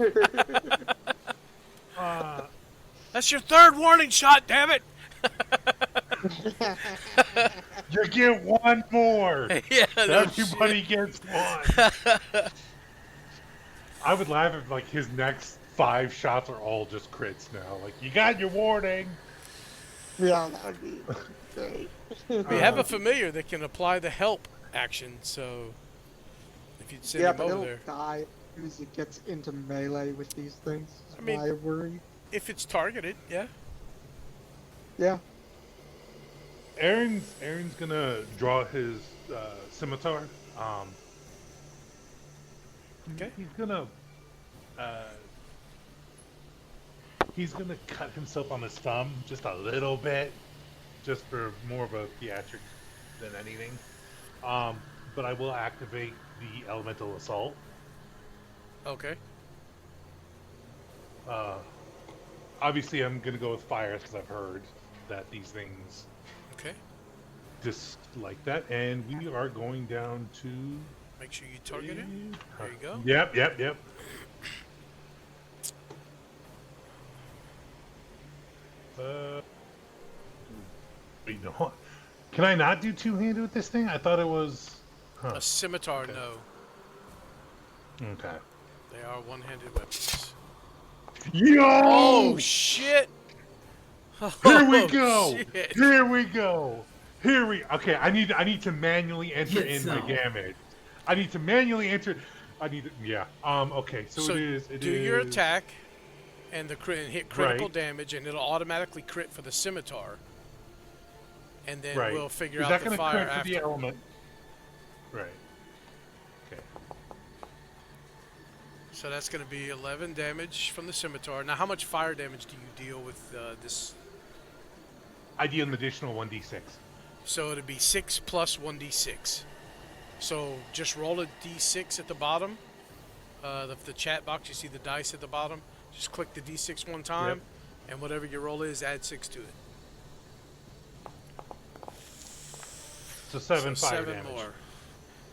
S2: That's your third warning shot, damn it!
S6: You get one more.
S2: Yeah, no
S6: Everybody gets one. I would laugh if like his next 5 shots are all just crits now. Like you got your warning.
S3: Yeah, that would be great.
S2: We have a familiar that can apply the help action, so if you'd send
S3: Yeah,
S2: him
S3: but
S2: over
S3: it'll
S2: there.
S3: die as soon as it gets into melee with these things.
S2: I mean-
S3: my worry.
S2: If it's targeted, yeah.
S3: Yeah.
S6: Aaron's gonna draw his scimitar.
S2: Okay.
S6: He's gonna cut himself on his thumb just a little bit, just for more of a theatric than anything. But I will activate the elemental assault.
S2: Okay.
S6: Obviously, I'm gonna go with fire because I've heard that these things
S2: Okay.
S6: dislike that, and we are going down to.
S2: Make sure you target him. There you go.
S6: Yep. Wait, no. Can I not do two-handed with this thing? I thought it was. Huh.
S2: A scimitar,
S6: Okay.
S2: no.
S6: Okay.
S2: They are one-handed weapons.
S6: Yo!
S2: Oh shit!
S6: Here we
S2: Oh,
S6: go!
S2: shit.
S6: Here we go! Okay, I need to manually enter
S4: Get
S6: in my
S4: some.
S6: damage. I need to manually enter. Yeah. Okay. So it is.
S2: do your attack, and hit critical
S6: Right.
S2: damage, and it'll automatically crit for the scimitar. And then
S6: Right.
S2: we'll figure
S6: Is
S2: out
S6: that
S2: the
S6: gonna
S2: fire
S6: crit for
S2: after.
S6: the element? Right. Okay.
S2: So that's going to be 11 damage from the scimitar. Now, how much fire damage do you deal with this?
S6: I deal an additional 1d6.
S2: So it'd be 6 plus 1d6. So just roll a d6 at the bottom. The chat box, you see the dice at the bottom. Just click the d6 one time, and whatever your roll is, add 6 to it.
S6: So 7
S2: So
S6: fire
S2: 7
S6: damage.
S2: more.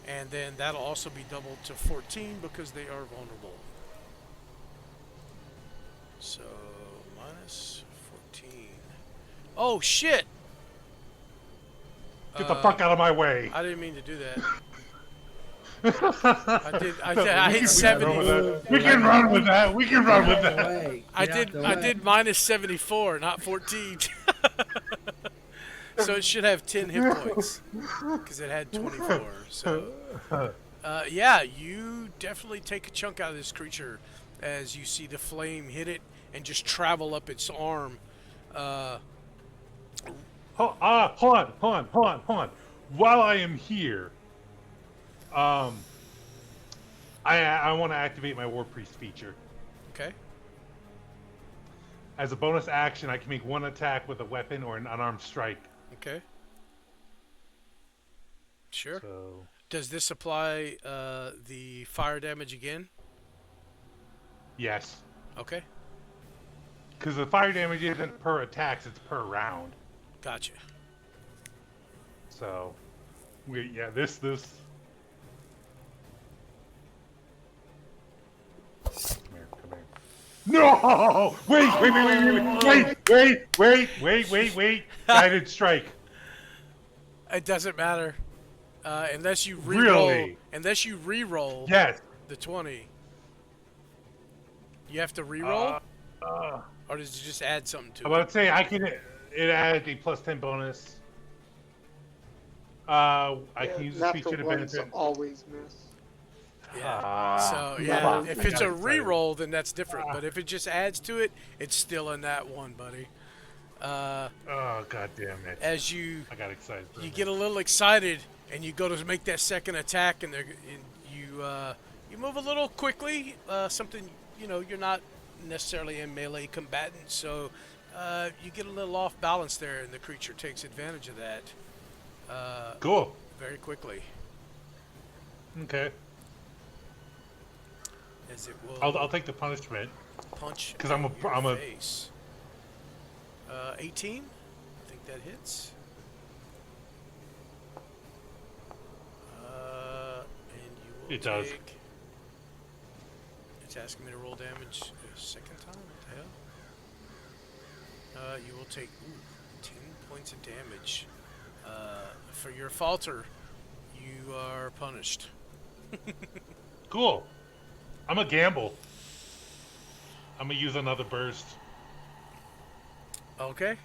S2: And then that'll also be doubled to 14 because they are vulnerable. So minus 14. Oh shit!
S6: Get the fuck out of my way!
S2: I didn't mean to do that. I hit 70.
S6: We can run with that. We can run with that.
S8: Way.
S2: I
S8: Get out the
S2: did
S8: way.
S2: minus 74, not 14. So it should have 10 hit points because it had 24. So yeah, you definitely take a chunk out of this creature as you see the flame hit it and just travel up its arm.
S6: Hold on. While I am here, I want to activate my War Priest feature.
S2: Okay.
S6: As a bonus action, I can make one attack with a weapon or an unarmed strike.
S2: Okay. Sure.
S6: So
S2: Does this apply the fire damage again?
S6: yes,
S2: Okay.
S6: because the fire damage isn't per attacks; it's per round.
S2: Gotcha.
S6: So, this. Come here. No! Wait! Guided strike.
S2: It doesn't matter. Unless you re-roll.
S6: Really?
S2: Unless you re-roll
S6: Yes.
S2: the 20. You have to re-roll?
S6: I'm
S2: Or does it just add something to it?
S6: about to say it adds a plus 10 bonus. I can use this feature
S3: Natural
S6: to
S3: ones
S6: benefit.
S3: always miss.
S2: Yeah. So, yeah,
S6: fuck.
S2: if
S6: I
S2: it's
S6: got
S2: a
S6: excited.
S2: re-roll, then that's different. But if it just adds to it, it's still in that one, buddy.
S6: Oh, god damn it.
S2: As you
S6: I got excited. For a
S2: you
S6: minute.
S2: get a little excited and you go to make that second attack, and you move a little quickly. Something you're not necessarily a melee combatant, so you get a little off balance there, and the creature takes advantage of that
S6: Cool.
S2: very quickly.
S6: Okay.
S2: As it will
S6: I'll take the punishment.
S2: punch
S6: Because
S2: in your face. 18. I think that hits. And you will
S6: It does.
S2: take. It's asking me to roll damage a second time. What the hell? You will take 10 points of damage. For your falter, you are punished.
S6: Cool. I'm a gamble. I'm gonna use another burst.
S2: Okay.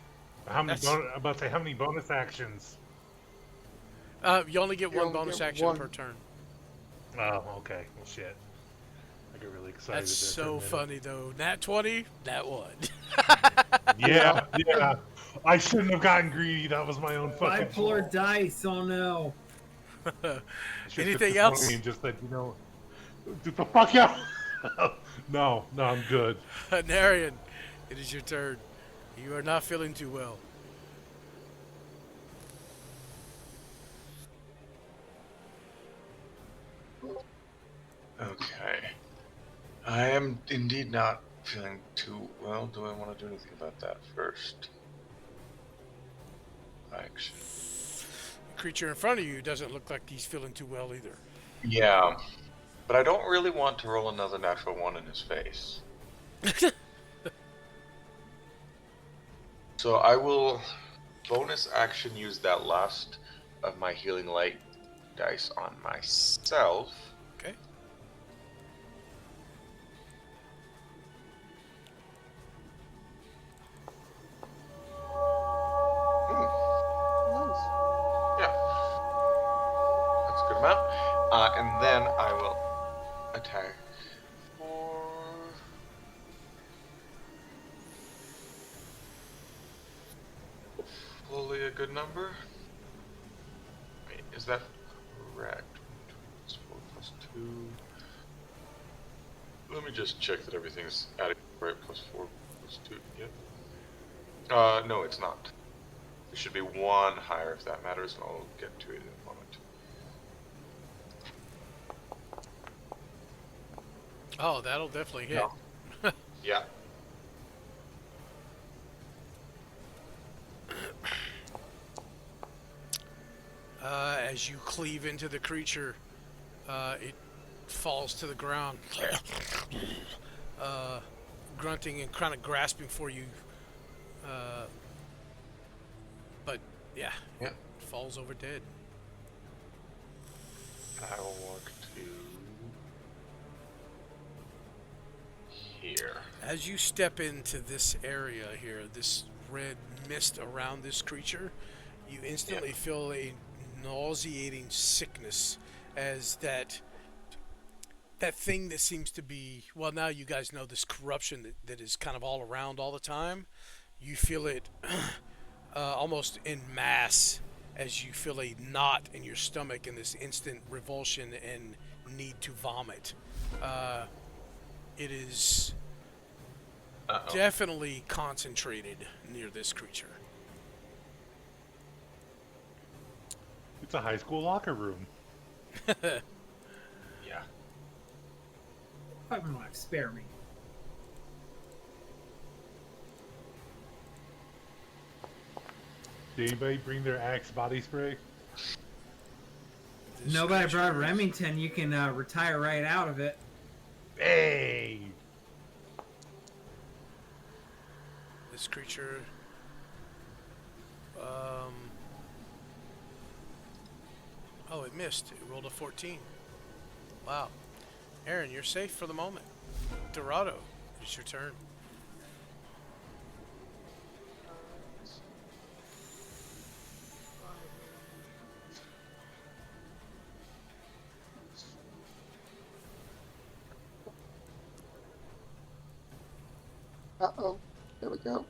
S6: I'm about to say, how many bonus actions?
S2: You only get
S3: You
S2: one
S3: only
S2: bonus
S3: get
S2: action
S3: one.
S2: per turn.
S6: Oh, okay. Well, shit. I get really excited.
S2: That's
S6: there for a
S2: so
S6: minute.
S2: funny though. Nat 20, Nat 1.
S6: Yeah, yeah. I shouldn't have gotten greedy. That was my own fucking
S4: Bipolar
S6: fault.
S4: dice. Oh no.
S6: I should've
S2: Anything
S6: took this
S2: else?
S6: money and just said, get the fuck out. No, I'm good.
S2: Narian, it is your turn. You are not feeling too well.
S9: Okay. I am indeed not feeling too well. Do I want to do anything about that first? Action.
S2: The creature in front of you doesn't look like he's feeling too well either.
S9: Yeah. But I don't really want to roll another natural one in his face. So I will bonus action use that last of my healing light dice on myself.
S2: Okay.
S3: Nice.
S9: Yeah. That's a good amount. And then I will attack for... Hopefully a good number. Wait, is that correct? 4 plus 2. Let me just check that everything's adding right. Plus 4 plus 2. Yep. No, it's not. It should be 1 higher if that matters, and I'll get to it in a moment.
S2: Oh, that'll definitely hit.
S9: No. Yeah.
S2: As you cleave into the creature, it falls to the ground, grunting and kind of grasping for you. But yeah,
S9: Yeah.
S2: it falls over dead.
S9: I will walk to here.
S2: As you step into this area here, this red mist around this creature, you instantly feel a nauseating sickness as that thing that seems to be, well, now you guys know this corruption that is kind of all around all the time. You feel it almost in mass as you feel a knot in your stomach and this instant revulsion and need to vomit. It is definitely concentrated near this creature.
S6: It's a high school locker room.
S9: Yeah.
S4: Fucking like spare me.
S6: Did anybody bring their Axe body spray?
S2: This
S4: Nobody
S2: creature
S4: brought
S2: is-
S4: Remington. You can retire right out of it.
S6: Hey!
S2: This creature, oh, it missed. It rolled a 14. Wow. Aaron, you're safe for the moment. Dorado, it's your turn.
S3: Uh-oh. There we go.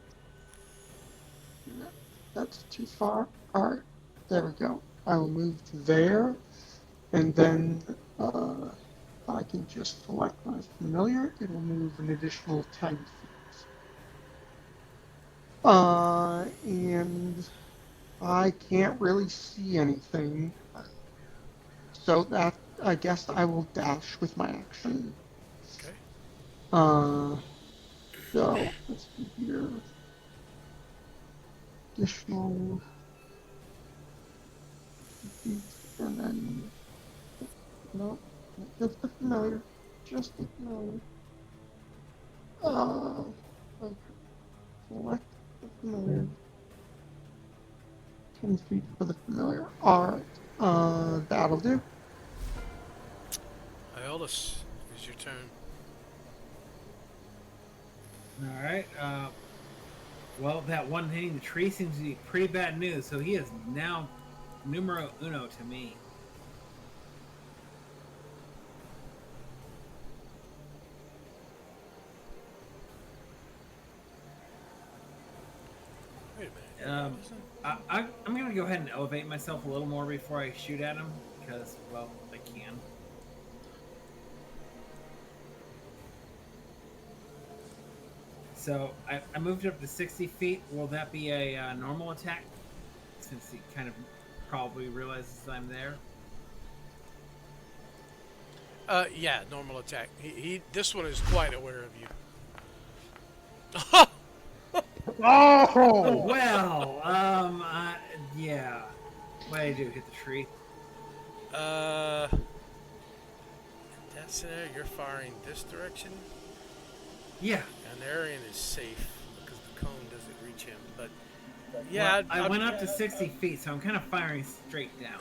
S3: No, that's too far. Alright. There we go. I will move to there, and then I can just select my familiar. It will move an additional 10 feet. And I can't really see anything, so that I guess I will dash with my action.
S2: Okay.
S3: Uh, so let's see here. Additional feet, and then no, just the familiar, just the familiar. Okay. Select the familiar. 10 feet for the familiar. Alright. That'll do.
S2: Iolus, it's your turn.
S4: All right. Well, that one hitting the tree seems to be pretty bad news. So he is now numero uno to me.
S2: Wait a minute.
S4: I'm going to go ahead and elevate myself a little more before I shoot at him because, well, I can. So I moved up to 60 feet. Will that be a normal attack? Since he kind of probably realizes I'm there.
S2: Yeah, normal attack. This one is quite aware of you.
S4: Oh well, yeah. What did I do? Hit the tree?
S2: That's there. You're firing this direction,
S4: Yeah.
S2: and Arian is safe because the cone doesn't reach him. But yeah,
S4: Well, I went up to 60 feet, so I'm kind of firing straight down.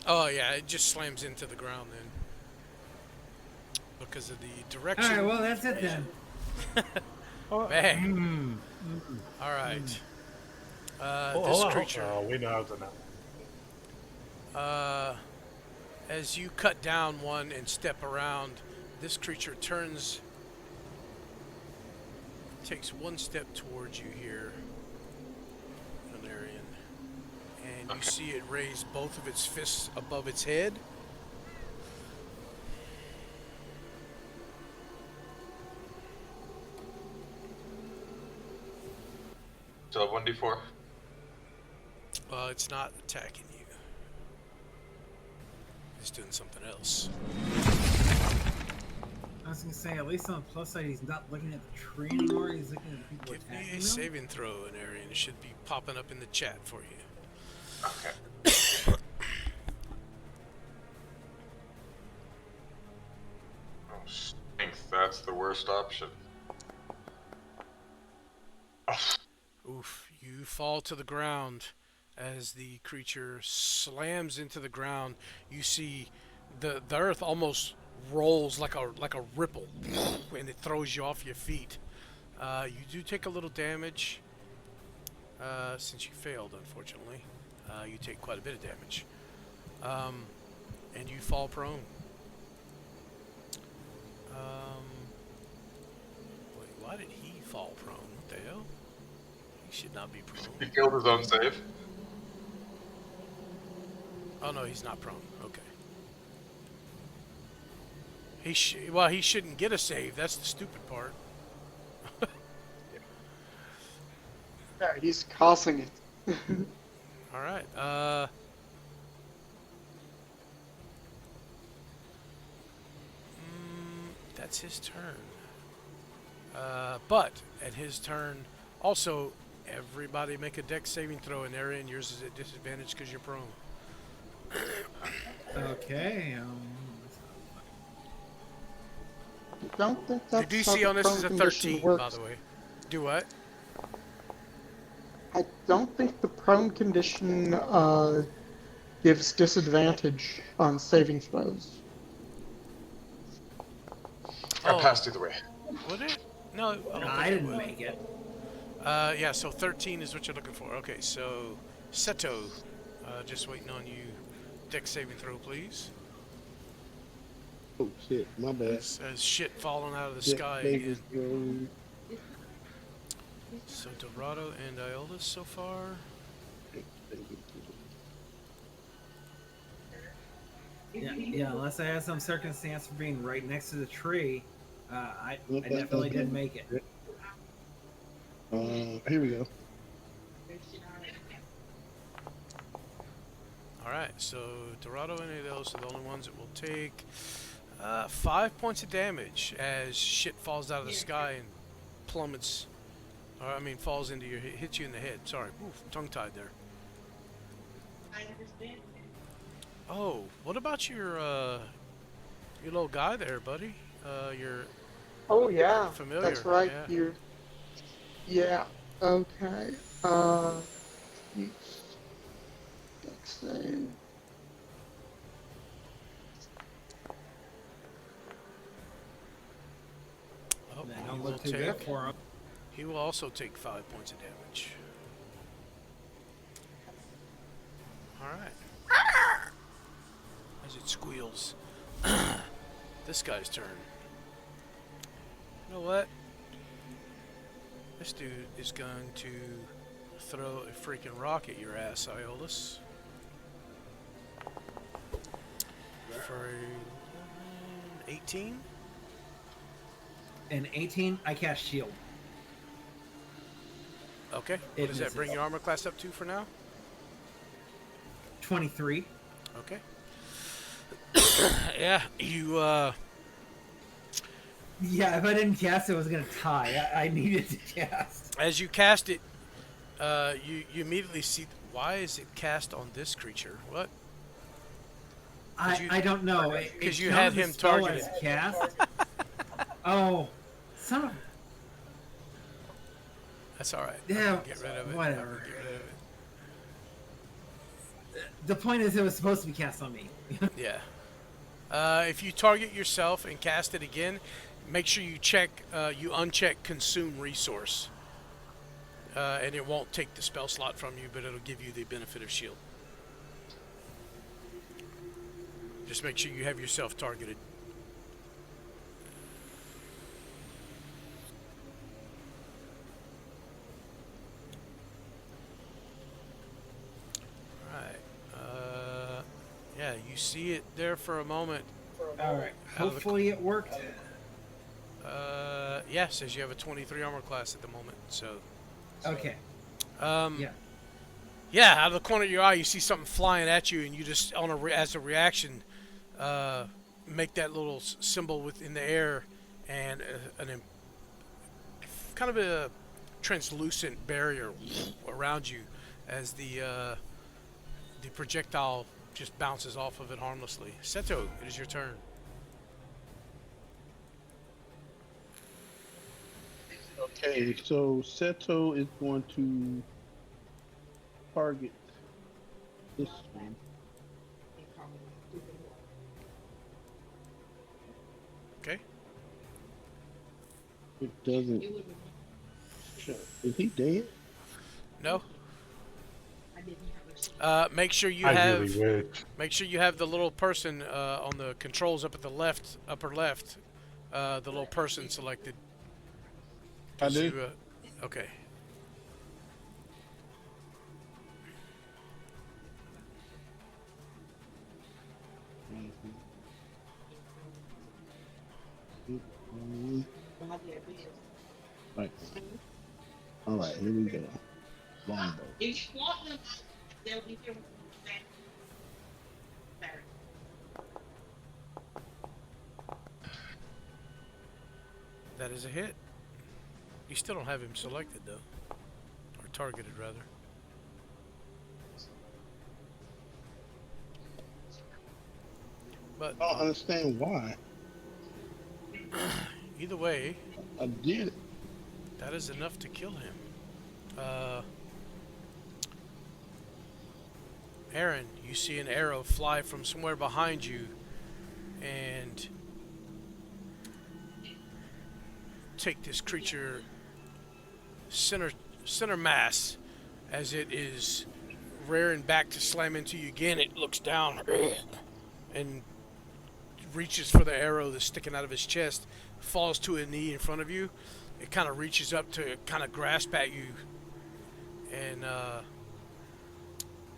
S2: Oh yeah, it just slams into the ground then because of the direction.
S4: All right, well that's it then.
S2: Man. All right. This creature.
S6: Oh, we know how to know.
S2: As you cut down one and step around, this creature takes one step towards you here, Valerian, and you see it raise both of its fists above its head.
S9: So 1d4.
S2: Well, it's not attacking you. It's doing something else.
S4: I was gonna say, at least on the plus side, he's not looking at the tree anymore. He's looking at the people
S2: Give
S4: attacking
S2: me
S4: him.
S2: a saving throw in area, and it should be popping up in the chat for you.
S9: Okay. Oh, strength. That's the worst option.
S2: Oof, you fall to the ground as the creature slams into the ground. You see the earth almost rolls like a ripple, and it throws you off your feet. You do take a little damage since you failed, unfortunately. You take quite a bit of damage, and you fall prone. Wait, why did he fall prone? What the hell? He should not be prone.
S9: He killed his own save.
S2: Oh no, he's not prone. Okay. He shouldn't get a save. That's the stupid part.
S3: Yeah, he's causing it.
S2: All right. That's his turn. But at his turn, also everybody make a dex saving throw in area, and yours is at disadvantage because you're prone.
S4: Okay.
S3: I don't think
S2: The
S3: that's how
S2: DC
S3: the
S2: on this
S3: prone
S2: is a
S3: condition
S2: 13,
S3: works.
S2: by the way. Do what?
S3: I don't think the prone condition gives disadvantage on saving throws.
S9: I passed either way.
S2: Would it? No, I don't think
S4: I
S2: it
S4: didn't
S2: would.
S4: make it.
S2: Yeah, so 13 is what you're looking for. Okay, so Seto, just waiting on you. Dex saving throw, please.
S8: Oh shit, my bad.
S2: As shit falling out of the
S8: Yeah,
S2: sky
S8: Davis,
S2: again. So Dorado and Iolus so far.
S4: Yeah, unless I had some circumstance for being right next to the tree, I definitely didn't make it.
S8: Here we go.
S2: Alright, so Dorado and any of those are the only ones that will take 5 points of damage as shit falls out of the sky and plummets. Or, I mean, falls into your, hits you in the head. Sorry, oof, tongue-tied there. Oh, what about your little guy there, buddy? Your
S3: Oh yeah,
S2: familiar.
S3: that's right.
S2: Yeah.
S3: You're. Yeah. Okay. Dex save.
S2: Oh,
S4: They
S2: he
S4: don't
S2: will
S4: look too good
S2: take.
S4: for him.
S2: He will also take 5 points of damage. Alright. As it squeals. This guy's turn. You know what? This dude is going to throw a freaking rock at your ass, Iolus. For 18?
S4: And 18, I cast shield.
S2: Okay.
S4: It
S2: What does that
S4: misses.
S2: bring your armor class up to for now?
S4: 23.
S2: Okay. Yeah, you
S4: Yeah, if I didn't cast it, I was gonna tie. I needed to cast.
S2: as you cast it, you immediately see why is it cast on this creature? What?
S4: I don't know.
S2: 'Cause you
S4: counted
S2: had
S4: the
S2: him
S4: spell
S2: targeted.
S4: as cast. Oh, son of.
S2: That's all right.
S4: Yeah,
S2: Get rid of it.
S4: whatever.
S2: Get rid of
S4: The point is, it was supposed to be cast on me.
S2: it. Yeah. If you target yourself and cast it again, make sure you check, you uncheck consume resource, and it won't take the spell slot from you, but it'll give you the benefit of shield. Just make sure you have yourself targeted. Alright. Yeah, you see it there for a moment.
S4: All right. Hopefully, it worked.
S2: Yeah, says you have a 23 armor class at the moment, so.
S4: Okay.
S2: Yeah.
S4: Yeah.
S2: Yeah, out of the corner of your eye, you see something flying at you, and you just, as a reaction, make that little symbol within the air, and kind of a translucent barrier around you, as the projectile just bounces off of it harmlessly. Seto, it is your turn.
S8: Okay, so Seto is going to target this one.
S2: Okay.
S8: It doesn't. Is he dead?
S2: No. Make sure you
S6: I
S2: have.
S6: really wish.
S2: Make sure you have the little person on the controls up at the left, upper left. The little person selected.
S8: I do.
S2: You, okay.
S8: Right. All right, here we go. Longbow.
S2: That is a hit. You still don't have him selected though, or targeted rather. But
S8: I don't understand why.
S2: either way,
S8: I did it.
S2: that is enough to kill him. Aaron, you see an arrow fly from somewhere behind you, and take this creature center mass as it is rearing back to slam into you again. It looks down and reaches for the arrow that's sticking out of his chest, falls to a knee in front of you. It kind of reaches up to kind of grasp at you, and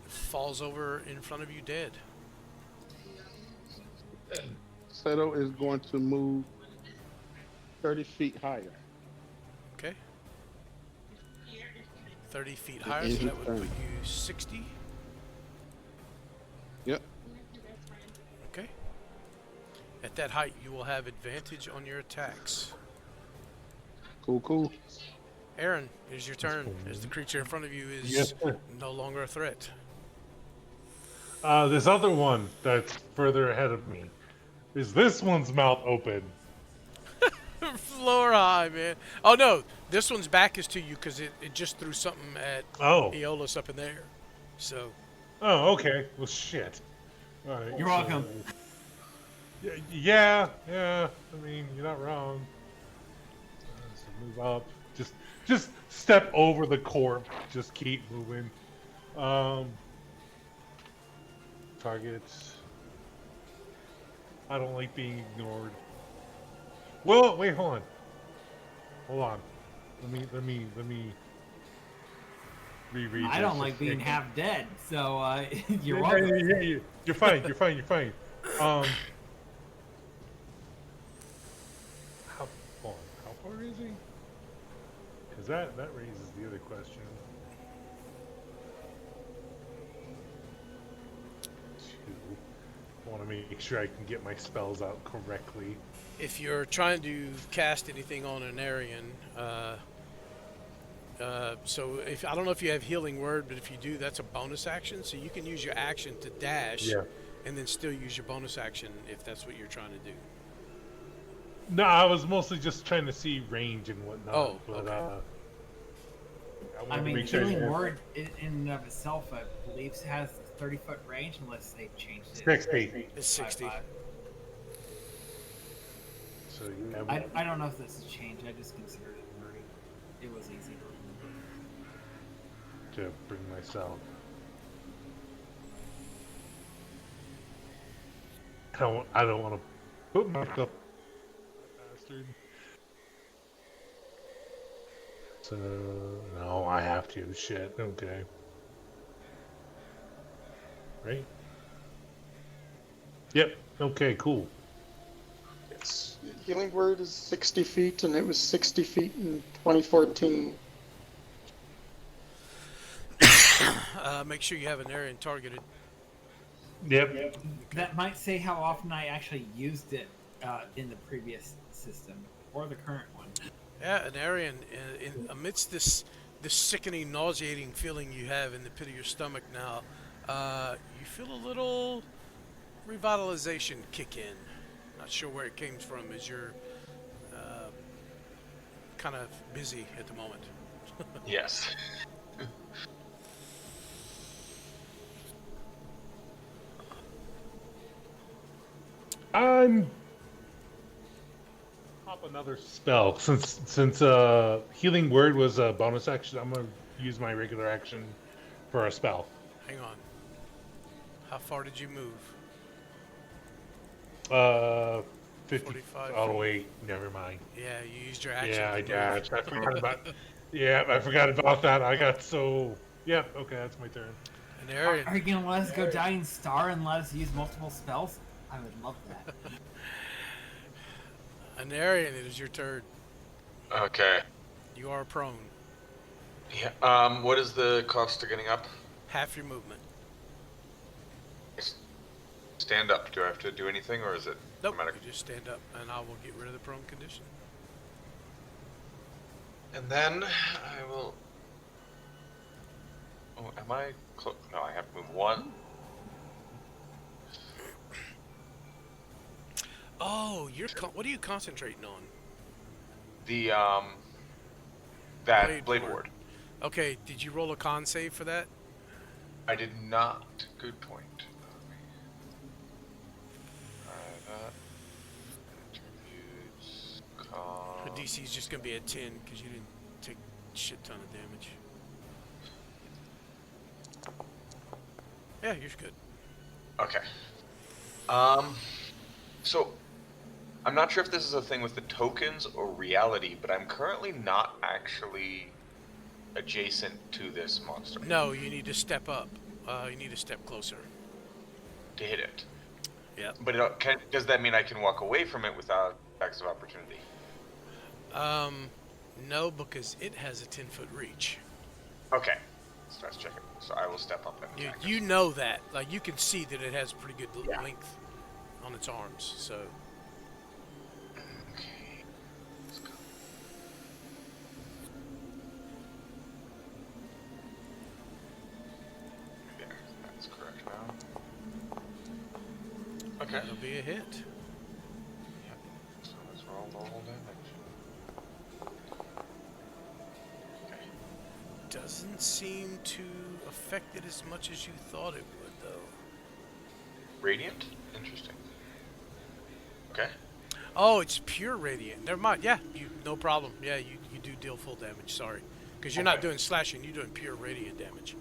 S2: falls over in front of you dead.
S7: Seto is going to move 30 feet higher.
S2: Okay. 30 feet
S7: It
S2: higher,
S7: is
S2: so
S7: his
S2: that would
S7: turn.
S2: put you 60.
S7: Yep.
S2: Okay. At that height, you will have advantage on your attacks.
S7: Cool.
S2: Aaron, it is your turn,
S6: cool.
S2: as the creature in front of you is
S6: Yes, sir.
S2: no longer a threat.
S6: This other one that's further ahead of me. Is this one's mouth open?
S2: Floor high, man. Oh, no. This one's back is to you because it just threw something at
S6: Oh.
S2: Aeolus up in there. So,
S6: Oh, okay. Well, shit. All right.
S4: You're welcome.
S6: Yeah. I mean, you're not wrong. So move up. Just step over the corpse. Just keep moving. Targets. I don't like being ignored. Well, wait, hold on. Let me reread.
S4: I don't
S6: this.
S4: like being half dead, so you're
S6: Yeah,
S4: welcome.
S6: yeah. You're fine. You're fine. How far is he? Because that raises the other question. 2. I want to make sure I can get my spells out correctly.
S2: if you're trying to cast anything on an Aryan, so if I don't know if you have Healing Word, but if you do, that's a bonus action. So you can use your action to dash,
S6: Yeah.
S2: and then still use your bonus action if that's what you're trying to do.
S6: No, I was mostly just trying to see range and whatnot.
S2: Oh,
S6: but,
S2: okay.
S6: I
S4: I
S6: wanted to
S4: mean,
S6: make sure I
S4: Healing
S6: had
S4: Word in and of itself, I believe, has 30-foot range unless they've changed it.
S6: 60.
S2: It's 60.
S4: By 5.
S6: So yeah,
S4: I don't know if this has changed. I just considered it 30. It was easy.
S6: to bring myself. I don't want to put myself bastard. So no, I have to. Shit. Okay. Right. Yep. Okay. Cool.
S3: It's Healing Word is 60 feet, and it was 60 feet in 2014.
S2: Make sure you have an Aryan targeted.
S6: Yep.
S4: That might say how often I actually used it in the previous system or the current one.
S2: Yeah, an Aryan, amidst this sickening, nauseating feeling you have in the pit of your stomach now, you feel a little revitalization kick in. Not sure where it came from, as you're kind of busy at the moment.
S9: Yes.
S6: I'm pop another spell since Healing Word was a bonus action. I'm gonna use my regular action for a spell.
S2: Hang on. How far did you move?
S6: 50.
S2: 45
S6: Oh
S2: feet.
S6: wait, never mind.
S2: Yeah, you used your action.
S6: Yeah, I
S2: to move.
S6: dashed. I forgot about. Yeah, I forgot about that. I got so. Yeah. Okay, that's my turn.
S2: An Aryan.
S4: Are you gonna let us go Dying Star and let us use multiple spells? I would love that.
S2: An Aryan, it is your turn.
S9: Okay.
S2: You are prone.
S9: Yeah. What is the cost of getting up?
S2: Half your movement.
S9: Stand up. Do I have to do anything, or is it
S2: Nope.
S9: automatic?
S2: You just stand up, and I will get rid of the prone condition.
S9: And then I will. Oh, am I close? No, I have to move 1.
S2: Oh, what are you concentrating on?
S9: The that
S2: Blade
S9: blade
S2: ward.
S9: ward.
S2: Okay, did you roll a con save for that?
S9: I did not. Good point. Attributes,
S2: The DC is just going to be a 10 because you didn't take a shit ton of damage. Yeah, you're good.
S9: Okay. So I'm not sure if this is a thing with the tokens or reality, but I'm currently not actually adjacent to this monster
S2: No, you need to step up. You need to step closer.
S9: to hit it.
S2: Yeah.
S9: But does that mean I can walk away from it without attacks of opportunity?
S2: No, because it has a 10-foot reach.
S9: Okay. Let's check it. So I will step up and attack
S2: You
S9: it.
S2: know that. Like, you can see that it has pretty good
S9: Yeah.
S2: length on its arms. So
S9: Okay. Let's go. There. That's correct now. Okay.
S2: that'll be a hit.
S9: Yep. So let's roll normal damage. Okay.
S2: Doesn't seem to affect it as much as you thought it would, though.
S9: Radiant? Interesting. Okay.
S2: Oh, it's pure radiant. Never mind. Yeah, no problem. Yeah, you do deal full damage. Sorry, because you're not doing slashing. You're doing pure radiant damage.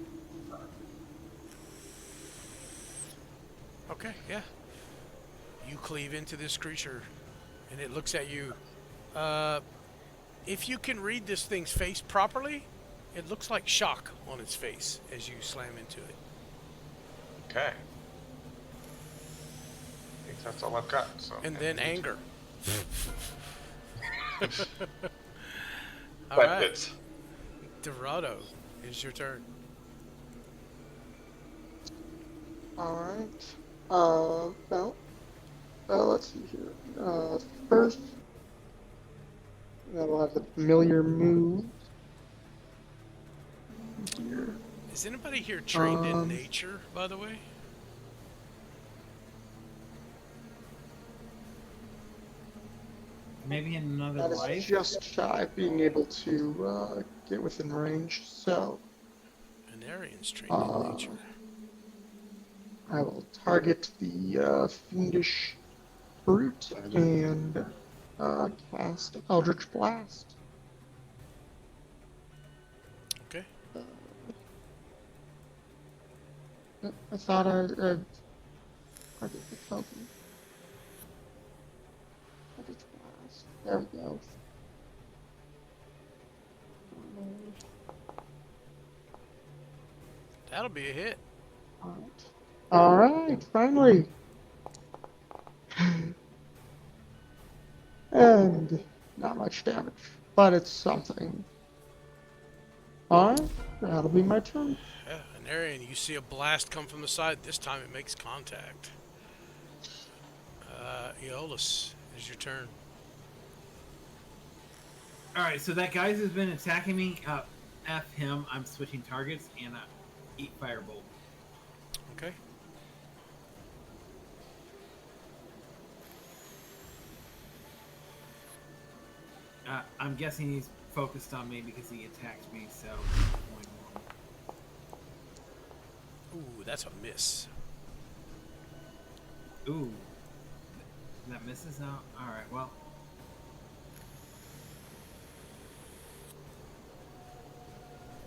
S2: Okay. Yeah. You cleave into this creature, and it looks at you. If you can read this thing's face properly, it looks like shock on its face as you slam into it.
S9: Okay. I think that's all I've got. So.
S2: And then anger. All
S9: But
S2: right.
S9: it's
S2: Dorado, it's your turn.
S3: Alright. Let's see here. First, we'll have the familiar move. Here.
S2: Is anybody here trained in nature, by the way?
S4: Maybe in another
S3: That is
S4: life.
S3: just shy of being able to get within range, so
S2: Anarian's trained in nature.
S3: I will target the fiendish brute and cast Eldritch Blast.
S2: Okay.
S3: I thought I did the token. Eldritch Blast. There we go.
S2: That'll be a hit.
S3: Alright, finally. And not much damage, but it's something. Alright, that'll be my turn.
S2: Yeah, Anarian, you see a blast come from the side. This time it makes contact. Aeolus, is your turn.
S4: Alright, so that guy who's been attacking me, F him. I'm switching targets and eat Firebolt.
S2: Okay.
S4: I'm guessing he's focused on me because he attacked me, so...
S2: Ooh, that's a miss.
S4: Ooh. That misses now? Alright, well...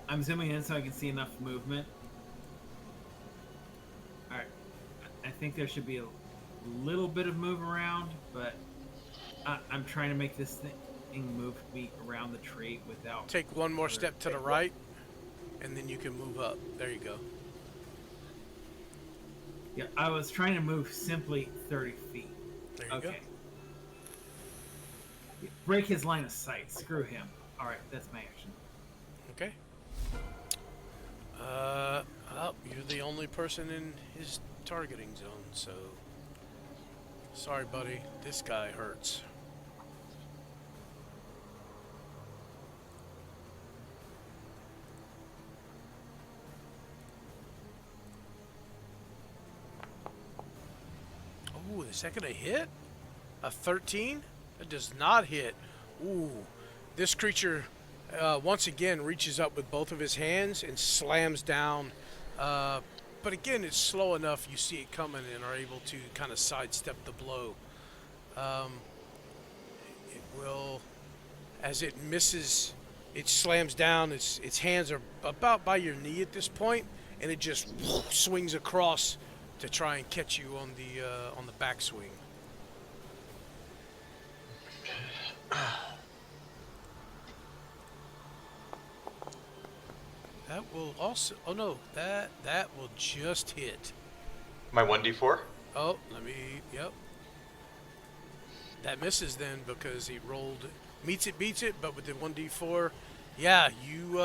S4: I'm zooming in so I can see enough movement. Alright. I think there should be a little bit of move around, but I'm trying to make this thing move me around the tree without...
S2: Take one more step to the right, and then you can move up. There you go.
S4: Yeah, I was trying to move simply 30 feet.
S2: There you
S4: Okay. Break his line of sight. Screw him. Alright, that's my action.
S2: Okay. You're the only person in his targeting zone, so... Sorry, buddy. This guy hurts. Ooh, the second a hit? A 13? That does not hit. Ooh. This creature, once again, reaches up with both of his hands and slams down. But again, it's slow enough you see it coming and are able to kind of sidestep the blow. It will, as it misses, it slams down. Its hands are about by your knee at this point, and it just swings across to try and catch you on the backswing. That will also. Oh no, that will just hit.
S9: My 1d4?
S2: Oh, let me. Yep. That misses then because he rolled. Meets it, beats it, but with the 1d4, yeah, you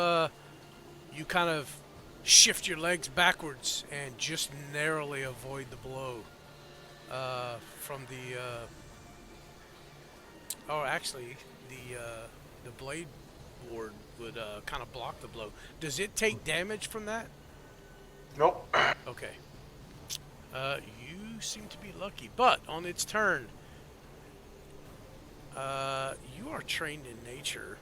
S2: kind of shift your legs backwards and just narrowly avoid the blow from the. Oh, actually, the blade ward would kind of block the blow. Does it take damage from that?
S9: Nope.
S2: Okay. You seem to be lucky, but on its turn, you are trained in nature.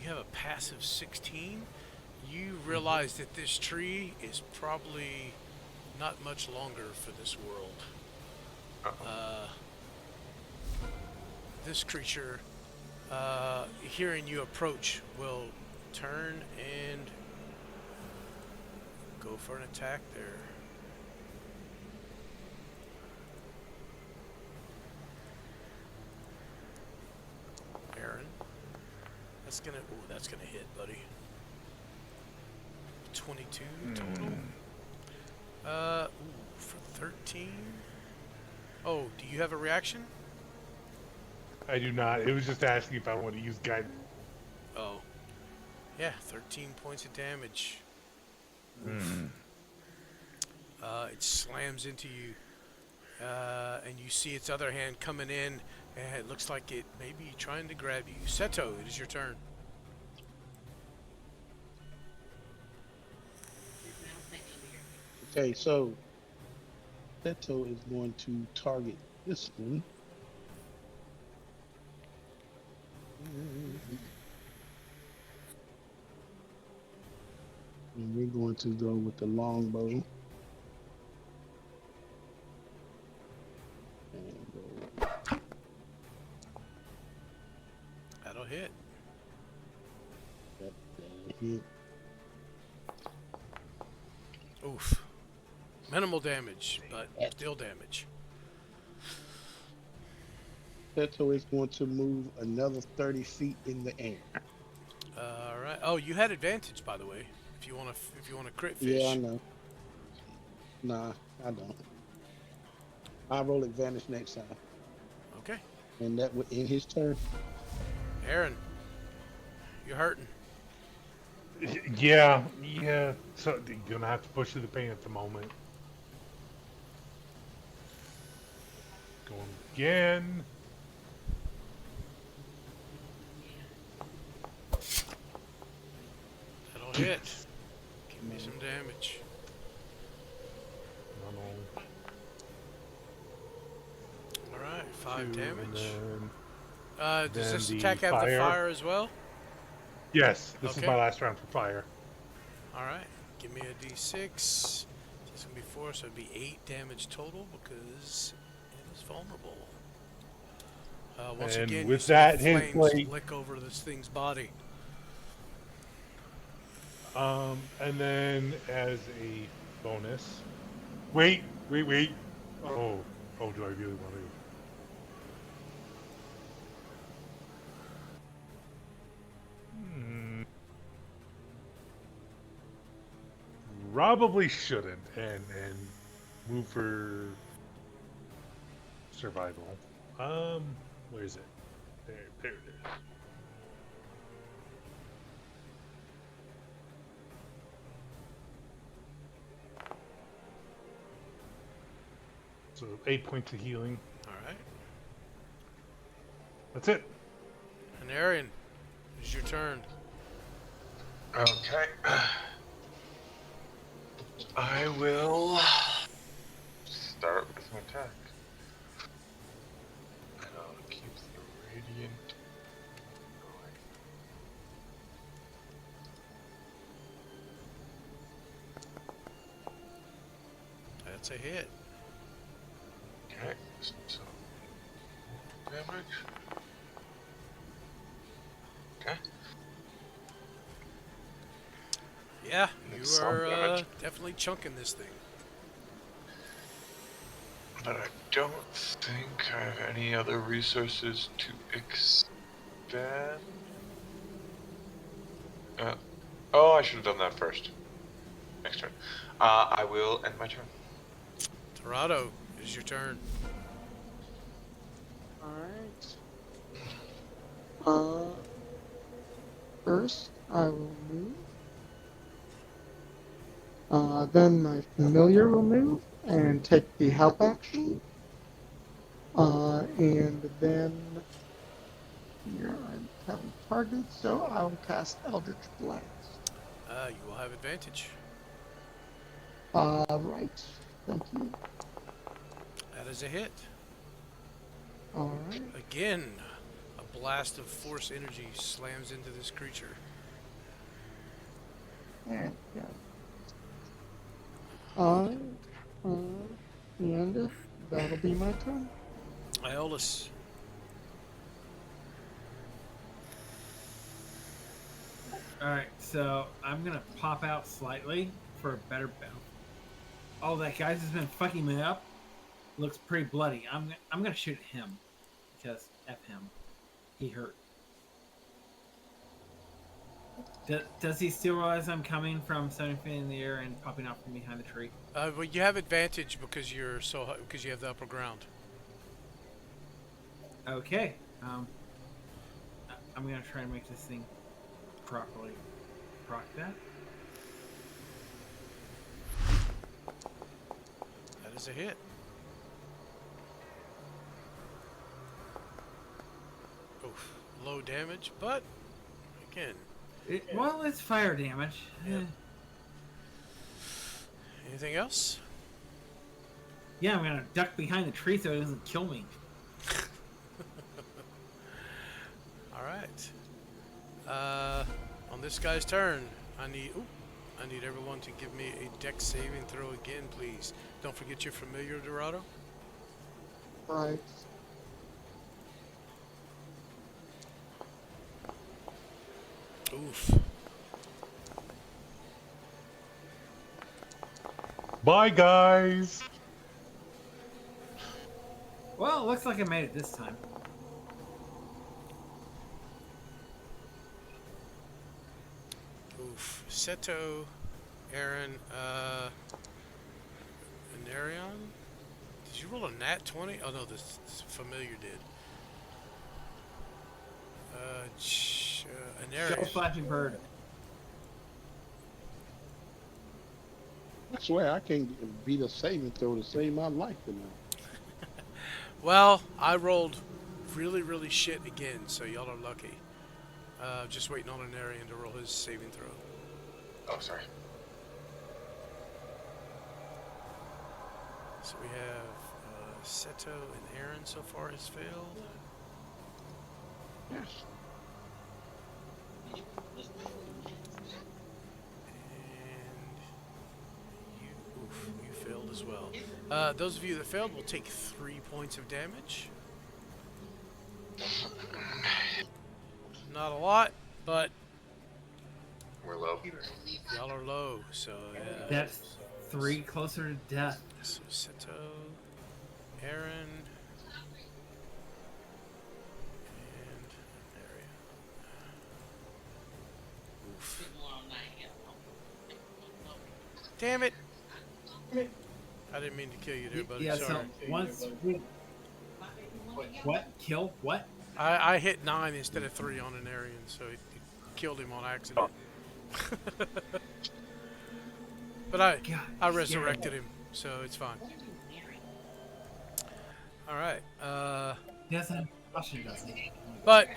S2: You have a passive 16. You realize that this tree is probably not much longer for this world. This creature, hearing you approach, will turn and go for an attack there. Aaron, that's gonna hit, buddy. 22 total. For 13. Oh, do you have a reaction?
S6: I do not. It was just asking if I want to use guidance.
S2: Oh. Yeah, 13 points of damage. Oof. It slams into you. And you see its other hand coming in, and it looks like it may be trying to grab you. Seto, it is your turn.
S8: Okay, so Seto is going to target this one. And we're going to go with the longbow. And go.
S2: That'll hit.
S8: That hit.
S2: Oof. Minimal damage, but still damage.
S8: Seto is going to move another 30 feet in the air.
S2: All right. Oh, you had advantage, by the way. If you want to crit fish.
S8: Yeah, I know. Nah, I don't. I'll roll advantage next time.
S2: Okay.
S8: And that would end his turn.
S2: Aaron, you're hurting.
S6: Yeah. So you're gonna have to push through the pain at the moment. Going again.
S2: That'll hit. Give me some damage. All right, 5 damage. Does this attack have the fire as well?
S6: Yes, this is my last round for fire.
S2: All right, give me a d6. This is gonna be 4, so it'd be 8 damage total because it is vulnerable. Once
S6: And
S2: again,
S6: with
S2: you see
S6: that,
S2: the
S6: his
S2: flames
S6: blade-
S2: lick over this thing's body.
S6: And then as a bonus, wait. Oh, do I really want to? Probably shouldn't, and move for survival. Where is it? There it is. So 8 points of healing.
S2: All right.
S6: That's it.
S2: And Arian, it's your turn.
S9: Okay. I will start with an attack. And I'll keep the radiant going.
S2: That's a hit.
S9: Okay, so damage. Okay.
S2: Yeah, you
S9: Make some
S2: are
S9: damage.
S2: definitely chunking this thing.
S9: But I don't think I have any other resources to expand. Oh, I should have done that first. next turn. I will end my turn.
S2: Dorado, it is your turn.
S3: Alright. First, I will move. Then my familiar will move and take the help action. And then here I haven't targeted, so I will cast Eldritch Blast.
S2: You will have advantage.
S3: Right. Thank you.
S2: That is a hit.
S3: Alright.
S2: Again, a blast of force energy slams into this creature.
S3: And yeah. Alright. And that'll be my turn.
S2: Iolus.
S4: Alright, so I'm gonna pop out slightly for a better bounce. Oh, that guy's just been fucking me up. Looks pretty bloody. I'm gonna shoot at him because F him. He hurt. Does he still realize I'm coming from 70 feet in the air and popping out from behind the tree?
S2: Well, you have advantage because you're because you have the upper ground.
S4: Okay. I'm gonna try and make this thing properly. Proc that.
S2: That is a hit. Oof. Low damage, but again.
S4: Well, it's fire damage.
S2: Yep. Anything else?
S4: Yeah, I'm gonna duck behind the tree so it doesn't kill me.
S2: All right. On this guy's turn, I need everyone to give me a dex saving throw again, please. Don't forget your familiar, Dorado.
S3: Right.
S2: Oof.
S6: Bye, guys.
S4: Well, it looks like I made it this time.
S2: Oof. Seto, Aaron, Anarion? Did you roll a nat 20? Oh no, this familiar did.
S4: Show
S2: Anarion.
S4: flashing bird.
S8: I swear I can't beat a saving throw to save my life tonight.
S2: Well, I rolled really, really shit again, so y'all are lucky. Just waiting on Anarion to roll his saving throw.
S9: Oh, sorry.
S2: So we have Seto and Aaron so far has failed.
S8: Yes.
S2: And you failed as well. Those of you that failed will take 3 points of damage. Not a lot, but
S9: We're low.
S2: y'all are low, so yeah.
S4: That's 3 closer to death.
S2: So Seto, Aaron, and Arian. Oof. Damn it! I didn't mean to kill you there, buddy.
S4: Yeah,
S2: Sorry.
S4: so once we... What? Kill? What?
S2: I hit 9 instead of 3 on an Arian, so it killed him on accident. But I
S4: God,
S2: resurrected him, so it's fine. All right.
S4: He doesn't have caution, does he?
S2: But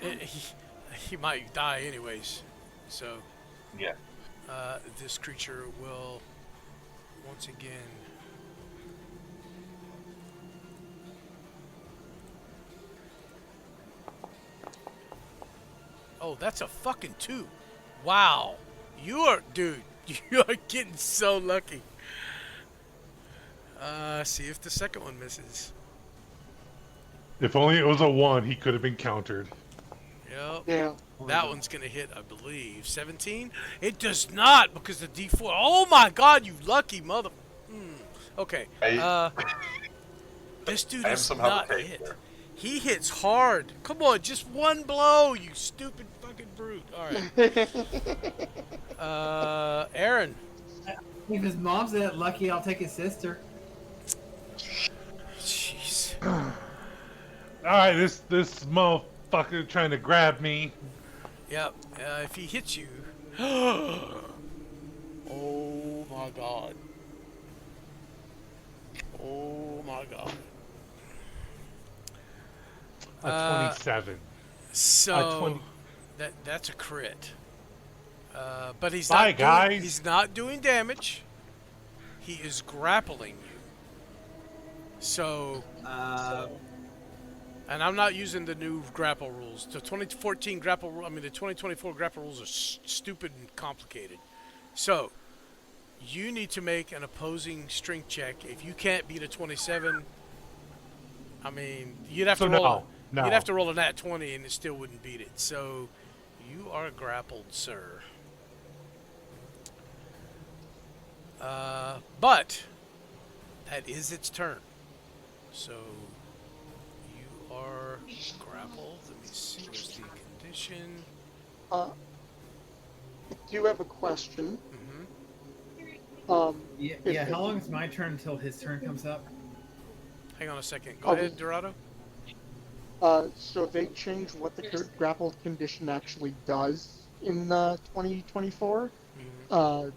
S2: he might die anyways. So
S9: Yeah.
S2: this creature will once again. Oh, that's a fucking 2. Wow. You are, dude, you are getting so lucky. See if the second one misses.
S6: If only it was a 1, he could have been countered.
S2: Yep.
S3: Yeah.
S2: That one's gonna hit, I believe. 17? It does not because the D4. Oh my god, you lucky mother. Okay. This dude
S9: I am
S2: is
S9: somehow
S2: not
S9: the tank
S2: hit.
S9: here.
S2: He hits hard. Come on, just one blow, you stupid fucking brute. All right. Aaron.
S4: If his mom's that lucky, I'll take his sister.
S2: Jeez.
S6: All right, this motherfucker trying to grab me.
S2: Yep. If he hits you. Oh my god. Oh my god.
S6: A 27.
S2: So
S6: 20.
S2: that's a crit. But he's
S6: Bye,
S2: not
S6: guys.
S2: he's not doing damage. He is grappling you. So and I'm not using the new grapple rules. The 2014 grapple rule, the 2024 grapple rules are stupid and complicated. So, you need to make an opposing strength check. If you can't beat a 27, you'd have to roll.
S6: No.
S2: You'd have to roll a nat 20, and it still wouldn't beat it. So, you are grappled, sir. But that is its turn. So, you are grappled. Let me see what's the condition.
S3: I do have a question.
S4: Yeah. How long is my turn until his turn comes up?
S2: Hang on a second. Go ahead, Dorado.
S3: So they changed what the grapple condition actually does in 2024. I'm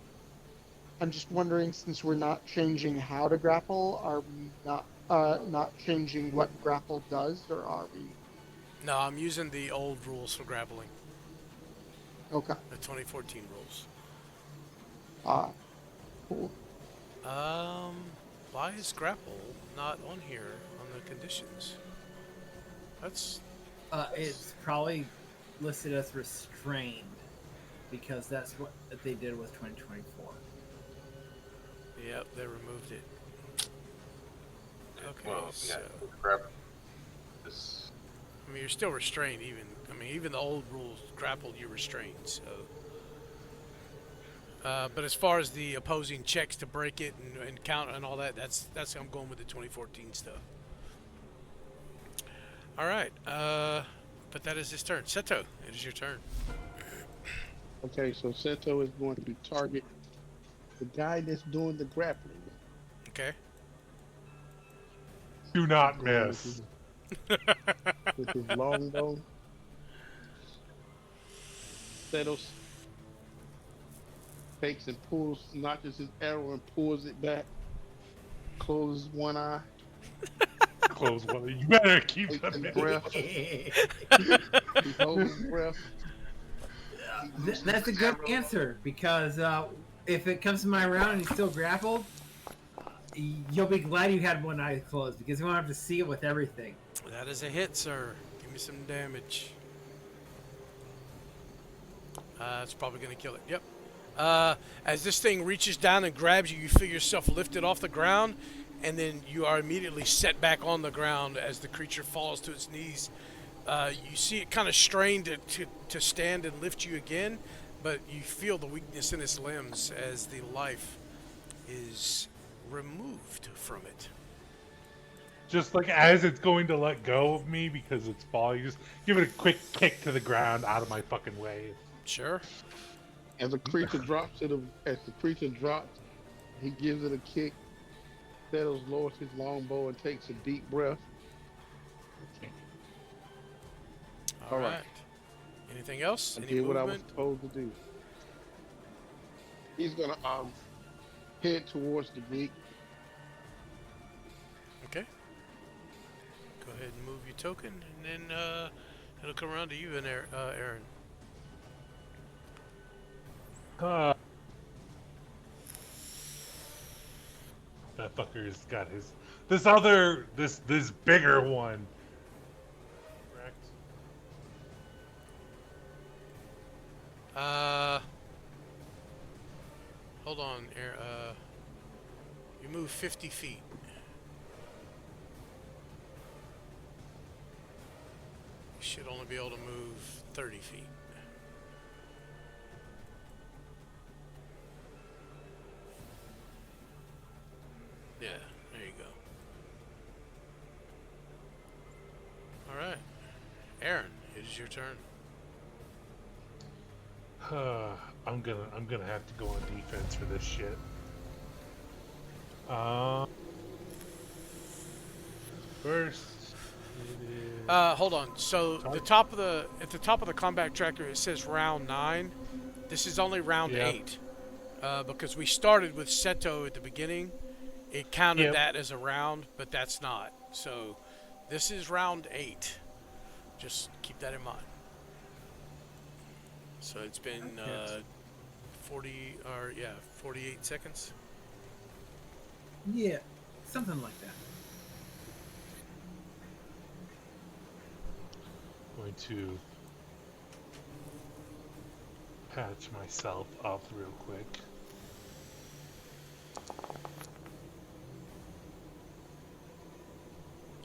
S3: just wondering, since we're not changing how to grapple, are we not changing what grapple does, or are we?
S2: No, I'm using the old rules for grappling.
S3: Okay.
S2: The 2014 rules.
S3: Cool.
S2: Why is grapple not on here on the conditions? That's
S4: It's probably listed as restrained because that's what they did with 2024.
S2: Yep, they removed it. Okay,
S9: Well,
S2: so
S9: yeah, grab this.
S2: you're still restrained. Even the old rules grappled you restrained. So, but as far as the opposing checks to break it and count and all that, that's I'm going with the 2014 stuff. All right, but that is his turn. Seto, it is your turn.
S8: Okay, so Seto is going to target the guy that's doing the grappling.
S2: Okay.
S6: Do not
S8: Going
S6: miss.
S8: with his longbow. Setos takes and notches his arrow and pulls it back. Closes one eye.
S6: Close one. You better keep
S8: Takes
S6: them
S8: a
S6: in.
S8: breath. He holds his breath.
S4: That's a good answer because if it comes to my round and he's still grappled, you'll be glad you had one eye closed because you won't have to see it with everything.
S2: That is a hit, sir. Give me some damage. It's probably going to kill it. Yep. As this thing reaches down and grabs you, you feel yourself lifted off the ground, and then you are immediately set back on the ground as the creature falls to its knees. You see it kind of strain to stand and lift you again, but you feel the weakness in its limbs as the life is removed from it.
S6: Just like as it's going to let go of me because it's falling, just give it a quick kick to the ground out of my fucking way.
S2: Sure.
S8: As the creature drops, he gives it a kick. Settles, lowers his longbow, and takes a deep breath.
S2: All right. Anything else?
S8: I
S2: Any
S8: did what I was
S2: movement?
S8: supposed to do. He's gonna head towards the gate.
S2: Okay. Go ahead and move your token, and then it'll come around to you and Aaron.
S6: That fucker's got this bigger one. Correct.
S2: Hold on, you move 50 feet. You should only be able to move 30 feet. Yeah, there you go. All right, Aaron, it is your turn.
S6: I'm gonna have to go on defense for this shit. First, it is.
S2: Hold on. So
S6: Sorry?
S2: at the top of the combat tracker, it says round 9. This is only round
S6: Yeah.
S2: 8. Because we started with Seto at the beginning. It counted
S6: Yep.
S2: that as a round, but that's not. So this is round 8. Just keep that in mind. So it's been 48 seconds.
S4: Yeah, something like that.
S6: Going to patch myself up real quick.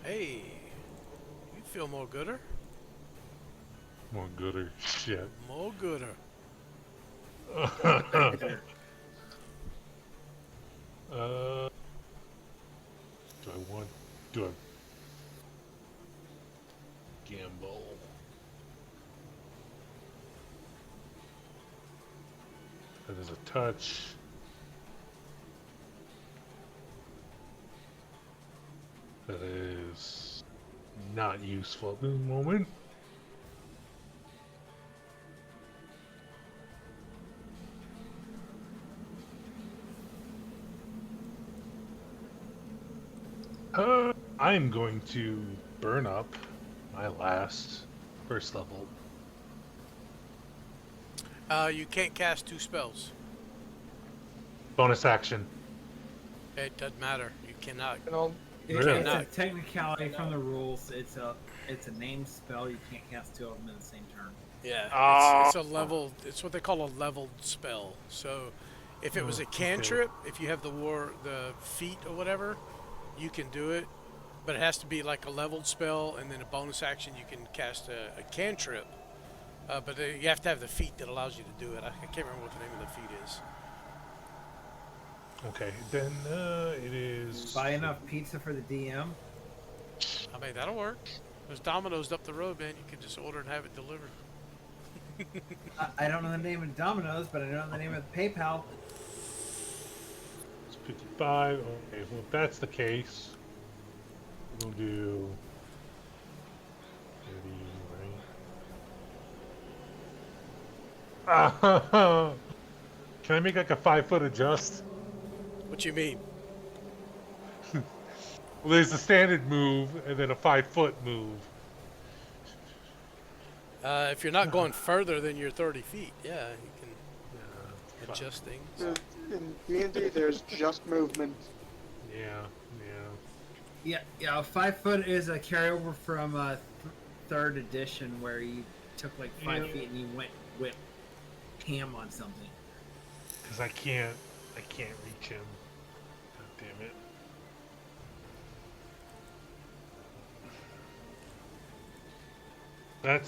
S2: Hey, you feel more gooder?
S6: More gooder shit.
S2: More gooder.
S6: Do I gamble? That is a touch. That is not useful at this moment. I'm going to burn up my last first level.
S2: You can't cast 2 spells.
S6: Bonus action.
S2: It doesn't matter. You cannot.
S6: Really?
S4: It's a technicality from the rules. It's a named spell. You can't cast 2 of them in the same turn.
S2: Yeah, it's a leveled. It's what they call a leveled spell. So, if it was a cantrip, if you have the feat or whatever, you can do it. But it has to be like a leveled spell, and then a bonus action you can cast a cantrip. But you have to have the feat that allows you to do it. I can't remember what the name of the feat is.
S6: Okay, then it is.
S4: Buy enough pizza for the DM.
S2: I mean, that'll work. There's Domino's up the road, man. You can just order and have it delivered.
S4: I don't know the name of Domino's, but I know the name of PayPal.
S6: It's 55. Okay, well, if that's the case, we'll do 30, right? Can I make like a 5-foot adjust?
S2: What you mean?
S6: Well, there's a standard move and then a 5-foot move.
S2: If you're not going further than your 30 feet, yeah, you can adjust things.
S3: In D&D, there's just movement.
S4: Yeah. 5 foot is a carryover from 3rd edition where you took like 5 feet and you went ham on something.
S6: Because I can't reach him. God damn it.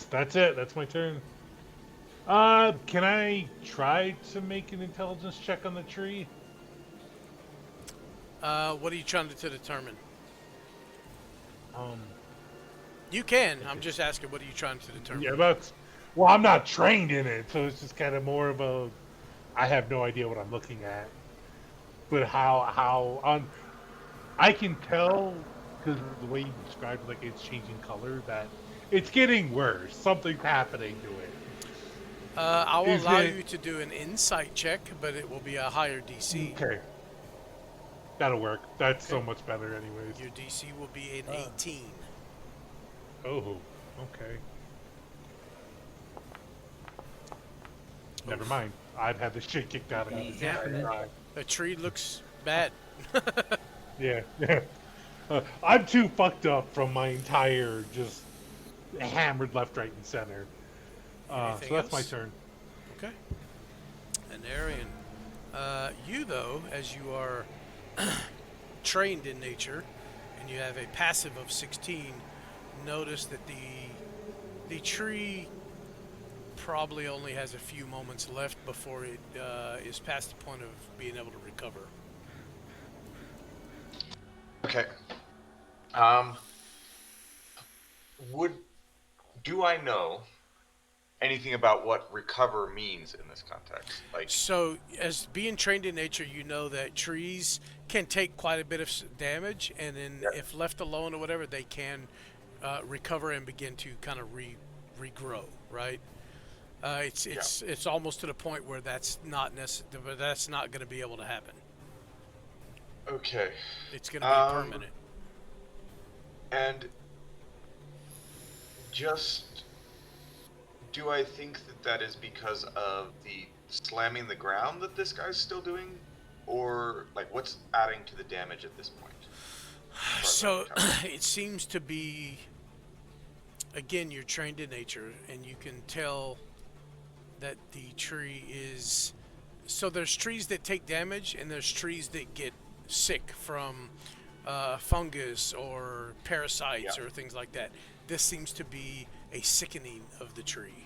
S6: That's it. That's my turn. Can I try to make an intelligence check on the tree?
S2: What are you trying to determine? You can. I'm just asking, what are you trying to determine?
S6: Yeah, well, I'm not trained in it, so it's just kind of more of a. I have no idea what I'm looking at. But I can tell because the way you described, like it's changing color, that it's getting worse. Something's happening to it.
S2: I will allow you to do an insight check, but it will be a higher DC.
S6: Okay. That'll work. That's so much better anyways.
S2: Your DC will be an 18.
S6: Oh, okay. Never mind. I've had the shit kicked out of me.
S2: The tree looks bad.
S6: Yeah. I'm too fucked up from my entire just hammered left, right, and center. So that's my turn.
S2: Okay. And Arian, you though, as you are trained in nature, and you have a passive of 16, notice that the tree probably only has a few moments left before it is past the point of being able to recover.
S9: Okay. Do I know anything about what recover means in this context. Like,
S2: So, as being trained in nature, you know that trees can take quite a bit of damage, and then
S9: yeah,
S2: if left alone or whatever, they can recover and begin to kind of regrow, right?
S9: yeah.
S2: It's almost to the point where that's not that's not going to be able to happen.
S9: Okay.
S2: It's going to be permanent.
S9: And just do I think that that is because of the slamming the ground that this guy's still doing, or like what's adding to the damage at this point? As far as
S2: So
S9: I can tell.
S2: it seems to be, again, you're trained in nature, and you can tell that the tree is. So there's trees that take damage, and there's trees that get sick from fungus or parasites
S9: Yeah.
S2: or things like that. This seems to be a sickening of the tree,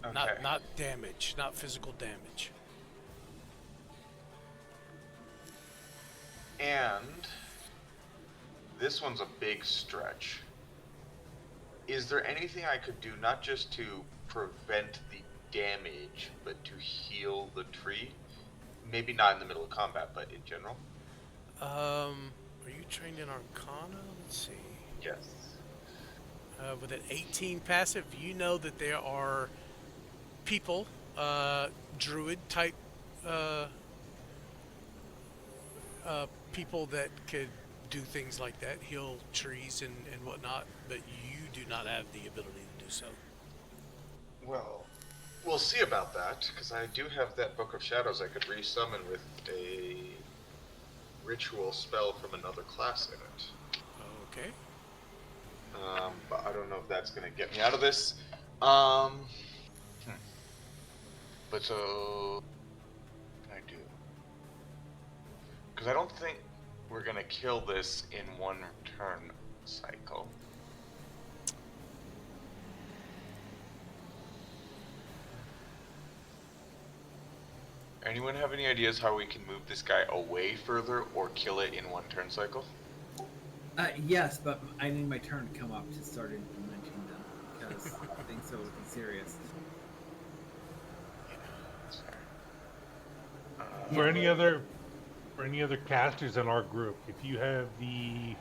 S9: Okay.
S2: not damage, not physical damage.
S9: And this one's a big stretch. Is there anything I could do not just to prevent the damage, but to heal the tree? Maybe not in the middle of combat, but in general?
S2: Are you trained in Arcana? Let's see.
S9: Yes.
S2: With an 18 passive, you know that there are people, druid type people that could do things like that, heal trees and whatnot, but you do not have the ability to do so.
S9: Well, we'll see about that, because I do have that Book of Shadows I could resummon with a ritual spell from another class in it.
S2: Okay.
S9: But I don't know if that's going to get me out of this. But so, what can I do? Because I don't think we're going to kill this in one turn cycle. Anyone have any ideas how we can move this guy away further or kill it in one turn cycle?
S4: Yes, but I need my turn to come up to start implementing them because things are looking serious.
S9: That's fair.
S6: For any other casters in our group, if you have the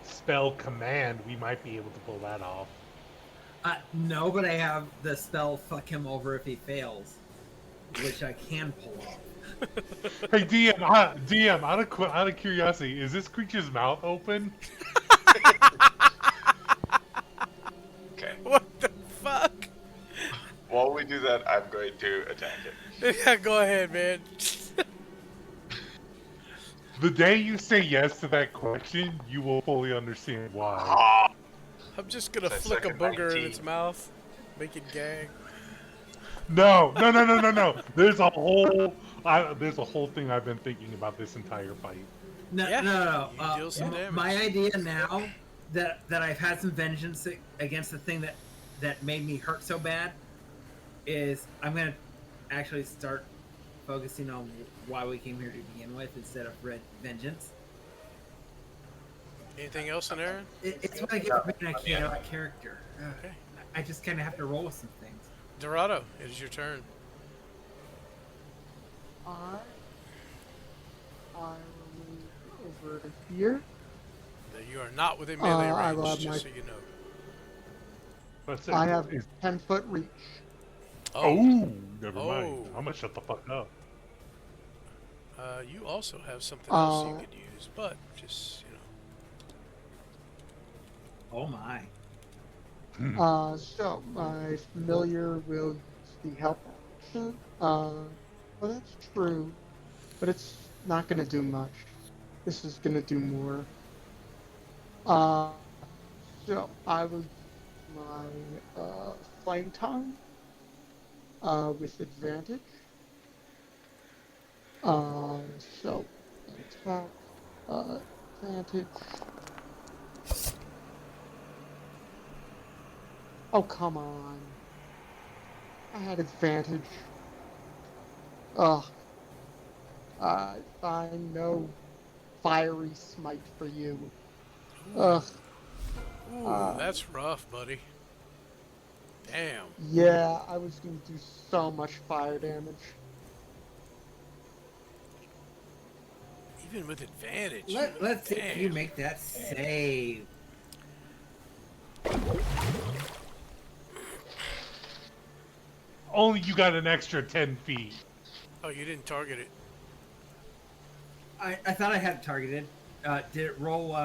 S6: spell command, we might be able to pull that off.
S4: No, but I have the spell fuck him over if he fails, which I can pull off.
S6: Hey DM, out of curiosity, is this creature's mouth open?
S9: Okay.
S2: What the fuck?
S9: While we do that, I'm going to attack it.
S2: Yeah, go ahead, man.
S6: The day you say yes to that question, you will fully understand why.
S9: Ah!
S2: I'm just gonna
S9: That
S2: flick a
S9: second
S2: booger in
S9: 19.
S2: its mouth, make it gag.
S6: No. There's a whole thing I've been thinking about this entire fight.
S4: No,
S2: Yeah,
S4: no.
S2: you deal some damage.
S4: My idea now that I've had some vengeance against the thing that made me hurt so bad is I'm gonna actually start focusing on why we came here to begin with instead of vengeance.
S2: Anything else in Aaron?
S4: It's what I get for being a chaotic character.
S2: Okay.
S4: I just kind of have to roll with some things.
S2: Dorado, it is your turn.
S3: I will move over to here.
S2: You are not within melee
S3: I
S2: range,
S3: will have
S2: just
S3: my-
S2: so you know.
S6: That's it.
S3: I have 10-foot reach.
S6: Oh, never mind.
S2: Oh.
S6: I'm gonna shut the fuck up.
S2: You also have something else you
S3: Uh,
S2: could use, but just, you know.
S4: Oh my.
S3: So my familiar will use the help action. Well, that's true, but it's not going to do much. This is going to do more. So I will use my flame tongue with advantage. So attack advantage. Oh, come on. I had advantage. Ugh. I find no fiery smite for you. Ugh.
S2: Ooh, that's rough, buddy. Damn.
S3: Yeah, I was going to do so much fire damage.
S2: Even with advantage.
S4: Let's see if you
S2: Damn.
S4: make that save.
S6: Only you got an extra 10 feet.
S2: Oh, you didn't target it.
S4: I thought I had it targeted. Did it roll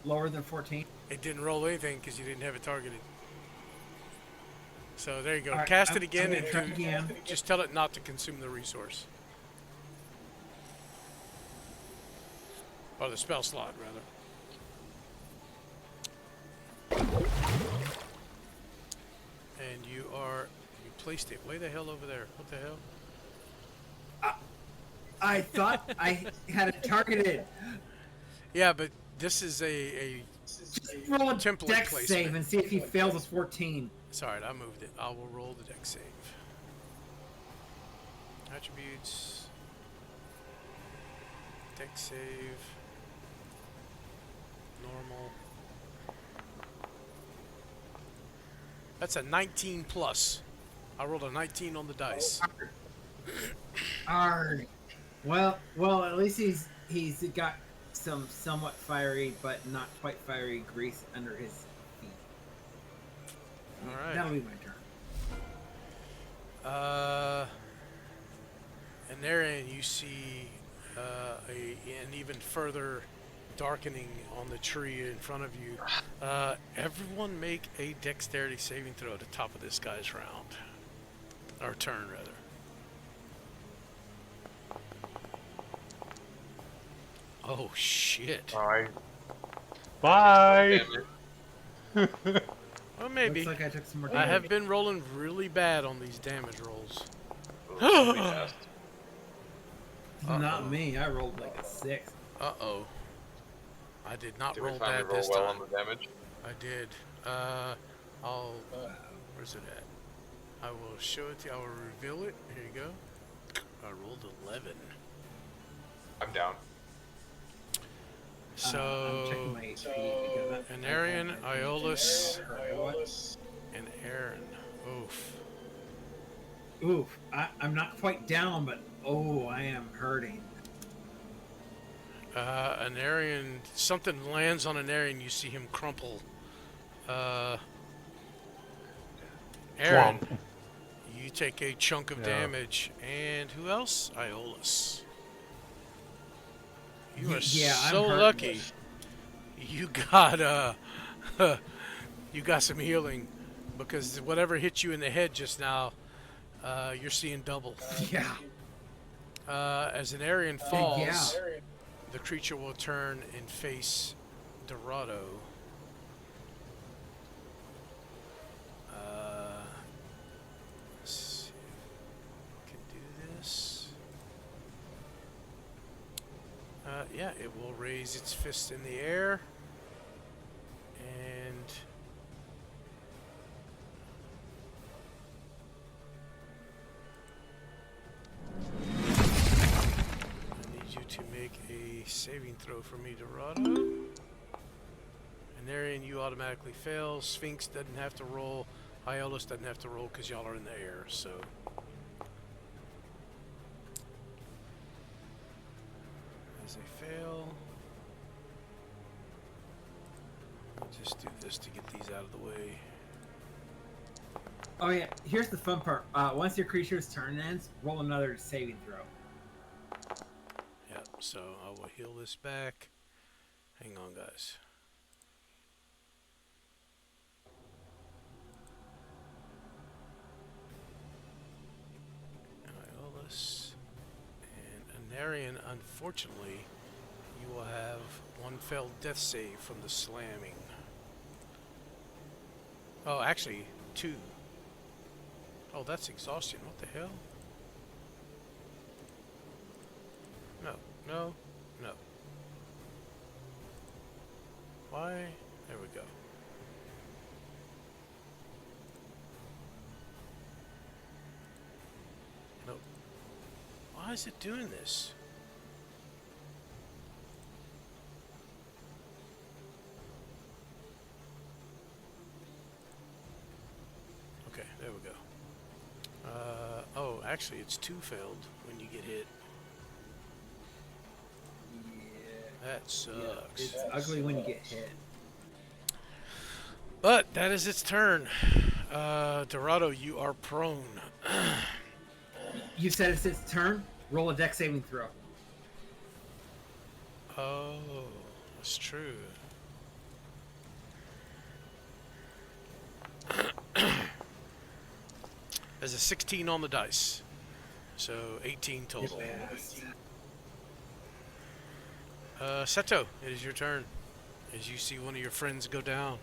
S4: lower than 14?
S2: It didn't roll anything because you didn't have it targeted. So there you go.
S4: All right,
S2: Cast
S4: I'm
S2: it again
S4: gonna
S2: and
S4: try again.
S2: just tell it not to consume the resource. Or the spell slot, rather. And you placed it way the hell over there. What the hell?
S4: I thought I had it targeted.
S2: Yeah, but this is a
S4: Roll a
S2: template
S4: dex
S2: placement.
S4: save and see if he fails his 14.
S2: Sorry, I moved it. I will roll the dex save. Attributes. Dex save. Normal. That's a 19 plus. I rolled a 19 on the dice.
S4: Arg. Well, at least he's got some somewhat fiery but not quite fiery grease under his feet.
S2: All right.
S4: That'll be my turn.
S2: And therein you see an even further darkening on the tree in front of you. Everyone make a dexterity saving throw at the top of this guy's round. Or turn, rather. Oh, shit.
S9: Alright.
S6: Bye!
S9: Damn it.
S2: Well, maybe.
S4: Looks like I took some more
S2: I
S4: damage.
S2: have been rolling really bad on these damage rolls.
S9: Ooh, somebody passed.
S4: Not me. I rolled like a 6.
S2: Uh-oh. I did not
S9: Did we
S2: roll
S9: finally
S2: bad
S9: roll
S2: this
S9: well
S2: time.
S9: on the damage?
S2: I did. Where's it at? I will show it to you. I will reveal it. Here you go. I rolled 11.
S9: I'm down.
S4: I'm checking
S2: So,
S4: my HP because
S2: Anarian, Iolus, and Aaron. Oof.
S4: Oof. I'm not quite down, but oh, I am hurting.
S2: Anarian, something lands on Anarian. You see him crumple. Aaron,
S6: Swamp.
S2: you take a chunk of
S6: Yeah.
S2: damage. And who else? Iolus. You are
S4: Yeah, I'm
S2: so
S4: hurting.
S2: lucky. You got you got some healing, because whatever hit you in the head just now, you're seeing double.
S4: Yeah.
S2: As an Aryan falls,
S4: Yeah.
S2: the creature will turn and face Dorado. Let's see if I can do this. Yeah, it will raise its fist in the air. And I need you to make a saving throw for me, Dorado. And therein you automatically fail. Sphinx doesn't have to roll. Iolus doesn't have to roll because y'all are in the air, so. As a fail. I'll just do this to get these out of the way.
S4: Oh yeah. Here's the fun part. Once your creature's turn ends, roll another saving throw.
S2: Yep, so I will heal this back. Hang on, guys. Iolus and Anarian, unfortunately, you will have one failed death save from the slamming. Oh, actually, 2. Oh, that's exhaustion. What the hell? No. Why? There we go. Nope. Why is it doing this? Okay. actually, it's 2 failed when you get hit.
S4: Yeah.
S2: That sucks.
S4: It's ugly when you get hit.
S2: But that is its turn. Dorado, you are prone.
S4: You said it's its turn. Roll a dex saving throw.
S2: Oh, that's true. There's a 16 on the dice. So 18 total. Seto, it is your turn. As you see one of your friends go down.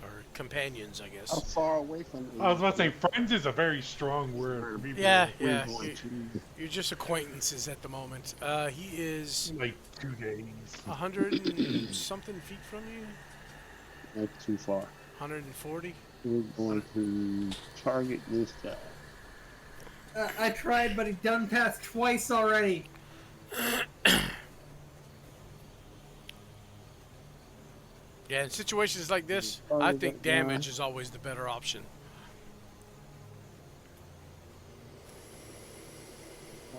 S2: Or companions, I
S8: How
S2: guess.
S8: far away from
S6: I was about to say, friends is a very strong word for me.
S2: Yeah,
S8: We're
S2: yeah.
S8: going to
S2: You're just acquaintances at the moment. He is
S6: Like 2 days.
S2: 100 and something feet from you.
S8: not too far.
S2: 140.
S8: We're going to target this guy.
S4: I tried, but he done passed twice already.
S2: Yeah, in situations like this,
S8: Oh,
S2: I
S8: you
S2: think
S8: got
S2: damage
S8: nine.
S2: is always the better option.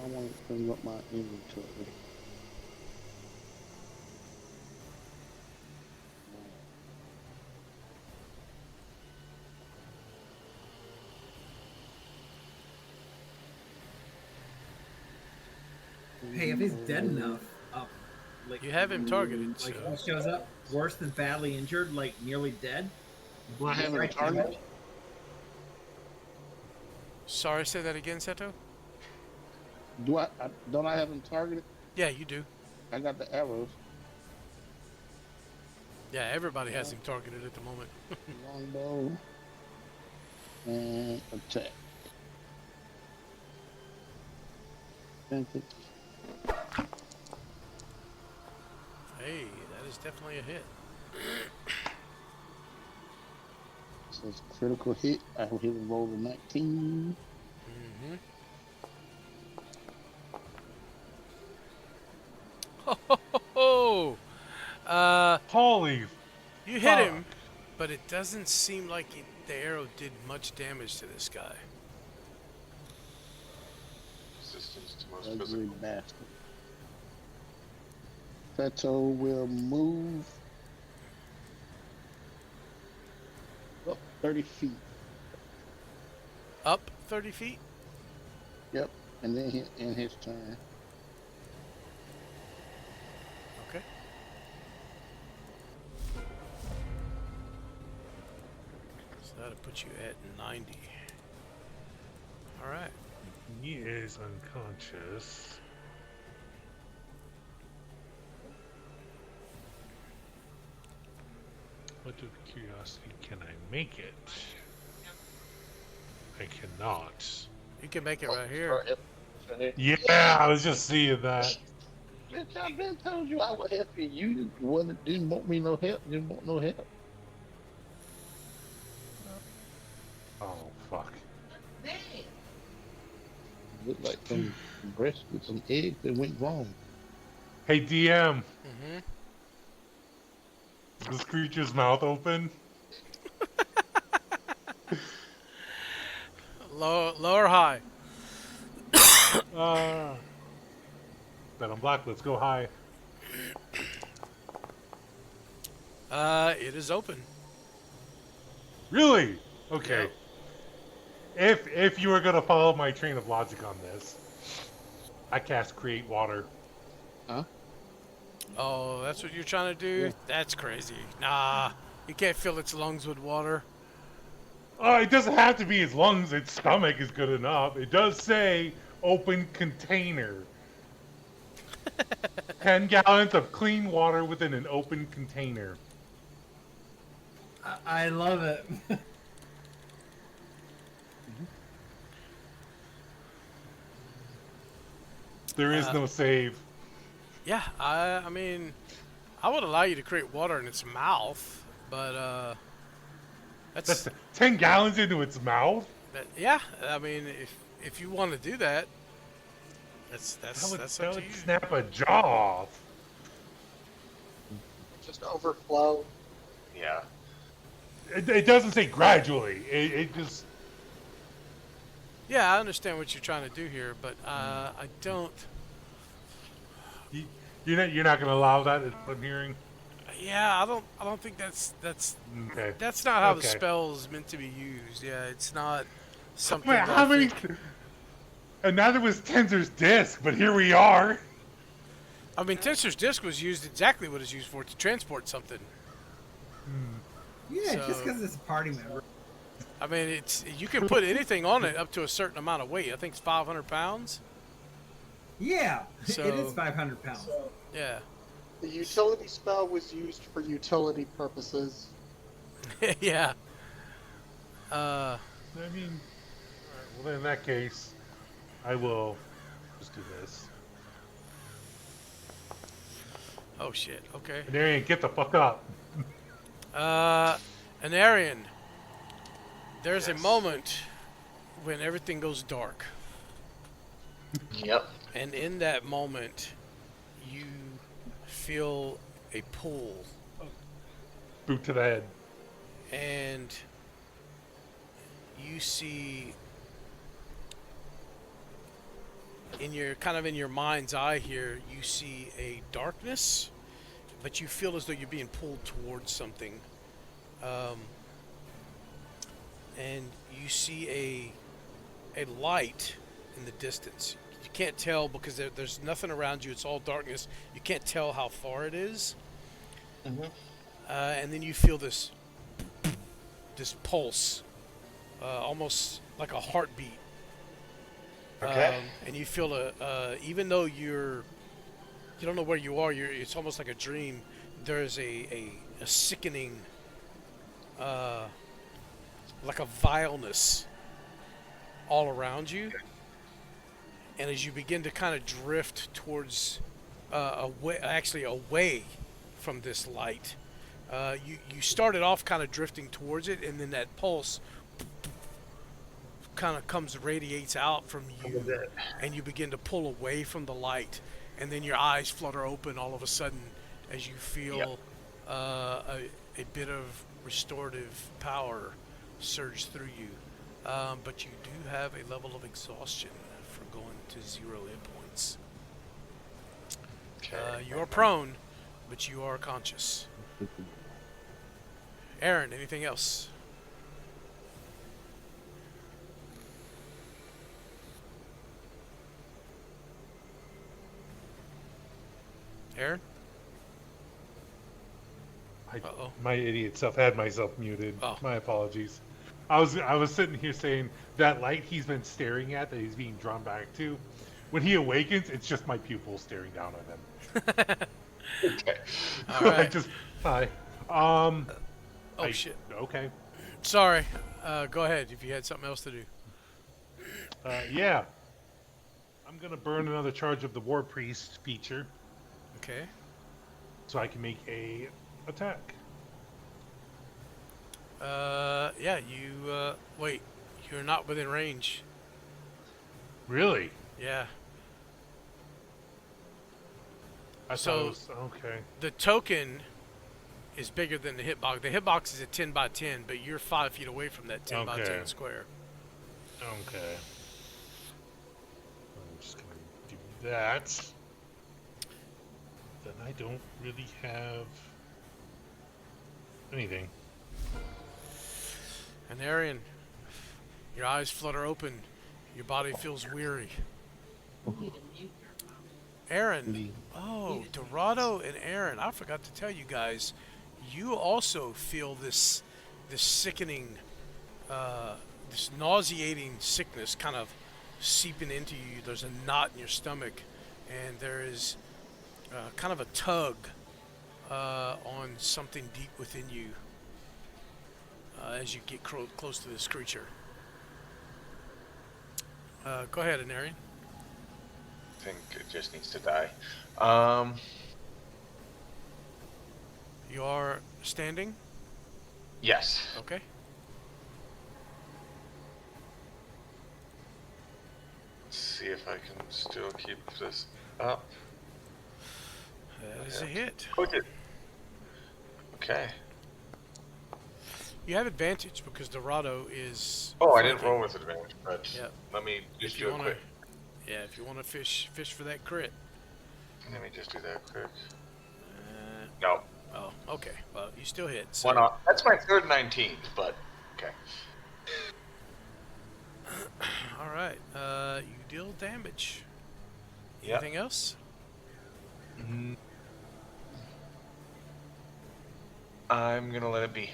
S8: I want to bring up my inventory.
S4: Hey, if he's dead enough, like
S2: You have him targeted,
S4: like
S2: so
S4: he shows up worse than badly injured, like nearly dead.
S8: Do I have him
S4: Right.
S8: targeted?
S2: sorry, say that again, Seto.
S8: Don't I have him targeted?
S2: Yeah, you do.
S8: I got the arrows.
S2: Yeah, everybody has him targeted at the moment.
S8: Longbow. And attack. Advantage.
S2: Hey, that is definitely a hit.
S8: So it's a critical hit. I will hit a roll of 19.
S2: Mm-hmm. Oh,
S6: Holy
S2: you hit
S6: fuck.
S2: him, but it doesn't seem like the arrow did much damage to this guy.
S9: Resistance to most
S8: Ugly
S9: physical.
S8: bastard. Feto will move up 30 feet.
S2: Up 30 feet?
S8: Yep. And then in his turn.
S2: Okay. So that'll put you at 90. All right.
S6: He is unconscious. Out of curiosity, can I make it? I cannot.
S2: You can make it right here.
S6: Yeah, I was just seeing that.
S8: Bitch, I've been told you I would help you. You didn't want me no help. Didn't want no help.
S6: Oh, fuck.
S8: Looked like some breast with some eggs that went wrong.
S6: Hey, DM,
S2: Mm-hmm.
S6: is this creature's mouth open?
S2: Low or high?
S6: Bet I'm black, let's go high.
S2: It is open.
S6: Really? Okay.
S2: Yep.
S6: If you were gonna follow my train of logic on this, I cast Create Water.
S8: Huh?
S2: Oh, that's what you're trying to do?
S8: Yeah.
S2: That's crazy. Nah, you can't fill its lungs with water.
S6: Oh, it doesn't have to be its lungs, its stomach is good enough. It does say open container. 10 gallons of clean water within an open container.
S4: I love it.
S6: There is no save.
S2: Yeah, I mean, I would allow you to create water in its mouth, but
S6: That's 10 gallons into its mouth?
S2: yeah. I mean, if you want to do that, that's
S6: That
S2: up to
S6: would
S2: you.
S6: snap a jaw off.
S3: Just overflow.
S9: Yeah.
S6: It doesn't say gradually. It just.
S2: Yeah, I understand what you're trying to do here, but I don't.
S6: You're not going to allow that, is what I'm hearing.
S2: Yeah, I don't think that's
S6: Okay.
S2: that's not how the
S6: Okay.
S2: spell is meant to be used. Yeah, it's not something
S6: Wait,
S2: that
S6: how
S2: I
S6: many?
S2: think.
S6: And now there was Tensor's disc, but here we are.
S2: I mean, Tensor's disc was used exactly what it's used for, to transport something.
S4: Yeah, just
S2: So-
S4: because it's a party member.
S2: I mean, it's you can put anything on it up to a certain amount of weight. I think it's 500 pounds.
S4: Yeah,
S2: So-
S4: it is 500 pounds.
S2: Yeah.
S3: The utility spell was used for utility purposes.
S2: Yeah.
S6: I mean, all right, well, then in that case, I will just do this.
S2: Oh shit. Okay.
S6: Darian, get the fuck up.
S2: Anarian, there's a
S9: Yes.
S2: moment when everything goes dark,
S9: Yep.
S2: and in that moment, you feel a pull,
S6: Boot to the head.
S2: and you see in your mind's eye here, you see a darkness, but you feel as though you're being pulled towards something. And you see a light in the distance. You can't tell because there's nothing around you. It's all darkness. You can't tell how far it is. And then you feel this pulse, almost like a heartbeat.
S9: Okay.
S2: And you feel even though you don't know where you are, it's almost like a dream. There's a sickening, like a vileness all around you. And as you begin to kind of drift towards, away from this light, you started off kind of drifting towards it, and then that pulse kind of radiates out from you, and you begin to pull away from the light, and then your eyes flutter open all of a sudden as you feel a bit of restorative power surge through you. But you do have a level of exhaustion from going to 0 hit points.
S9: Okay.
S2: You are prone, but you are conscious. Aaron, anything else? Aaron? Uh-oh.
S6: My idiot self had myself muted.
S2: Oh.
S6: My apologies. I was sitting here saying that light he's been staring at, that he's being drawn back to. When he awakens, it's just my pupils staring down at him.
S9: Okay.
S2: All right.
S6: I just hi.
S2: Oh, shit.
S6: Okay.
S2: Sorry. Go ahead if you had something else to do.
S6: Yeah. I'm gonna burn another charge of the War Priest feature,
S2: Okay.
S6: so I can make a attack.
S2: Yeah, you, wait. You're not within range.
S6: Really?
S2: Yeah.
S6: I
S2: So-
S6: thought it was okay.
S2: The token is bigger than the hitbox. The hitbox is a 10 by 10, but you're 5 feet away from that 10 by
S6: Okay.
S2: 10 square.
S6: Okay. I'm just gonna do that. Then I don't really have anything.
S2: And Arian, your eyes flutter open. Your body feels weary. Aaron, oh, Dorado and Aaron, I forgot to tell you guys, you also feel this sickening, this nauseating sickness kind of seeping into you. There's a knot in your stomach, and there is kind of a tug on something deep within you as you get close to this creature. Go ahead, Anarian.
S9: I think it just needs to die.
S2: You are standing?
S9: Yes.
S2: Okay.
S9: Let's see if I can still keep this up.
S2: That is a hit.
S9: Okay.
S2: You have advantage because Dorado is.
S9: Oh, I didn't
S2: flanking.
S9: roll with advantage, but
S2: Yep.
S9: let me just
S2: If you
S9: do it
S2: wanna,
S9: quick.
S2: yeah, if you wanna fish for that crit.
S9: Let me just do that quick.
S2: Uh,
S9: No,
S2: oh, okay. Well, you still hit. So.
S9: one off. That's my third 19, but okay.
S2: All right. You deal damage.
S9: Yep.
S2: Anything else?
S9: I'm gonna let it be.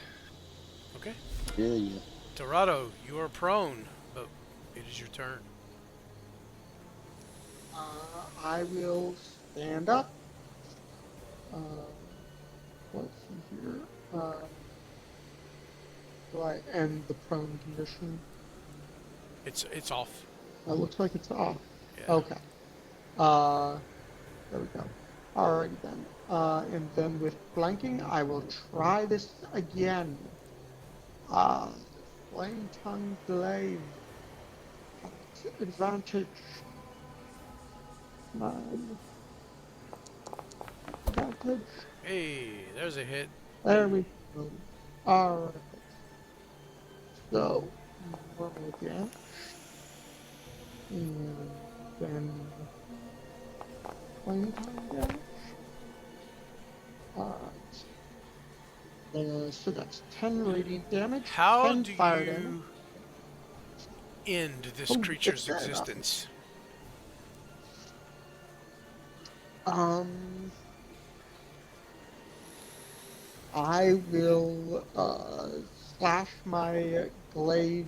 S2: Okay.
S8: Yeah.
S2: Dorado, you are prone, but it is your turn.
S3: I will stand up. Let's see here. Do I end the prone condition?
S2: It's off.
S3: It looks like it's off.
S2: Yeah.
S3: Okay. There we go. Alrighty then. And then with flanking, I will try this again. Flame tongue glaive. Advantage. My advantage.
S2: Hey, there's a hit.
S3: There we go. Alright. So, normal damage. And then flame tongue damage. Alright. So that's 10 radiant damage.
S2: How
S3: 10
S2: do
S3: fire
S2: you
S3: damage.
S2: end this
S3: Oh,
S2: creature's
S3: it's dead.
S2: existence?
S3: I will slash my glaive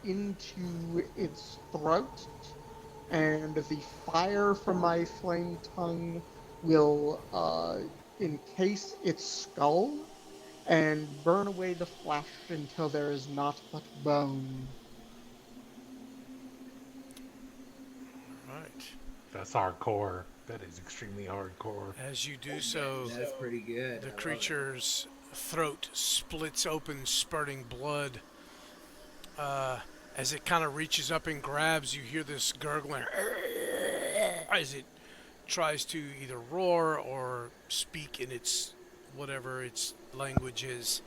S3: into its throat, and the fire from my flame tongue will encase its skull and burn away the flesh until there is naught but bone.
S2: Right.
S6: That's hardcore. That is extremely hardcore.
S2: As you do so,
S4: That's pretty good.
S2: the
S4: I love it.
S2: creature's throat splits open, spurting blood. As it kind of reaches up and grabs, you hear this gurgling as it tries to either roar or speak in its whatever its language is.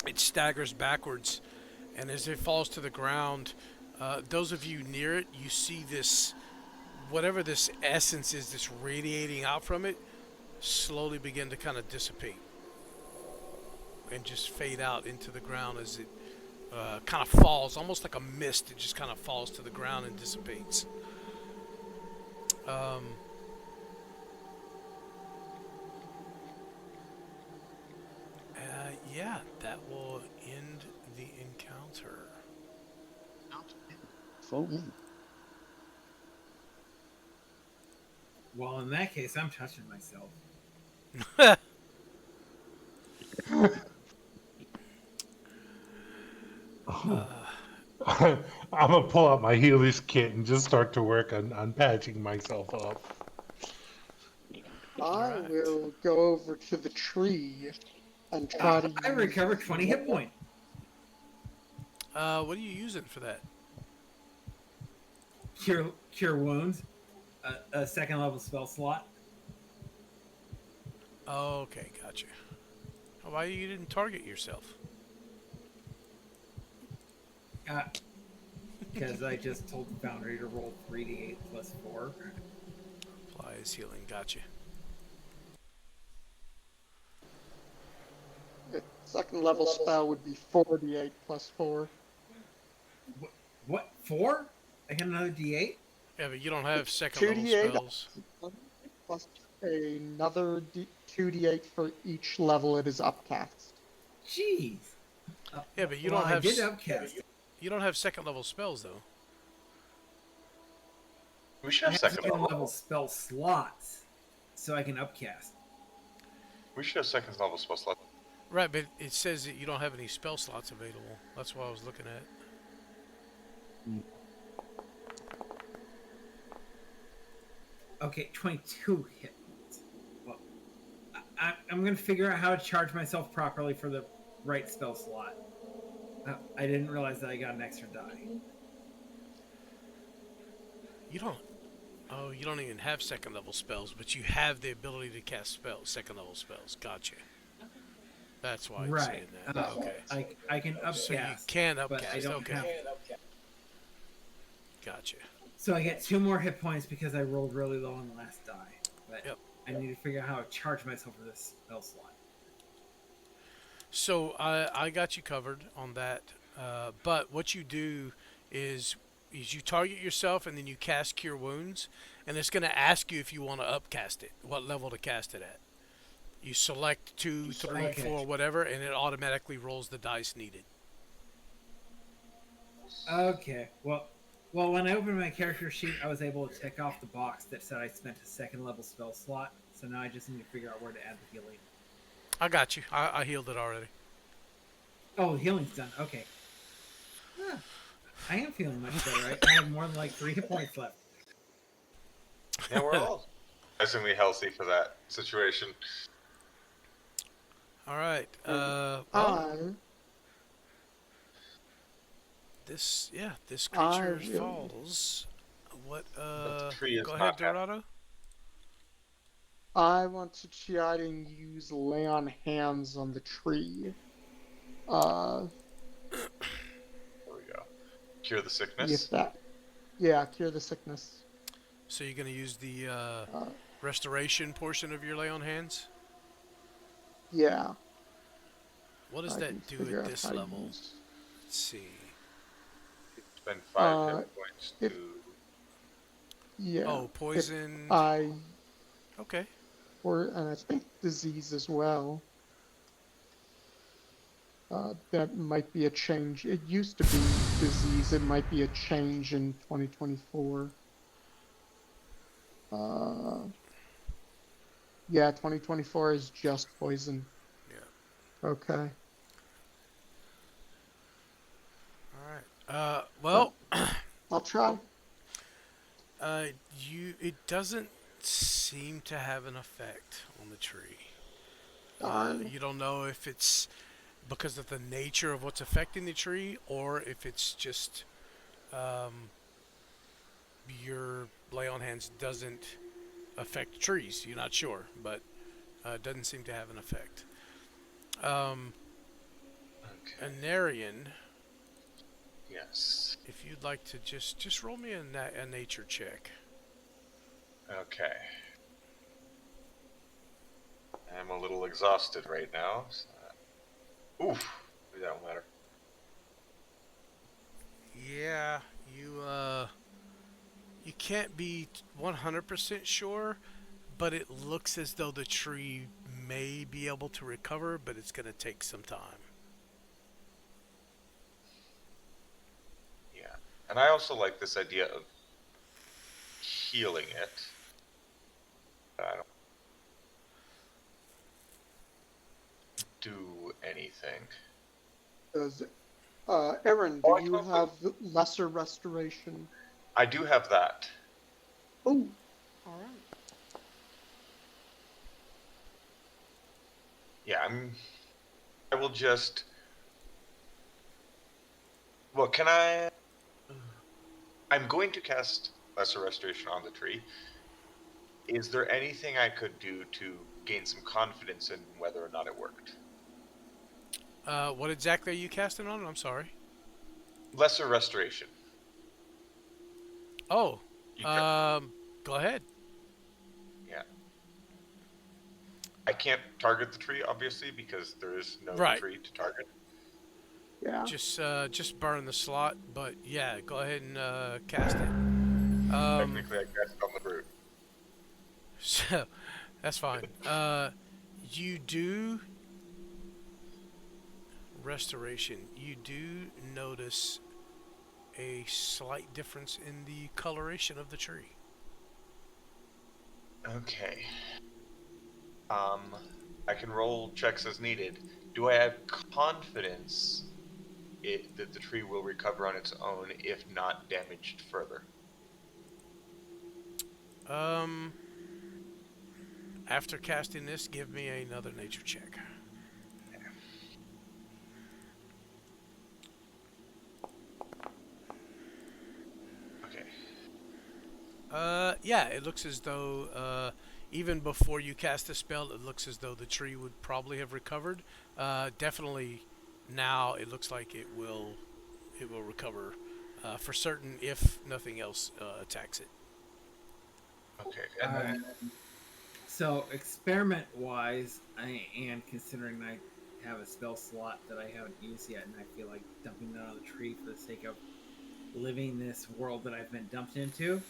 S2: It staggers backwards, and as it falls to the ground, those of you near it, you see this, whatever this essence is that's radiating out from it, slowly begin to kind of dissipate and just fade out into the ground as it kind of falls, almost like a mist. It just kind of falls to the ground and dissipates. Yeah, that will end the encounter.
S8: For me.
S4: Well, in that case, I'm touching myself.
S6: I'm gonna pull out my healer's kit and just start to work on patching myself up.
S3: I
S2: Alright.
S3: will go over to the tree and try to
S4: I
S3: use-
S4: recovered 20 hit points.
S2: What are you using for that?
S4: Cure wounds. A second level spell slot.
S2: Oh, okay, gotcha. Why you didn't target yourself?
S4: Because I just told the Foundry to roll 3d8 plus 4.
S2: Apply his healing, gotcha.
S3: Second level spell would be 48 plus 4.
S4: What? 4? I got another d8?
S2: Yeah, but you don't have second
S3: 2d8
S2: level spells.
S3: plus another 2d8 for each level it is upcast.
S4: Jeez.
S2: Yeah, but you
S4: Well,
S2: don't have
S4: I did upcast.
S2: you don't have second level spells though.
S9: We should
S4: I
S9: have
S4: have
S9: second
S4: second
S9: level.
S4: level spell slots, so I can upcast.
S9: We should have second level spell slot.
S2: Right, but it says that you don't have any spell slots available. That's what I was looking at.
S4: Okay, 22 hit points. Well, I'm going to figure out how to charge myself properly for the right spell slot. I didn't realize that I got an extra die.
S2: You don't. Oh, you don't even have second level spells, but you have the ability to cast spells, second level spells. Gotcha. That's why it's
S4: Right.
S2: saying that. Okay.
S4: I can upcast.
S2: So you can
S4: but I
S2: upcast.
S4: don't
S2: Okay.
S4: have.
S2: Gotcha.
S4: So I get 2 more hit points because I rolled really low on the last die. But
S2: Yep.
S4: I need to figure out how to charge myself for this spell slot.
S2: So I got you covered on that. But what you do is you target yourself and then you cast Cure Wounds, and it's going to ask you if you want to upcast it, what level to cast it at. You select 2, 3,
S4: Okay.
S2: 4, whatever, and it automatically rolls the dice needed.
S4: Okay. Well, when I opened my character sheet, I was able to tick off the box that said I spent a 2nd level spell slot. So now I just need to figure out where to add the healing.
S2: I got you. I healed it already.
S4: Oh, the healing's done. Okay. Huh. I am feeling much better. I have more than like 3 hit points left.
S9: Yeah, we're all surprisingly healthy for that situation.
S2: All right. Well, this creature
S3: will.
S2: falls. What?
S9: But the tree is
S2: Go ahead,
S9: not happy.
S2: Dorado.
S3: I want to try and use lay on hands on the tree.
S9: There we go. Cure the sickness.
S3: Cure the sickness.
S2: So you're gonna use the restoration portion of your lay on hands.
S3: Yeah.
S2: What does
S3: I can
S2: that do
S3: figure
S2: at
S3: out
S2: this
S3: how to
S2: level?
S3: use-
S2: Let's see.
S9: Spend 5
S3: Uh,
S9: hit points
S3: if-
S9: to.
S3: Yeah.
S2: Oh, poison.
S3: And I think disease as well. That might be a change. It used to be disease. It might be a change in 2024. Yeah, 2024 is just poison.
S2: Yeah.
S3: Okay.
S2: All right. Well,
S3: I'll try.
S2: it doesn't seem to have an effect on the tree.
S3: Darn.
S2: You don't know if it's because of the nature of what's affecting the tree, or if it's just your lay on hands doesn't affect trees. You're not sure, but it doesn't seem to have an effect.
S9: Okay.
S2: Anarian,
S9: Yes.
S2: if you'd like to just roll me a nature check.
S9: Okay. I'm a little exhausted right now. So oof. Maybe that won't matter.
S2: Yeah, you can't be 100% sure, but it looks as though the tree may be able to recover, but it's going to take some time.
S9: Yeah. And I also like this idea of healing it. I don't do anything.
S3: Does Aaron, do you have lesser restoration?
S9: I do have that.
S3: Oh, all right.
S9: Yeah, I will just. Well, can I? I'm going to cast Lesser Restoration on the tree. Is there anything I could do to gain some confidence in whether or not it worked?
S2: What exactly are you casting on? I'm sorry.
S9: Lesser Restoration.
S2: Oh,
S9: You can-
S2: go ahead.
S9: Yeah. I can't target the tree, obviously, because there is no
S2: Right.
S9: tree to target.
S3: Yeah.
S2: Just burn the slot, but yeah, go ahead and cast it.
S9: Technically, I cast it on the brute.
S2: So that's fine. You do restoration. You do notice a slight difference in the coloration of the tree.
S9: Okay. I can roll checks as needed. Do I have confidence that the tree will recover on its own if not damaged further?
S2: After casting this, give me another nature check.
S9: Okay.
S2: Yeah, it looks as though even before you cast a spell, it looks as though the tree would probably have recovered. Definitely, now it looks like it will recover for certain if nothing else attacks it.
S9: Okay, and then
S4: So experiment-wise, and considering I have a spell slot that I haven't used yet, and I feel like dumping that on the tree for the sake of living this world that I've been dumped into.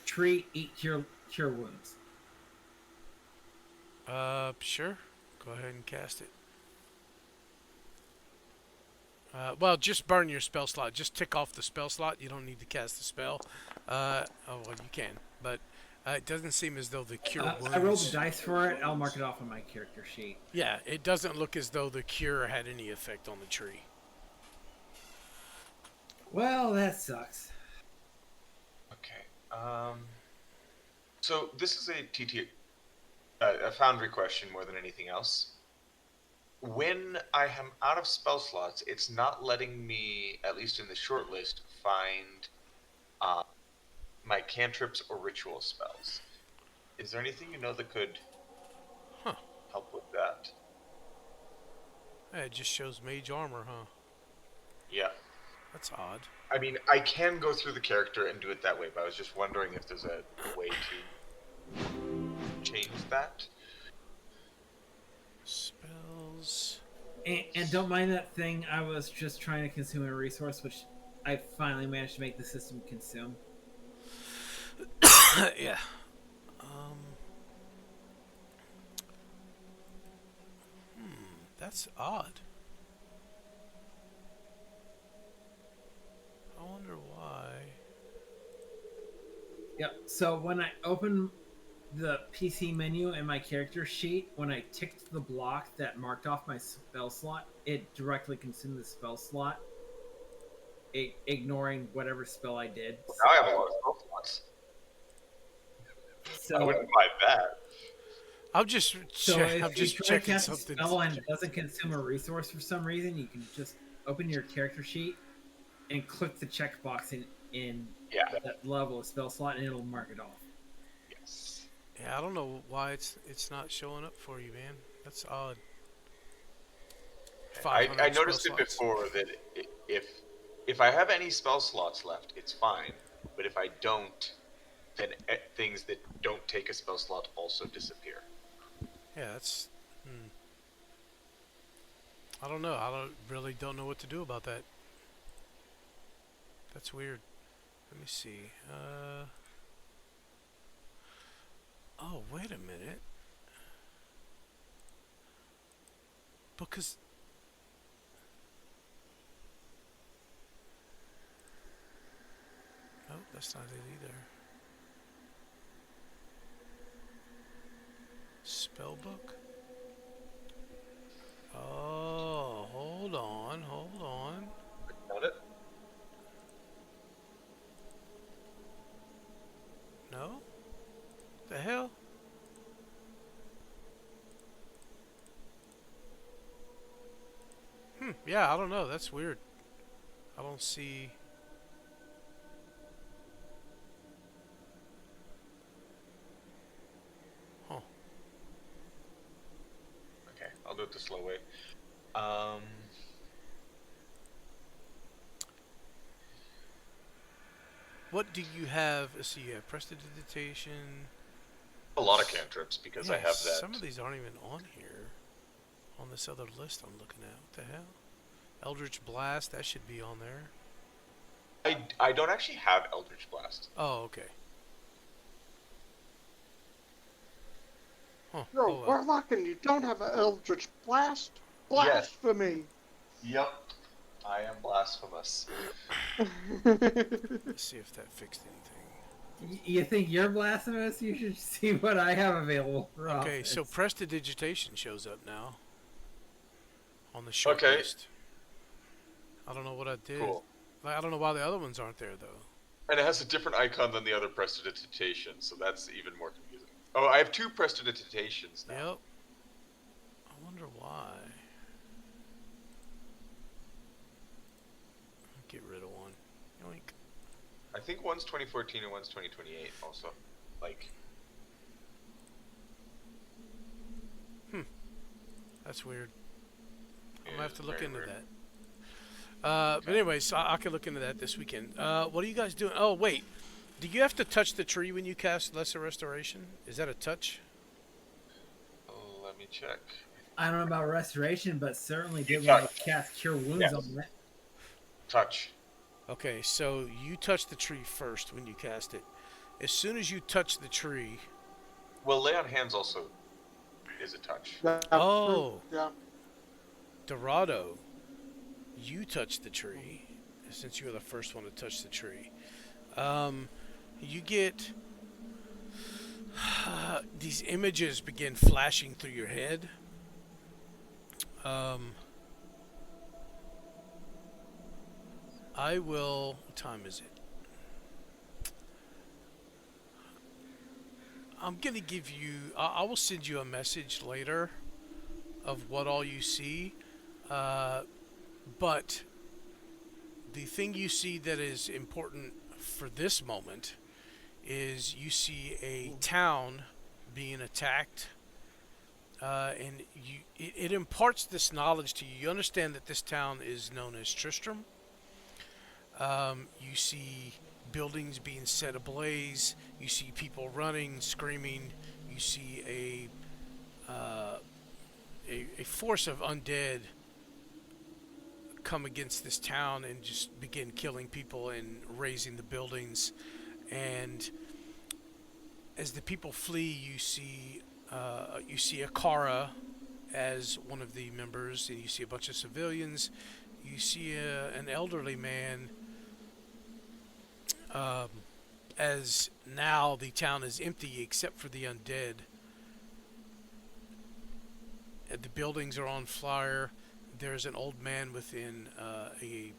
S4: Tree, eat, cure wounds.
S2: Sure. Go ahead and cast it. Well, just burn your spell slot. Just tick off the spell slot. You don't need to cast the spell. Oh, well, you can, but it doesn't seem as though the cure wounds.
S4: I rolled the dice for it. I'll mark it off on my character sheet.
S2: Yeah, it doesn't look as though the cure had any effect on the tree.
S4: Well, that sucks.
S9: okay. So this is a Foundry question more than anything else. When I am out of spell slots, it's not letting me, at least in the short list, find my cantrips or ritual spells. Is there anything you know that could help with that?
S2: Yeah, it just shows mage armor, huh?
S9: Yeah.
S2: That's odd.
S9: I mean, I can go through the character and do it that way, but I was just wondering if there's a way to change that.
S2: Spells.
S4: And don't mind that thing. I was just trying to consume a resource, which I finally managed to make the system consume.
S2: Yeah. That's odd. I wonder why.
S4: Yep. So when I open the PC menu in my character sheet, when I ticked the block that marked off my spell slot, it directly consumed the spell slot, ignoring whatever spell I did.
S9: Now I have a lot of spell slots.
S4: So
S9: I wouldn't mind that.
S2: I'm just checking
S4: cast
S2: something.
S4: A spell and it doesn't consume a resource for some reason, you can just open your character sheet and click the checkbox in that level of spell slot, and it'll mark it off.
S9: Yes.
S2: Yeah, I don't know why it's not showing up for you, man. That's odd.
S9: I noticed it before that if I have any spell slots left, it's fine. But if I don't, then things that don't take a spell slot also disappear.
S2: Yeah, that's. I don't know. I really don't know what to do about that. That's weird. Let me see. Oh, wait a minute. Because. Nope, that's not it either. Spellbook? Oh, hold on.
S9: Got it?
S2: No? The hell? Yeah, I don't know. That's weird. I don't see... Huh.
S9: Okay, I'll do it the slow way.
S2: What do you have? Let's see, you have prestidigitation.
S9: A lot of cantrips because I have that.
S2: Some of these aren't even on here. On this other list I'm looking at. What the hell? Eldritch Blast, that should be on there.
S9: I don't actually have Eldritch Blast.
S2: Oh, okay. Huh.
S3: You're a
S2: Oh, well.
S3: warlock and you don't have an Eldritch Blast? Blasphemy!
S9: Yep. I am blasphemous.
S2: Let's see if that fixed anything.
S4: You think you're blasphemous? You should see what I have available.
S2: Okay, so prestidigitation shows up now. On the short list. I don't know what I did.
S9: Cool.
S2: Like, I don't know why the other ones aren't there, though.
S9: And it has a different icon than the other prestidigitation, so that's even more confusing. Oh, I have 2 prestidigitations now.
S2: Yep. I wonder why. Get rid of one. Yoink.
S9: I think one's 2014 and one's 2028 also. Like,
S2: That's weird. I'm gonna have to
S9: Is
S2: look
S9: very
S2: into
S9: weird.
S2: that. But anyway, so I can look into that this weekend. What are you guys doing? Oh, wait. Do you have to touch the tree when you cast Lesser Restoration? Is that a touch?
S9: Oh, let me check.
S4: I don't know about restoration, but certainly did
S9: touch.
S4: when I cast Cure Wounds
S9: Yes.
S4: on it.
S9: Touch.
S2: Okay, so you touch the tree first when you cast it. As soon as you touch the tree...
S9: Well, lay on hands also is a touch.
S3: That's
S2: Oh.
S3: true. Yeah.
S2: Dorado, you touch the tree, since you were the first one to touch the tree. You get... these images begin flashing through your head. I will... What time is it? I'm going to give you... I will send you a message later of what all you see. But the thing you see that is important for this moment is you see a town being attacked. And it imparts this knowledge to you. You understand that this town is known as Tristram. You see buildings being set ablaze. You see people running, screaming. You see a force of undead come against this town and just begin killing people and razing the buildings. And as the people flee, you see Akara as one of the members, and you see a bunch of civilians. You see an elderly man. As now the town is empty except for the undead. The buildings are on fire. There's an old man within what are they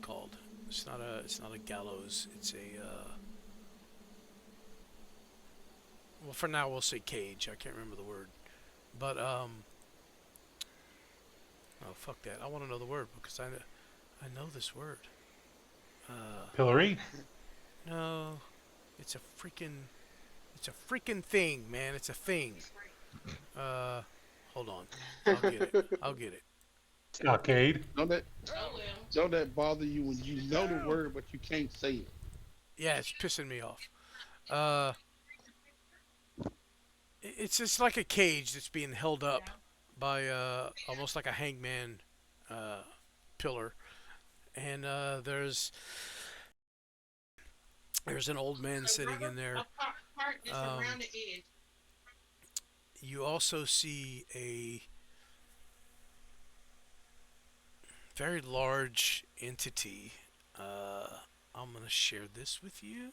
S2: called? It's not a gallows. It's a well, for now we'll say cage. I can't remember the word. But oh, fuck that. I want to know the word because I know this word.
S6: Pillory?
S2: No, it's a freaking thing, man. It's a thing. Hold on. I'll get it.
S6: Stockade?
S8: Don't that bother you when you know the word but you can't say it?
S2: Yeah, it's pissing me off. It's just like a cage that's being held up by almost like a hangman pillar, and there's an old man sitting in there. You also see a very large entity. I'm going to share this with you.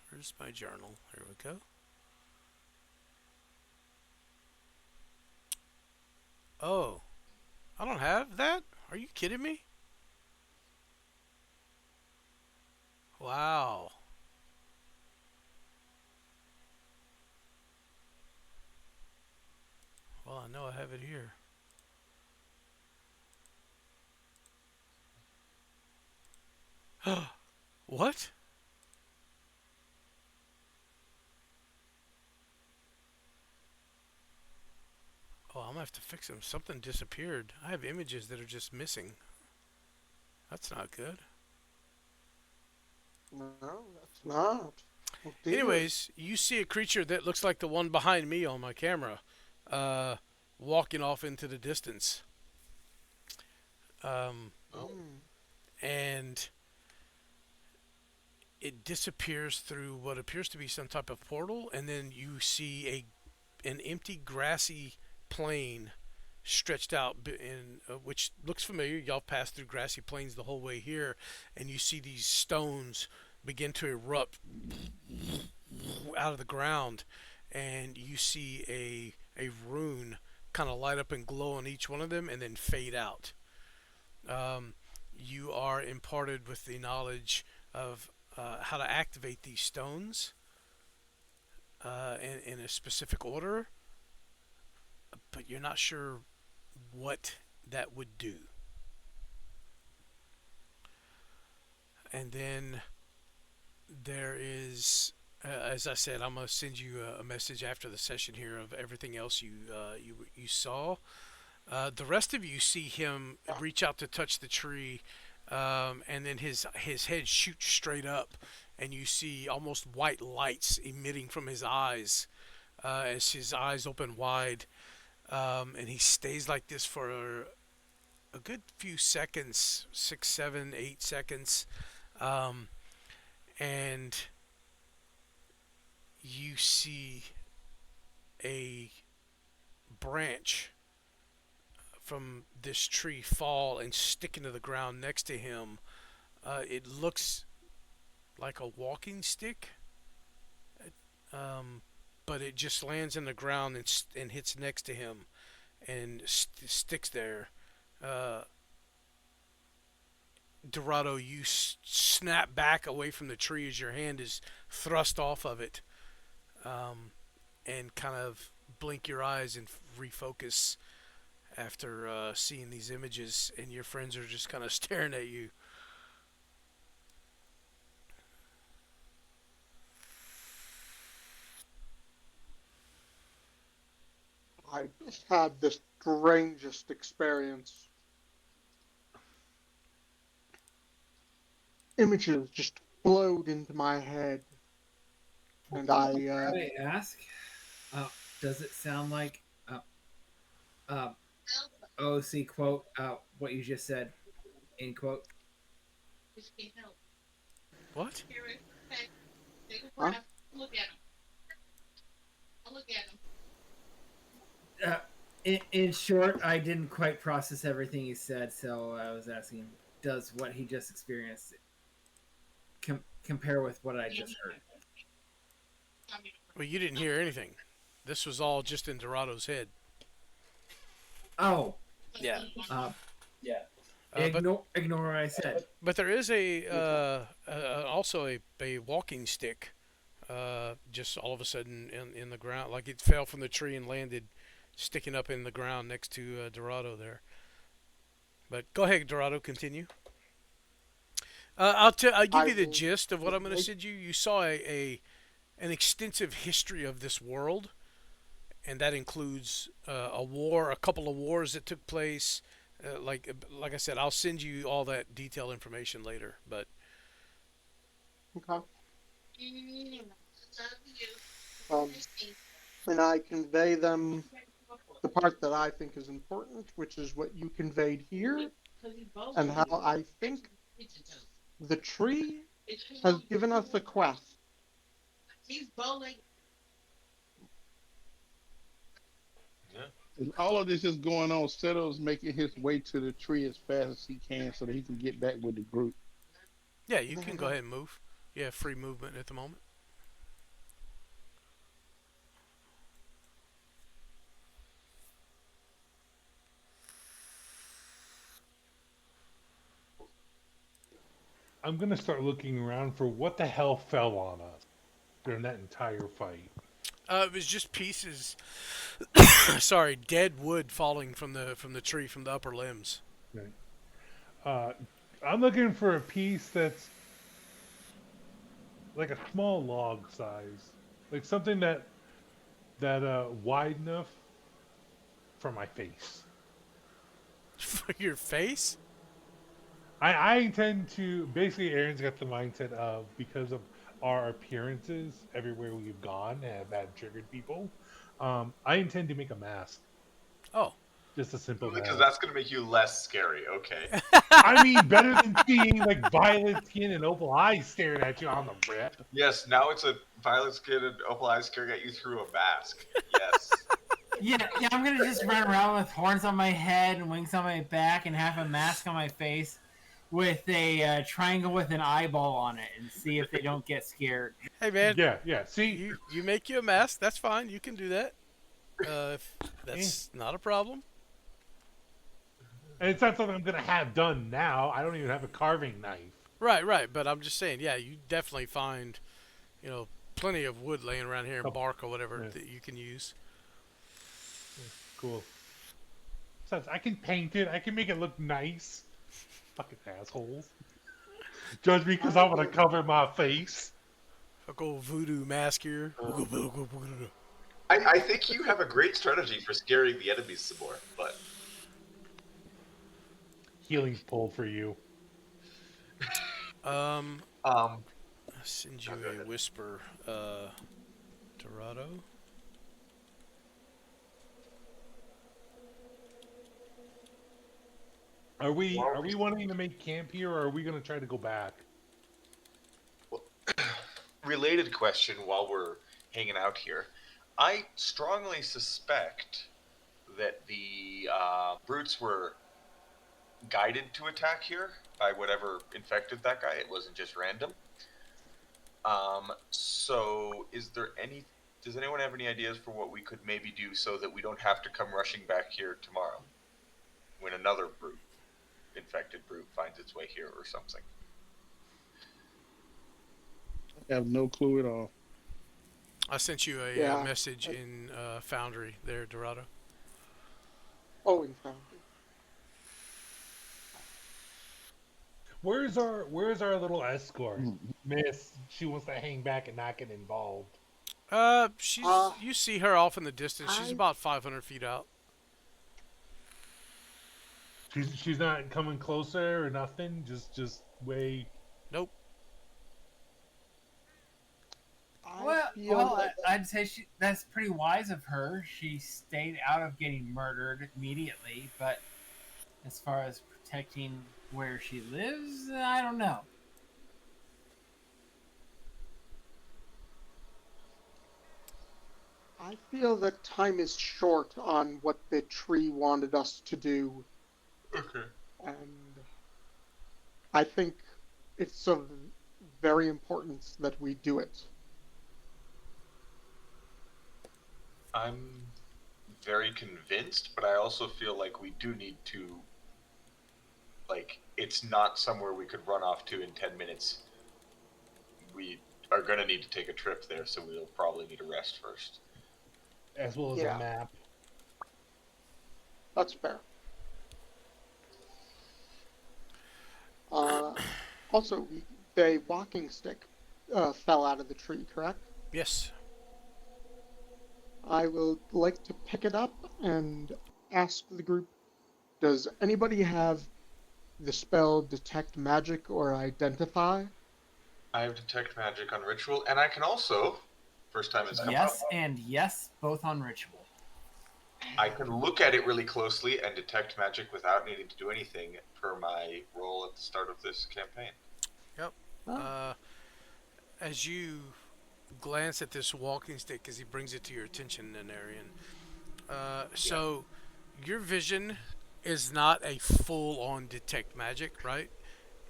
S2: Where's my journal? Here we go. Oh, I don't have that? Are you kidding me? Wow. Well, I know I have it here. What? Oh, I'm gonna have to fix them. Something disappeared. I have images that are just missing. That's not good.
S3: No, that's not. Oh, dear.
S2: Anyways, you see a creature that looks like the one behind me on my camera, walking off into the distance. And it disappears through what appears to be some type of portal, and then you see an empty grassy plain stretched out, in which looks familiar. Y'all passed through grassy plains the whole way here, and you see these stones begin to erupt out of the ground, and you see a rune kind of light up and glow on each one of them and then fade out. You are imparted with the knowledge of how to activate these stones in a specific order, but you're not sure what that would do. And then there is as I said, I'm gonna send you a message after the session here of everything else you saw. The rest of you see him reach out to touch the tree, and then his head shoots straight up, and you see almost white lights emitting from his eyes as his eyes open wide, and he stays like this for a good few seconds, 6, 7, 8 seconds, um, and you see a branch from this tree fall and stick into the ground next to him. It looks like a walking stick, um, but it just lands in the ground and hits next to him and sticks there. Uh, Dorado, you snap back away from the tree as your hand is thrust off of it, um, and kind of blink your eyes and refocus after seeing these images, and your friends are just kind of staring at you.
S3: I had the strangest experience. Images just flowed into my head, and
S4: I ask, does it sound like uh, OC quote what you just said, end quote?
S2: What?
S3: huh?
S4: In short, I didn't quite process everything he said, so I was asking, does what he just experienced compare with what I just heard?
S2: Well, you didn't hear anything. This was all just in Dorado's head.
S4: Oh,
S2: Yeah.
S4: Yeah.
S2: But
S4: Ignore what I said.
S2: there is also a walking stick, just all of a sudden in the ground, like it fell from the tree and landed, sticking up in the ground next to Dorado there. But go ahead, Dorado, continue. I'll give you the gist of what I'm going to send you. You saw an extensive history of this world, and that includes a couple of wars that took place. Like I said, I'll send you all that detailed information later. But
S3: Okay. And I convey them the part that I think is important, which is what you conveyed here, and how I think the tree has given us a quest.
S7: And all of this is going on. Seto's making his way to the tree as fast as he can so that he can get back with the group.
S2: yeah, you can go ahead and move. You have free movement at the moment.
S6: I'm gonna start looking around for what the hell fell on us during that entire fight.
S2: It was just pieces. Sorry, dead wood falling from the tree from the upper limbs.
S6: Right. I'm looking for a piece that's like a small log size, like something that wide enough for my face.
S2: For your face?
S6: I intend to basically. Aaron's got the mindset of because of our appearances everywhere we've gone have triggered people. I intend to make a mask.
S2: Oh.
S6: Just a simple
S9: because
S6: mask.
S9: that's going to make you less scary. Okay.
S6: I mean, better than seeing like violet skin and opal eyes staring at you on the rip.
S9: Yes, now it's a violet skin and opal eyes staring at you through a mask. Yes.
S4: Yeah, I'm gonna just run around with horns on my head and wings on my back and have a mask on my face with a triangle with an eyeball on it and see if they don't get scared.
S2: Hey man.
S6: Yeah. See,
S2: you make you a mask. That's fine. You can do that. If that's not a problem.
S6: and it's not something I'm gonna have done now. I don't even have a carving knife.
S2: Right. But I'm just saying, yeah, you definitely find, plenty of wood laying around here and bark or whatever that you can use.
S6: Cool. Besides, I can paint it. I can make it look nice. Fucking assholes. Judge me because I want to cover my face.
S2: I'll go voodoo mask here.
S10: I think you have a great strategy for scaring the enemies some more, but
S6: Healing's pulled for you.
S2: Um,
S10: um,
S2: I'll send you
S10: go
S2: a
S10: ahead.
S2: whisper, Dorado.
S6: Are we wanting to make camp here, or are we going to try to go back?
S10: Related question while we're hanging out here. I strongly suspect that the brutes were guided to attack here by whatever infected that guy. It wasn't just random. So does anyone have any ideas for what we could maybe do so that we don't have to come rushing back here tomorrow when another infected brute finds its way here or something?
S8: I have no clue at all.
S2: I sent you a
S3: Yeah.
S2: message in Foundry there, Dorado.
S3: Oh, in Foundry.
S6: Where's our little escort? Miss, she wants to hang back and not get involved.
S2: You see her off in the distance. She's
S3: I-
S2: about 500 feet out.
S6: She's not coming closer or nothing. Just way.
S2: Nope.
S4: I'd say that's pretty wise of her. She stayed out of getting murdered immediately, but as far as protecting where she lives, I don't know.
S3: I feel that time is short on what the tree wanted us to do,
S10: Okay.
S3: and I think it's of very importance that we do it.
S10: I'm very convinced, but I also feel like we do need to, it's not somewhere we could run off to in 10 minutes. We are going to need to take a trip there, so we'll probably need a rest first.
S6: As well as
S3: Yeah.
S6: a map.
S3: That's fair. Also, the walking stick fell out of the tree, correct?
S2: Yes.
S3: I will like to pick it up and ask the group, does anybody have the spell Detect Magic or Identify?
S10: I have Detect Magic on Ritual, and I can also, first time it's come
S4: Yes
S10: up,
S4: and yes, both on Ritual.
S10: I can look at it really closely and detect magic without needing to do anything per my role at the start of this campaign.
S2: Yep. As you glance at this walking stick, as he brings it to your attention, Nanarian, so your vision is not a full-on detect magic, right?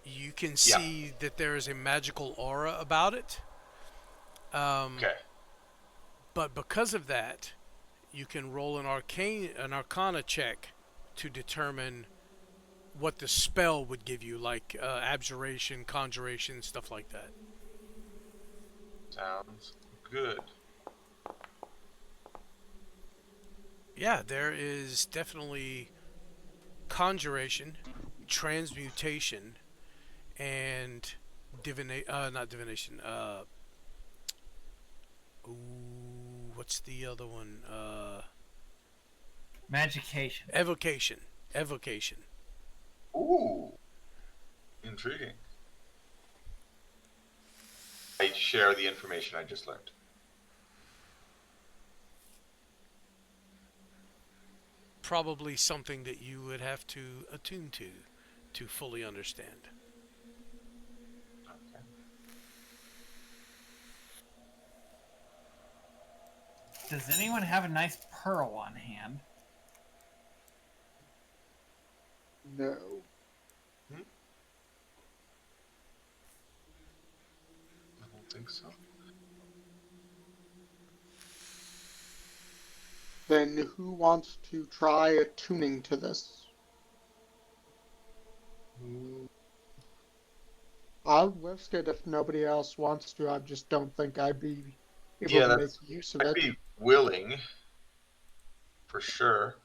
S2: You can see that there is a magical aura about it.
S10: Okay.
S2: But because of that, you can roll an arcana check to determine what the spell would give you, like abjuration, conjuration, stuff like that.
S10: Sounds good.
S2: Yeah, there is definitely conjuration, transmutation, and not divination. What's the other one?
S4: Magication.
S2: Evocation.
S10: Ooh. Intriguing. I share the information I just learned.
S2: Probably something that you would have to attune to fully understand.
S10: Okay.
S4: Does anyone have a nice pearl on hand?
S3: No.
S10: I don't think so.
S3: Then who wants to try attuning to this? I'll risk it if nobody else wants to. I just don't think I'd be able to make use of
S10: I'd
S3: it.
S10: be willing, for sure.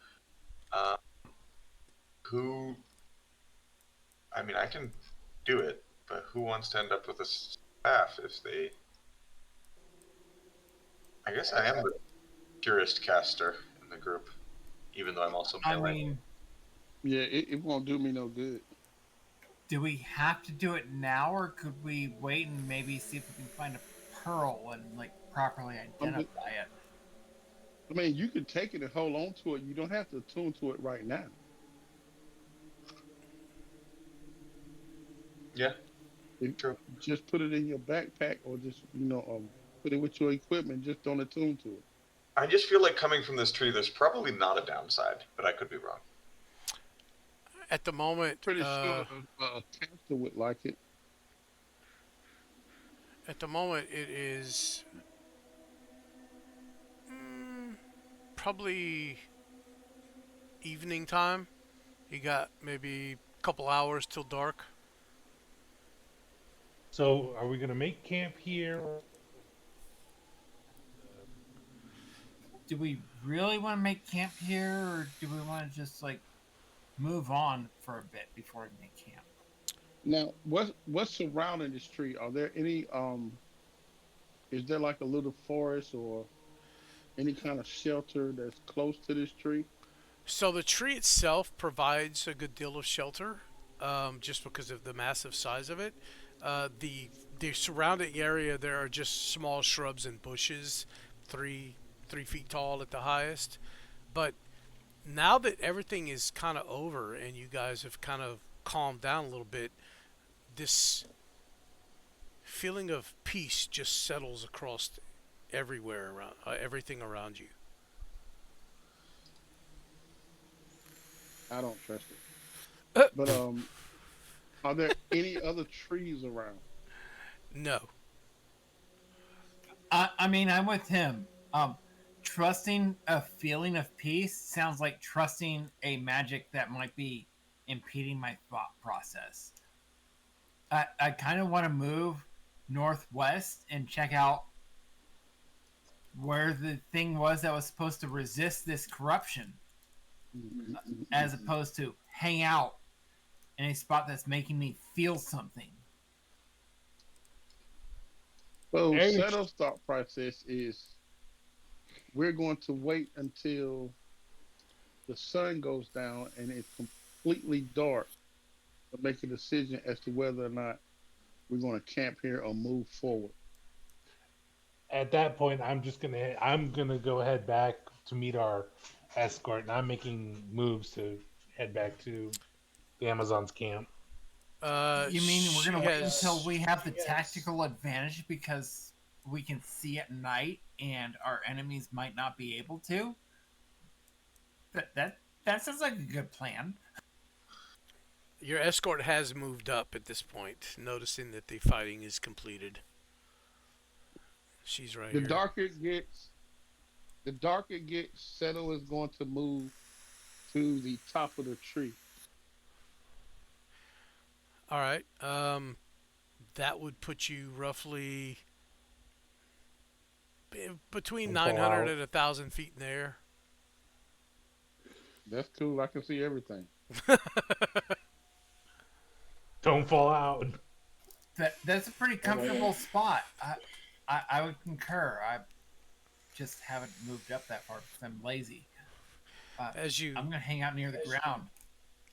S10: I mean, I can do it, but who wants to end up with a staff if they I guess I am the purest caster in the group, even though I'm also
S4: I
S10: melee.
S4: mean,
S8: Yeah, it won't do me no good.
S4: do we have to do it now, or could we wait and maybe see if we can find a pearl and like properly
S8: I'm just,
S4: identify it?
S8: I mean, you can take it and hold on to it. You don't have to attune to it right now.
S10: Yeah,
S8: If,
S10: true.
S8: just put it in your backpack, or just put it with your equipment. Just don't attune to it.
S10: I just feel like coming from this tree, there's probably not a downside, but I could be wrong.
S2: At the moment,
S8: Pretty sure a caster would like it.
S2: it is probably evening time. You got maybe a couple hours till dark.
S6: So, are we gonna make camp here?
S4: Do we really want to make camp here, or do we want to just like move on for a bit before we make camp?
S8: Now, what's surrounding this tree? Are there any Is there like a little forest or any kind of shelter that's close to this tree?
S2: So the tree itself provides a good deal of shelter, just because of the massive size of it. The surrounding area, there are just small shrubs and bushes, 3 feet tall at the highest. But now that everything is kind of over and you guys have kind of calmed down a little bit, this feeling of peace just settles across everywhere around, everything around you.
S8: I don't trust it.
S2: Uh,
S8: But are there any other trees around?
S2: No.
S4: I mean, I'm with him. Trusting a feeling of peace sounds like trusting a magic that might be impeding my thought process. I kind of want to move northwest and check out where the thing was that was supposed to resist this corruption, as opposed to hang out in a spot that's making me feel something.
S8: So
S6: Hey.
S8: Seto's thought process is we're going to wait until the sun goes down and it's completely dark to make a decision as to whether or not we're going to camp here or move forward.
S6: At that point, I'm gonna go head back to meet our escort, and I'm making moves to head back to the Amazon's camp.
S4: You mean we're
S2: She
S4: gonna wait
S2: has-
S4: until we have the tactical advantage because we can see at night and our enemies might not be able to? That sounds like a good plan.
S2: Your escort has moved up at this point, noticing that the fighting is completed. She's right
S8: The
S2: here.
S8: darker it gets, Seto is going to move to the top of the tree.
S2: All right. That would put you roughly between
S6: Don't fall
S2: 900
S6: out.
S2: and 1,000 feet in the air.
S8: That's cool. I can see everything.
S6: Don't fall out.
S4: That's a pretty comfortable spot. I would concur. I just haven't moved up that far because I'm lazy. I'm gonna hang out near the ground.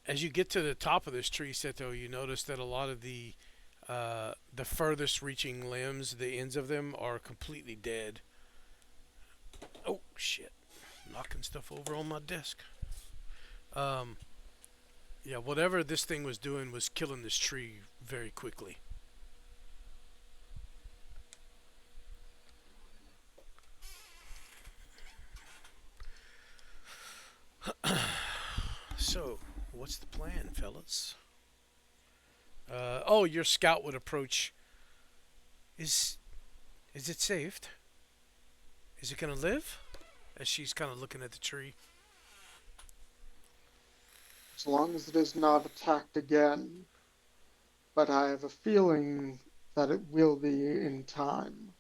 S2: As you get to the top of this tree, Seto, you notice that a lot of the furthest reaching limbs, the ends of them, are completely dead. Oh shit! Knocking stuff over on my desk. Yeah, whatever this thing was doing was killing this tree very quickly. So, what's the plan, fellas? Your scout would approach. Is it saved? Is it gonna live? As she's kind of looking at the tree.
S3: As long as it is not attacked again. But I have a feeling that it will be in time.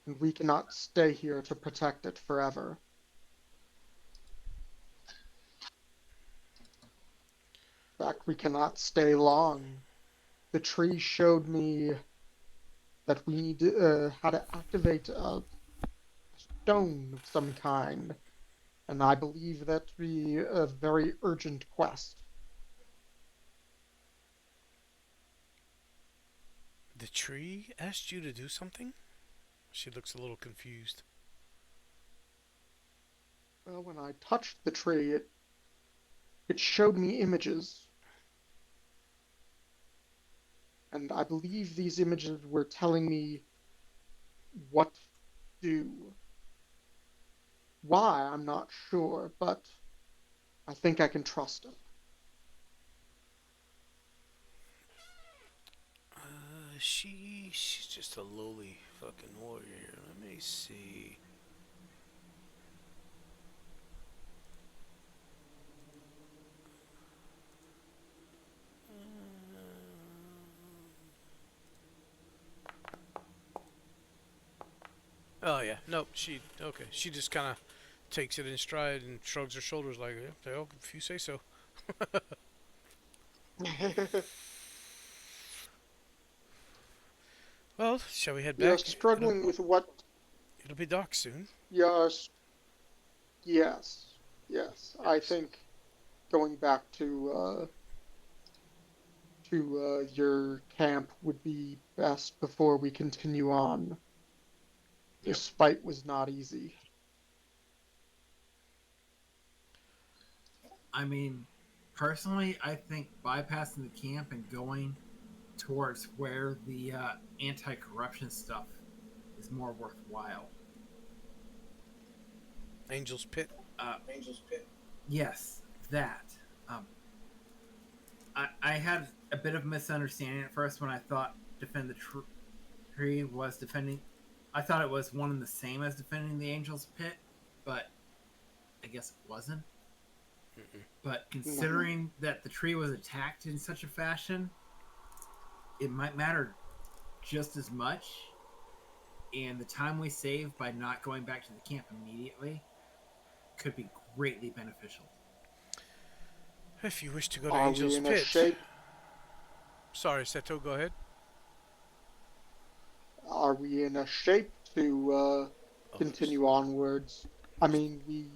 S3: And we cannot stay here to protect it forever. In fact, we cannot stay long. The tree showed me that we need how to activate a stone of some kind, and I believe that to be a very urgent quest.
S2: The tree asked you to do something? She looks a little confused.
S3: Well, when I touched the tree, it showed me images, and I believe these images were telling me what to do. Why, I'm not sure, but I think I can trust it.
S2: She's just a lowly fucking warrior. Let me see. Oh yeah, nope. She just kind of takes it in stride and shrugs her shoulders like, yeah, well, if you say so. Well, shall we head
S3: You're
S2: back?
S3: struggling with what?
S2: It'll be dark soon.
S3: Yes, yes. I think going back to your camp would be best before we continue on. This fight was not easy.
S4: I mean, personally, I think bypassing the camp and going towards where the anti-corruption stuff is more worthwhile.
S2: Angel's Pit.
S4: Angel's Pit. Yes, that. Um, I had a bit of misunderstanding at first when I thought defend the tree was defending. I thought it was one and the same as defending the Angel's Pit, but I guess it wasn't.
S2: Mm-mm.
S4: But considering that the tree was attacked in such a fashion, it might matter just as much. And the time we save by not going back to the camp immediately could be greatly beneficial.
S2: If you wish to go to
S3: Are
S2: Angel's
S3: we in a
S2: Pit.
S3: shape?
S2: Sorry, Seto, go ahead.
S3: Are we in a shape to continue onwards? I mean, we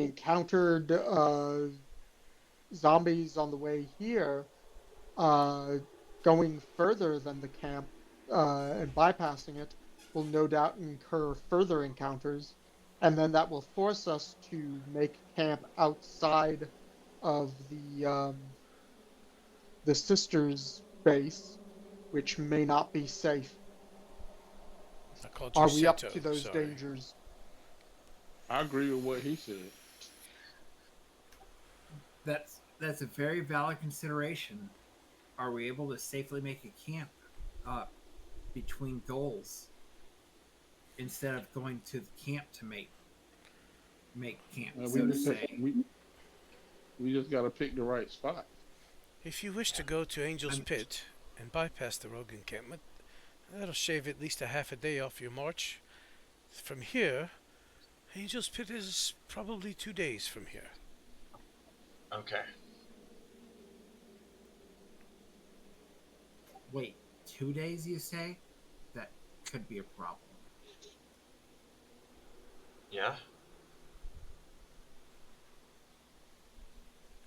S3: encountered zombies on the way here. Going further than the camp and bypassing it will no doubt incur further encounters, and then that will force us to make camp outside of the sisters' base, which may not be safe.
S2: I called you
S3: Are we up
S2: Seto,
S3: to those
S2: sorry.
S3: dangers?
S8: I agree with what he said.
S4: That's a very valid consideration. Are we able to safely make a camp between goals instead of going to the camp to make camp, so to say?
S8: We just got to pick the right spot.
S2: If you wish to go to Angel's Pit and bypass the rogue encampment, that'll shave at least a half a day off your march. From here, Angel's Pit is probably 2 days from here.
S10: Okay.
S4: Wait, 2 days, you say? That could be a problem.
S10: Yeah.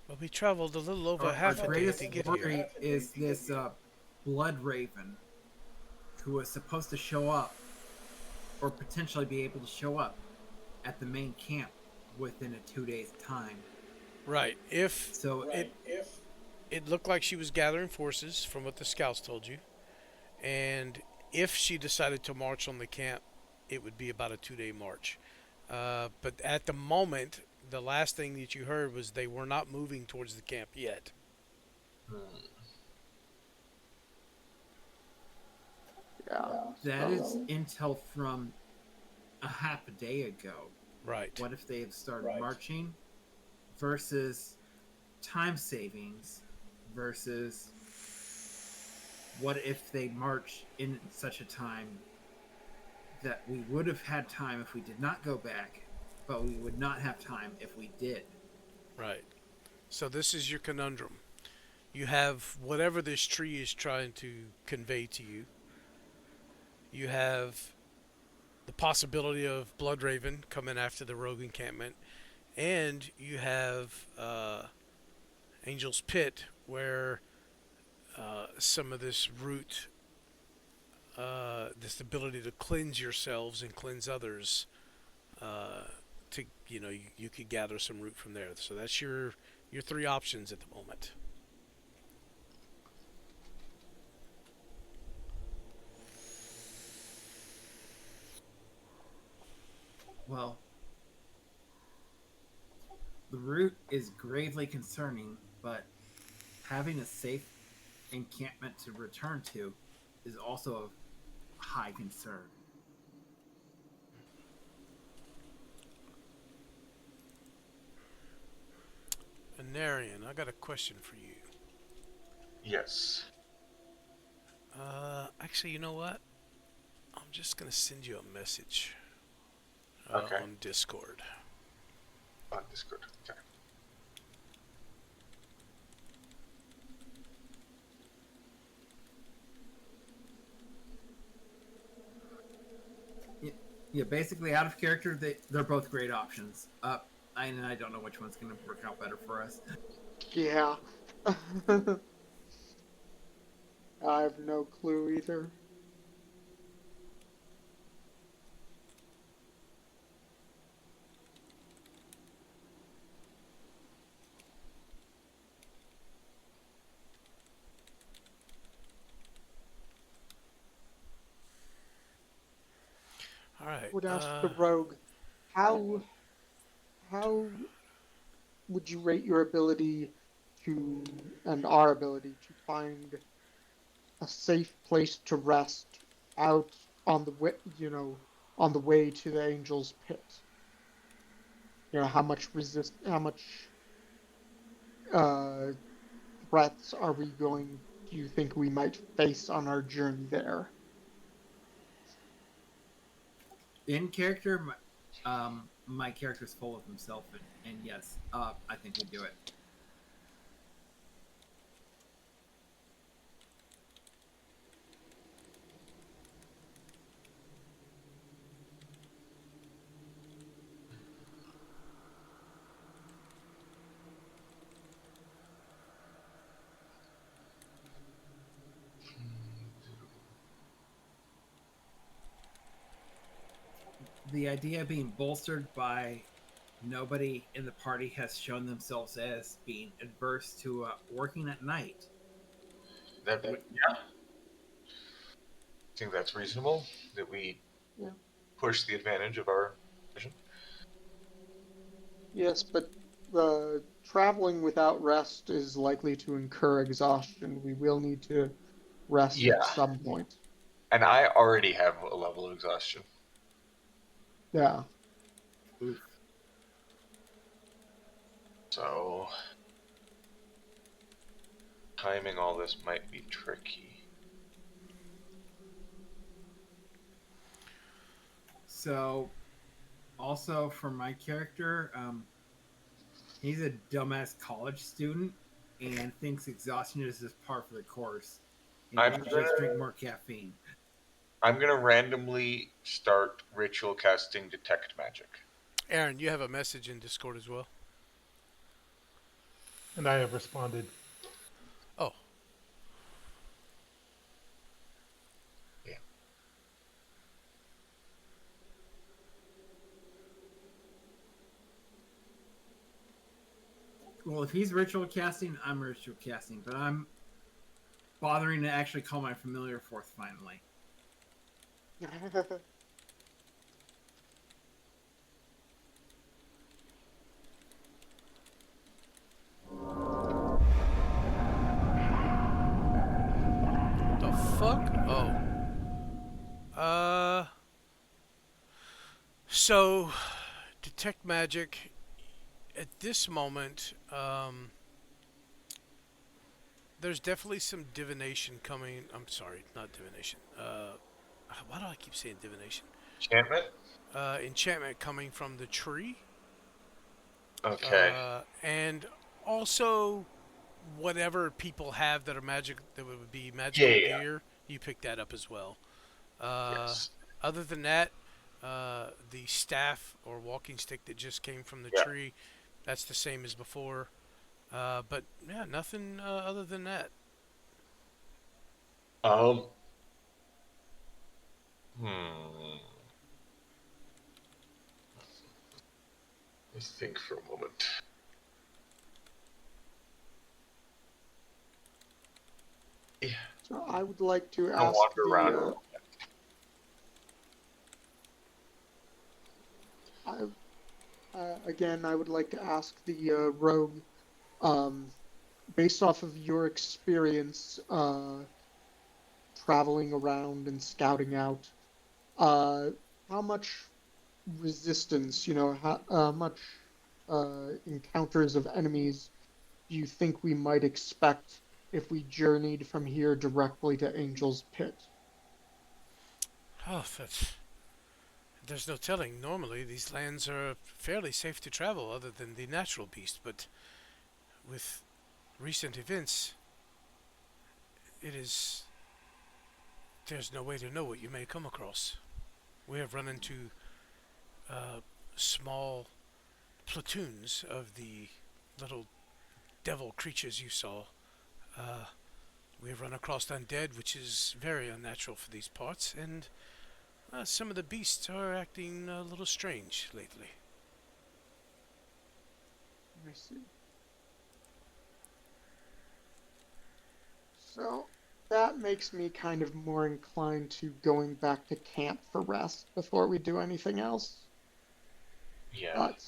S2: Well, we traveled a little over half
S4: our
S2: a day to
S4: greatest
S2: get
S4: worry
S2: here.
S4: is this Blood Raven, who was supposed to show up, or potentially be able to show up, at the main camp within a 2 days time.
S2: Right. It looked like she was gathering forces from what the scouts told you. And if she decided to march on the camp, it would be about a 2-day march. But at the moment, the last thing that you heard was they were not moving towards the camp yet.
S3: Yeah.
S4: That is intel from a half a day ago.
S2: Right.
S4: What if they have started marching versus time savings versus what if they march in such a time that we would have had time if we did not go back, but we would not have time if we did.
S2: Right. So this is your conundrum. You have whatever this tree is trying to convey to you. You have the possibility of Bloodraven coming after the rogue encampment, and you have Angel's Pit, where some of this root, this ability to cleanse yourselves and cleanse others, to you could gather some root from there. So that's your three options at the moment.
S4: Well, the route is gravely concerning, but having a safe encampment to return to is also of high concern.
S2: Anarian, I got a question for you.
S9: Yes.
S2: Actually, you know what? I'm just gonna send you a message
S9: Okay.
S2: on Discord.
S9: On Discord. Okay.
S4: Yeah, basically out of character, they're both great options. I don't know which one's going to work out better for us.
S3: Yeah. I have no clue either.
S2: All right.
S3: Would ask the rogue, how would you rate your ability to and our ability to find a safe place to rest out on the way, on the way to the Angel's Pit? How much threats do you think we might face on our journey there?
S4: In character, my character's full of himself, and yes, I think we do it. The idea being bolstered by nobody in the party has shown themselves as being adverse to working at night.
S9: Yeah. I think that's reasonable that we push the advantage of our vision.
S3: Yes, but traveling without rest is likely to incur exhaustion. We will need to rest at some point.
S9: And I already have a level of exhaustion.
S3: Yeah.
S4: Oof.
S9: So timing all this might be tricky.
S4: So, also for my character, he's a dumbass college student and thinks exhaustion is just par for the course. And he should just drink more caffeine.
S9: I'm going to randomly start ritual casting Detect Magic.
S2: Aaron, you have a message in Discord as well.
S6: And I have responded.
S2: Oh.
S9: Yeah.
S4: Well, if he's ritual casting, I'm ritual casting, but I'm bothering to actually call my familiar forth finally.
S2: The fuck? Oh. So, Detect Magic, at this moment, there's definitely some divination coming. I'm sorry, not divination. Why do I keep saying divination?
S9: Enchantment?
S2: Enchantment coming from the tree.
S9: Okay.
S2: And also, whatever people have that are magic, that would be magical gear, you pick that up as well.
S9: Yes.
S2: Other than that, the staff or walking stick that just came from the
S9: Yeah.
S2: tree, that's the same as before. But yeah, nothing other than that.
S9: Um. Hmm. Let's think for a moment. Yeah.
S3: So I would like to
S9: I'll
S3: ask
S9: wander around a
S3: the.
S9: little bit.
S3: Again, I would like to ask the rogue, um, based off of your experience traveling around and scouting out, uh, how much resistance, how much encounters of enemies do you think we might expect if we journeyed from here directly to Angel's Pit?
S2: Oh, there's no telling. Normally, these lands are fairly safe to travel, other than the natural beast. But with recent events, it is there's no way to know what you may come across. We have run into uh, small platoons of the little devil creatures you saw. Uh, we have run across undead, which is very unnatural for these parts, and some of the beasts are acting a little strange lately.
S3: I see. So that makes me kind of more inclined to going back to camp for rest before we do anything else.
S9: Yeah.
S3: But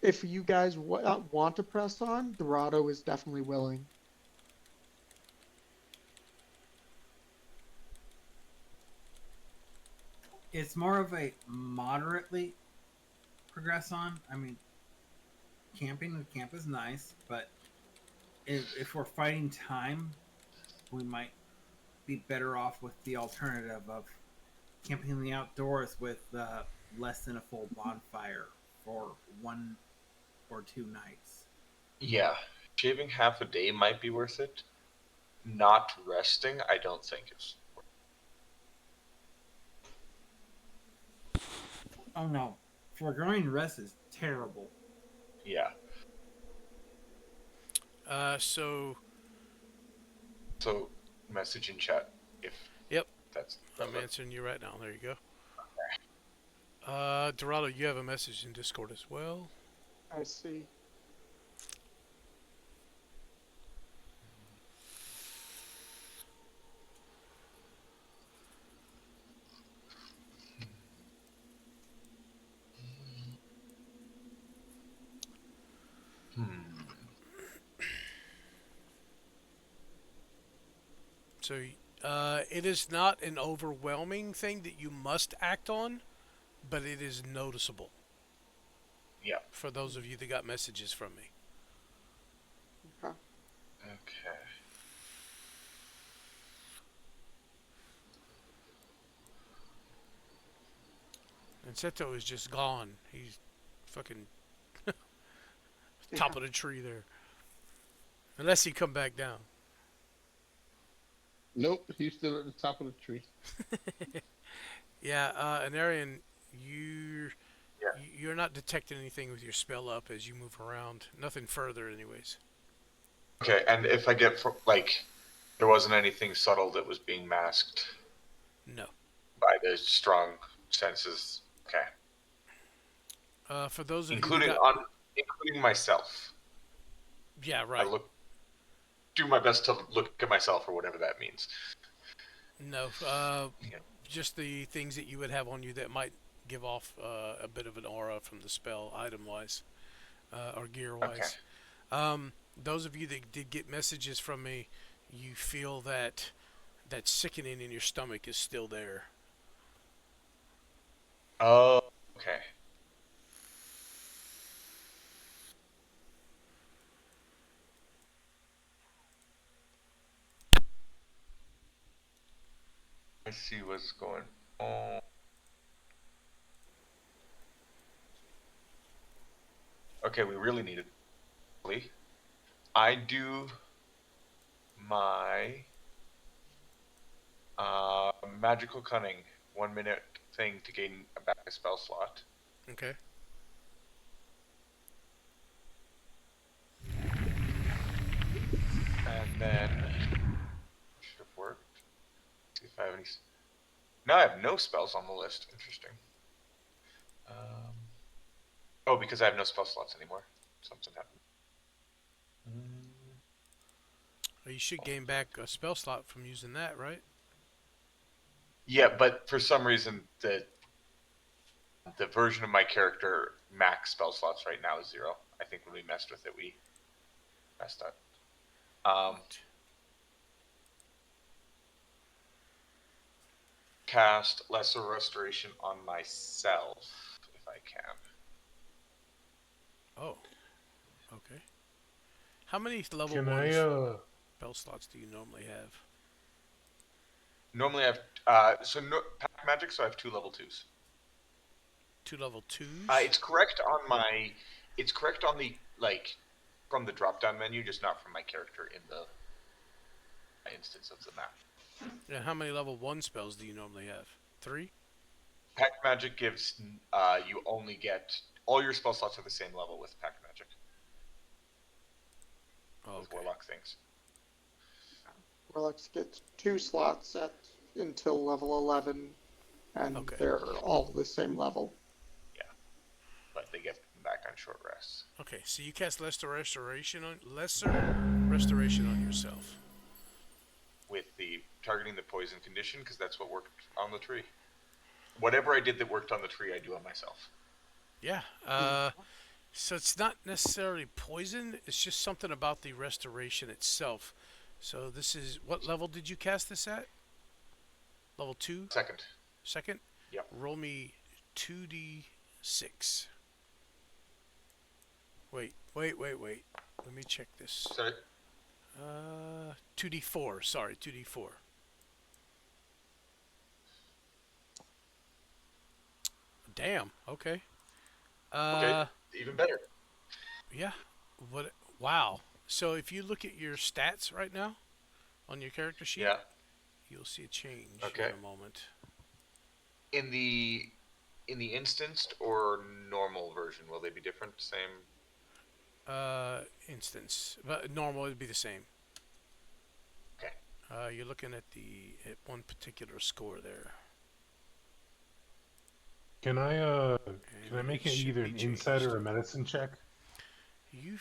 S3: if you guys want to press on, Dorado is definitely willing.
S4: It's more of a moderately progress on. I mean, camping, the camp is nice, but if we're fighting time, we might be better off with the alternative of camping in the outdoors with less than a full bonfire for 1 or 2 nights.
S9: Yeah. Shaving half a day might be worth it. Not resting, I don't think is.
S4: Oh no, foregoing rest is terrible.
S9: Yeah.
S2: So,
S9: So, message in chat if
S2: yep,
S9: that's
S2: I'm
S9: relevant.
S2: answering you right now. There you go. Dorado, you have a message in Discord as well.
S3: I see.
S9: Hmm.
S2: So, it is not an overwhelming thing that you must act on, but it is noticeable
S9: Yeah.
S2: for those of you that got messages from me.
S3: Okay.
S9: Okay.
S2: And Seto is just gone. He's fucking
S3: Yeah.
S2: top of the tree there. Unless he come back down.
S8: Nope, he's still at the top of the tree.
S2: Yeah, and Arian, you're
S9: Yeah.
S2: you're not detecting anything with your spell up as you move around. Nothing further, anyways.
S9: Okay, and if I get there wasn't anything subtle that was being masked
S2: No.
S9: by the strong senses. Okay,
S2: For those of you
S9: including
S2: that got,
S9: including myself.
S2: yeah,
S9: I
S2: right.
S9: do my best to look at myself or whatever that means.
S2: No,
S9: Yeah.
S2: just the things that you would have on you that might give off a bit of an aura from the spell, item-wise or
S9: Okay.
S2: gear-wise. Those of you that did get messages from me, you feel that sickening in your stomach is still there.
S9: Oh. Okay. I see what's going on. Okay, we really need it. I do my magical cunning 1 minute
S10: thing to gain back a spell slot.
S2: Okay.
S10: And then should have worked. See if I have any. Now I have no spells on the list. Interesting. Oh, because I have no spell slots anymore. Something happened.
S2: Well, you should gain back a spell slot from using that, right?
S10: Yeah, but for some reason the version of my character max spell slots right now is 0. I think when we messed with it, we messed up.
S2: What?
S10: Cast Lesser Restoration on myself if I can.
S2: Oh. Okay. How many level
S6: Can
S2: 1
S6: I
S2: spell slots do you normally have?
S10: Normally I have pack magic, so I have 2 level 2s.
S2: 2 level 2s?
S10: It's correct on my. It's correct on the from the drop down menu, just not from my character in the instance of the map.
S2: And how many level 1 spells do you normally have? 3?
S10: Pack magic gives you only get all your spell slots are the same level with pack magic.
S2: Oh,
S10: With
S2: okay.
S10: warlock things.
S3: Warlocks get 2 slots until level 11, and
S2: Okay.
S3: they're all the same level.
S10: Yeah, but they get them back on short rests.
S2: Okay, so you cast lesser restoration on yourself.
S10: With the targeting the poison condition, because that's what worked on the tree. Whatever I did that worked on the tree, I do on myself.
S2: Yeah. So it's not necessarily poison. It's just something about the restoration itself. So this is what level did you cast this at? Level 2?
S10: Second.
S2: Second?
S10: Yep.
S2: Roll me 2d6. Wait. Let me check this.
S10: Sorry.
S2: 2d4. Sorry, 2d4. Damn. Okay.
S10: Okay. Even better.
S2: Yeah. What? Wow. So if you look at your stats right now on your character sheet,
S10: Yeah.
S2: you'll see a change
S10: Okay.
S2: in a moment.
S10: In the instanced or normal version, will they be different? Same.
S2: Instance, but normal would be the same.
S10: Okay.
S2: You're looking at one particular score there.
S6: can I
S2: And
S6: make
S2: it
S6: it
S2: should
S6: either
S2: be
S6: an insight
S2: changed.
S6: or a medicine check?
S2: You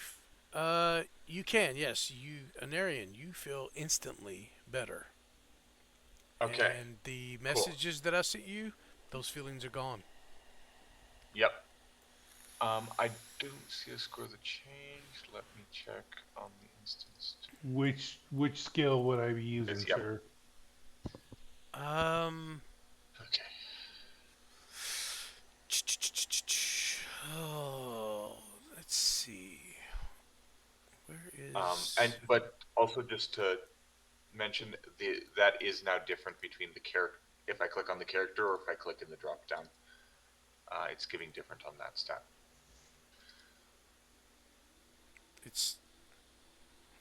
S2: can, yes. Anarian, you feel instantly better.
S10: Okay.
S2: And the messages that I sent you, those feelings are gone.
S10: Yep. I don't see a score that changed. Let me check on the instance.
S6: Which skill would I be using,
S10: Yep.
S6: sir?
S10: Okay.
S2: Oh, let's see. Where is?
S10: But also just to mention that is now different between the character. If I click on the character or if I click in the drop down, it's giving different on that stat.
S2: It's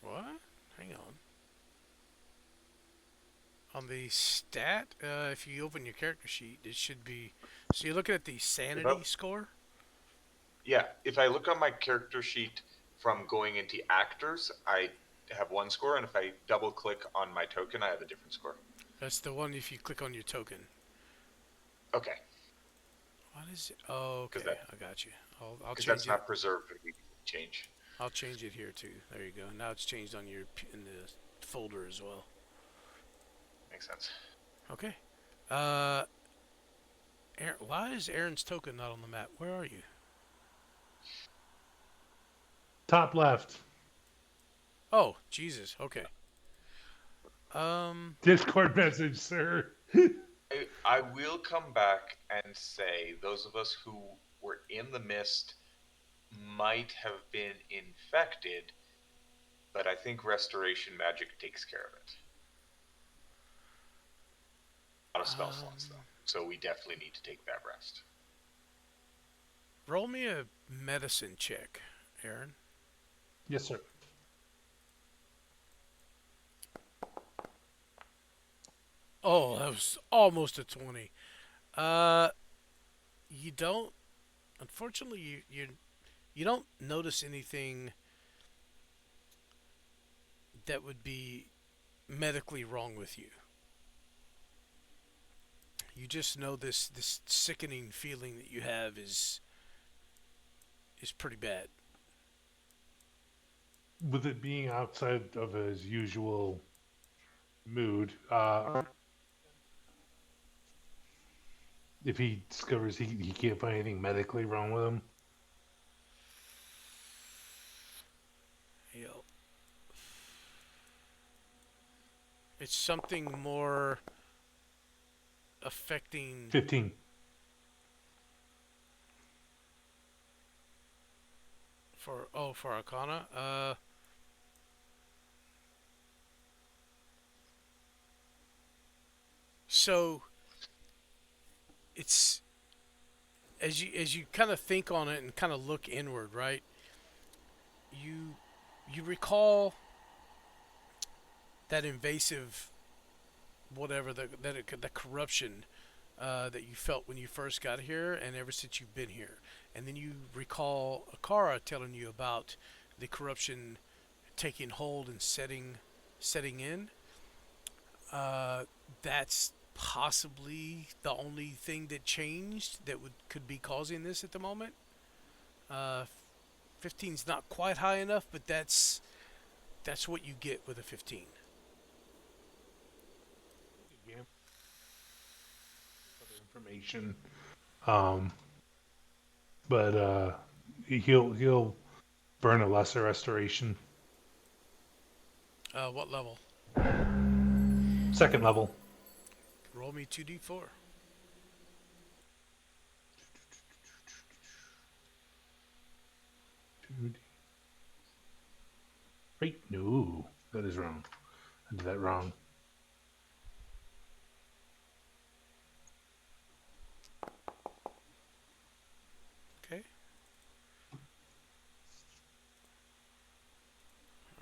S2: what? Hang on. On the stat, if you open your character sheet, it should be. So you're looking at the sanity score.
S10: Yeah, if I look on my character sheet from going into actors, I have one score, and if I double click on my token, I have a different score.
S2: That's the one if you click on your token.
S10: Okay.
S2: What is it? Oh, okay. I got you. I'll change
S10: that's
S2: it.
S10: not preserved. We can change.
S2: I'll change it here too. There you go. Now it's changed on in the folder as well.
S10: Makes sense.
S2: Okay. Aaron, why is Aaron's token not on the map? Where are you?
S6: Top left.
S2: Oh, Jesus. Okay.
S6: Discord message, sir.
S10: I will come back and say those of us who were in the mist might have been infected, but I think restoration magic takes care of it. A lot of spell slots, though, so we definitely need to take that rest.
S2: Roll me a medicine check, Aaron.
S6: Yes, sir.
S2: Oh, that was almost a 20. Uh, you don't. Unfortunately, you don't notice anything that would be medically wrong with you. You just know this sickening feeling that you have is pretty bad.
S6: With it being outside of his usual mood, if he discovers he can't find anything medically wrong with him,
S2: You know, it's something more affecting
S6: 15.
S2: for Arcana. So it's as you kind of think on it and kind of look inward, right? You you recall that invasive whatever the corruption that you felt when you first got here and ever since you've been here. And then you recall Akara telling you about the corruption taking hold and setting in. Uh, that's possibly the only thing that changed that could be causing this at the moment. Uh, 15's not quite high enough, but that's what you get with a 15.
S6: Yeah. Other information. Um, but he'll burn a lesser restoration.
S2: What level?
S6: Second level.
S2: Roll me 2d4.
S6: Right? No, that is wrong. I did that wrong.
S2: Okay.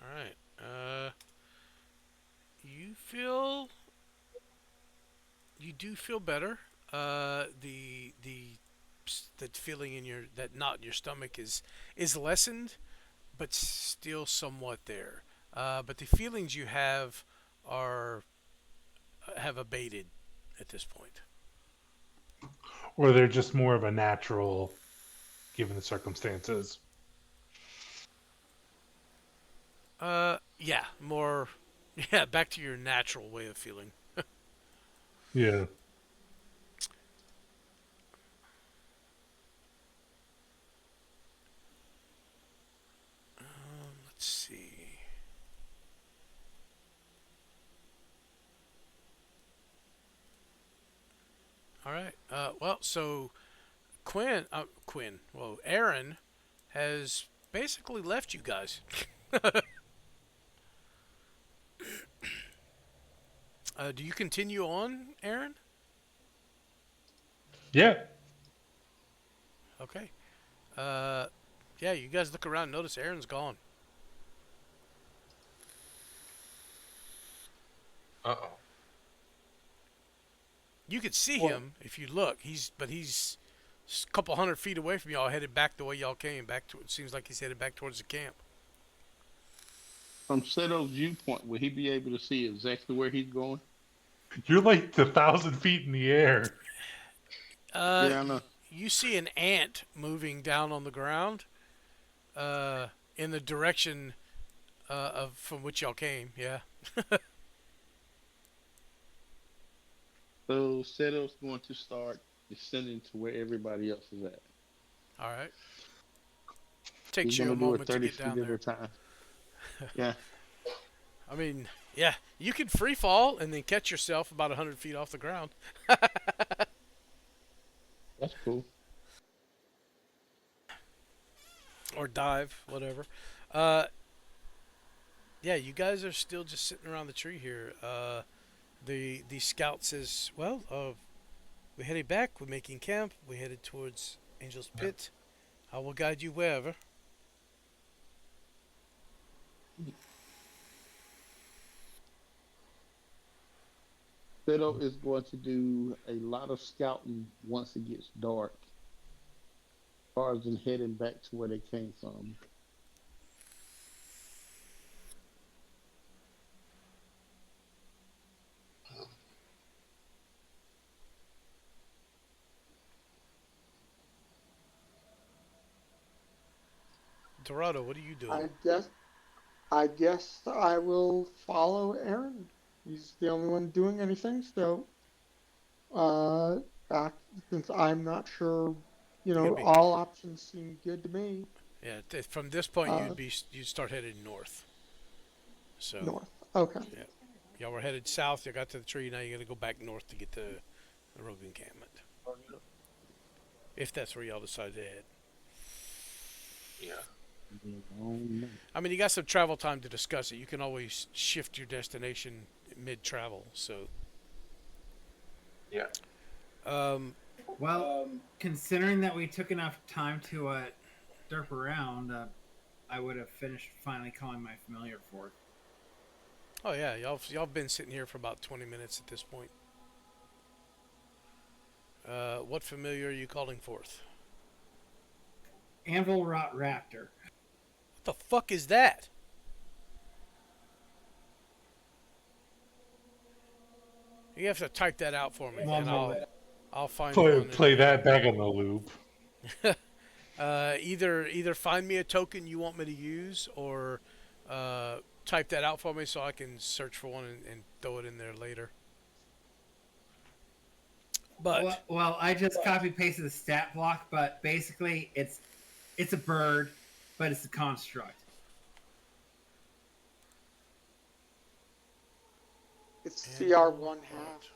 S2: All right. You feel you do feel better. That feeling in your that knot in your stomach is lessened, but still somewhat there. But the feelings you are have abated at this point.
S6: Or they're just more of a natural, given the circumstances.
S2: Yeah, more. Yeah, back to your natural way of feeling.
S6: Yeah.
S2: Let's see. All right. Well, so Aaron has basically left you guys. Do you continue on, Aaron?
S6: Yeah.
S2: Okay. Yeah, you guys look around and notice Aaron's gone.
S9: Uh oh.
S2: You could see
S8: Well,
S2: him if you look. He's a couple hundred feet away from y'all, headed back the way y'all came. Back to it seems like he's headed back towards the camp.
S8: from Seto's viewpoint, will he be able to see exactly where he's going?
S6: You're like 1,000 feet in the air.
S8: Yeah, I know.
S2: You see an ant moving down on the ground, in the direction of from which y'all came. Yeah.
S8: So Seto's going to start descending to where everybody else is at.
S2: All right.
S8: He's
S2: Takes you
S8: gonna
S2: a
S8: do it
S2: moment to
S8: 30
S2: get
S8: feet
S2: down
S8: at a
S2: there.
S8: time. Yeah.
S2: I mean, yeah, you could free fall and then catch yourself about 100 feet off the ground.
S8: That's cool.
S2: Or dive, whatever. Uh, yeah, you guys are still just sitting around the tree here. The scout says, "Well, we're headed back. We're making camp. We're headed towards Angel's Pit. I will guide you wherever."
S8: Fiddle is going to do a lot of scouting once it gets dark, as far as in heading back to where they came from.
S2: Dorado, what are you doing?
S3: I guess I will follow Aaron. He's the only one doing anything, so uh, back, since I'm not sure,
S2: You'd be
S3: all options seem good to me.
S2: yeah. From this point,
S3: Uh,
S2: you'd start heading north. So
S3: North. Okay.
S2: yeah, y'all were headed south. You got to the tree. Now you got to go back north to get to the rogue encampment. If that's where y'all decide to head.
S9: Yeah.
S2: I mean, you got some travel time to discuss it. You can always shift your destination mid-travel. So,
S9: Yeah.
S4: Well, considering that we took enough time to derp around, I would have finished finally calling my familiar forth.
S2: oh yeah, y'all been sitting here for about 20 minutes at this point. What familiar are you calling forth?
S4: Anvil Rot Raptor.
S2: What the fuck is that? You have to type that out for me,
S4: One
S2: and
S4: moment.
S2: I'll find one.
S6: Play that back on the loop.
S2: Either find me a token you want me to use, or type that out for me so I can search for one and throw it in there later. But
S4: Well, I just copy pasted the stat block, but basically it's a bird, but it's a construct.
S3: It's CR1 half.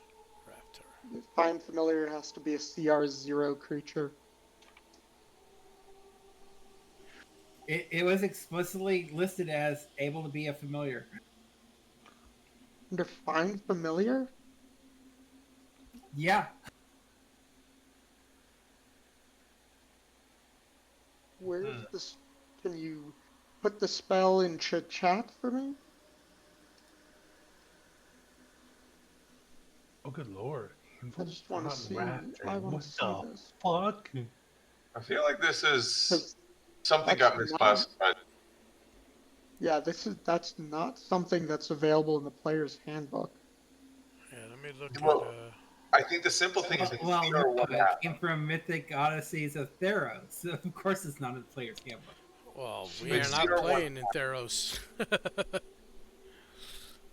S2: Raptor.
S3: Find familiar has to be a CR0 creature.
S4: It was explicitly listed as able to be a familiar.
S3: Under find familiar?
S4: Yeah.
S3: Where's this? Can you put the spell in chat for me?
S6: Oh, good lord.
S3: I just want to see.
S6: Raptor.
S3: I want
S6: What
S3: to see
S6: the
S3: this.
S6: fuck?
S9: I feel like this is
S3: 'Cause
S9: something got
S3: that's
S9: misclassified.
S3: Yeah, that's not something that's available in the player's handbook.
S2: Yeah, let me look
S9: Well,
S2: at.
S9: I think the simple thing is
S4: Well,
S9: it's
S4: no,
S9: CR1
S4: it
S9: half.
S4: came from Mythic Odysseys of Theros, so of course it's not in the player's handbook.
S2: Well, we
S9: It's
S2: are not
S9: CR1.
S2: playing in Theros.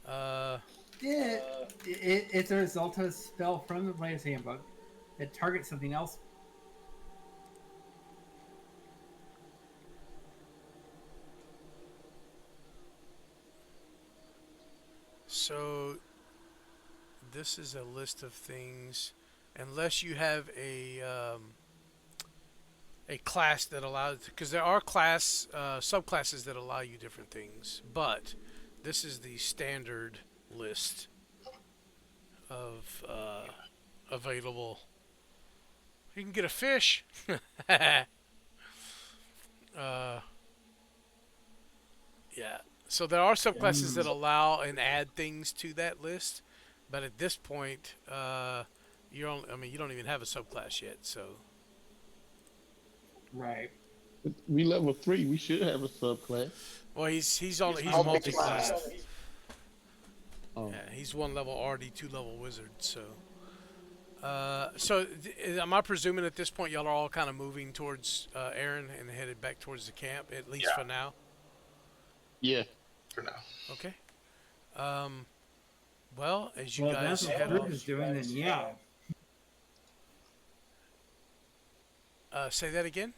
S2: uh,
S4: It's a result of a spell from the player's handbook that targets something else.
S2: so this is a list of things, unless you have a class that allows, because there are subclasses that allow you different things, but this is the standard list of available. You can get a fish. uh, yeah. So there are subclasses that allow and add things to that list, but at this point, you don't even have a subclass yet. So
S4: Right.
S8: We level 3. We should have a subclass.
S2: well, he's
S3: multi-class.
S2: multi-class.
S8: Oh.
S2: Yeah, he's one level already, 2 level wizard. So. Am I presuming at this point y'all are all kind of moving towards Aaron and headed back towards the camp, at least for now?
S8: Yeah.
S9: For now.
S2: Okay. Well, as you
S4: Well,
S2: guys
S4: that's what
S2: head
S4: Group
S2: off,
S4: is doing, then yeah.
S2: say that again.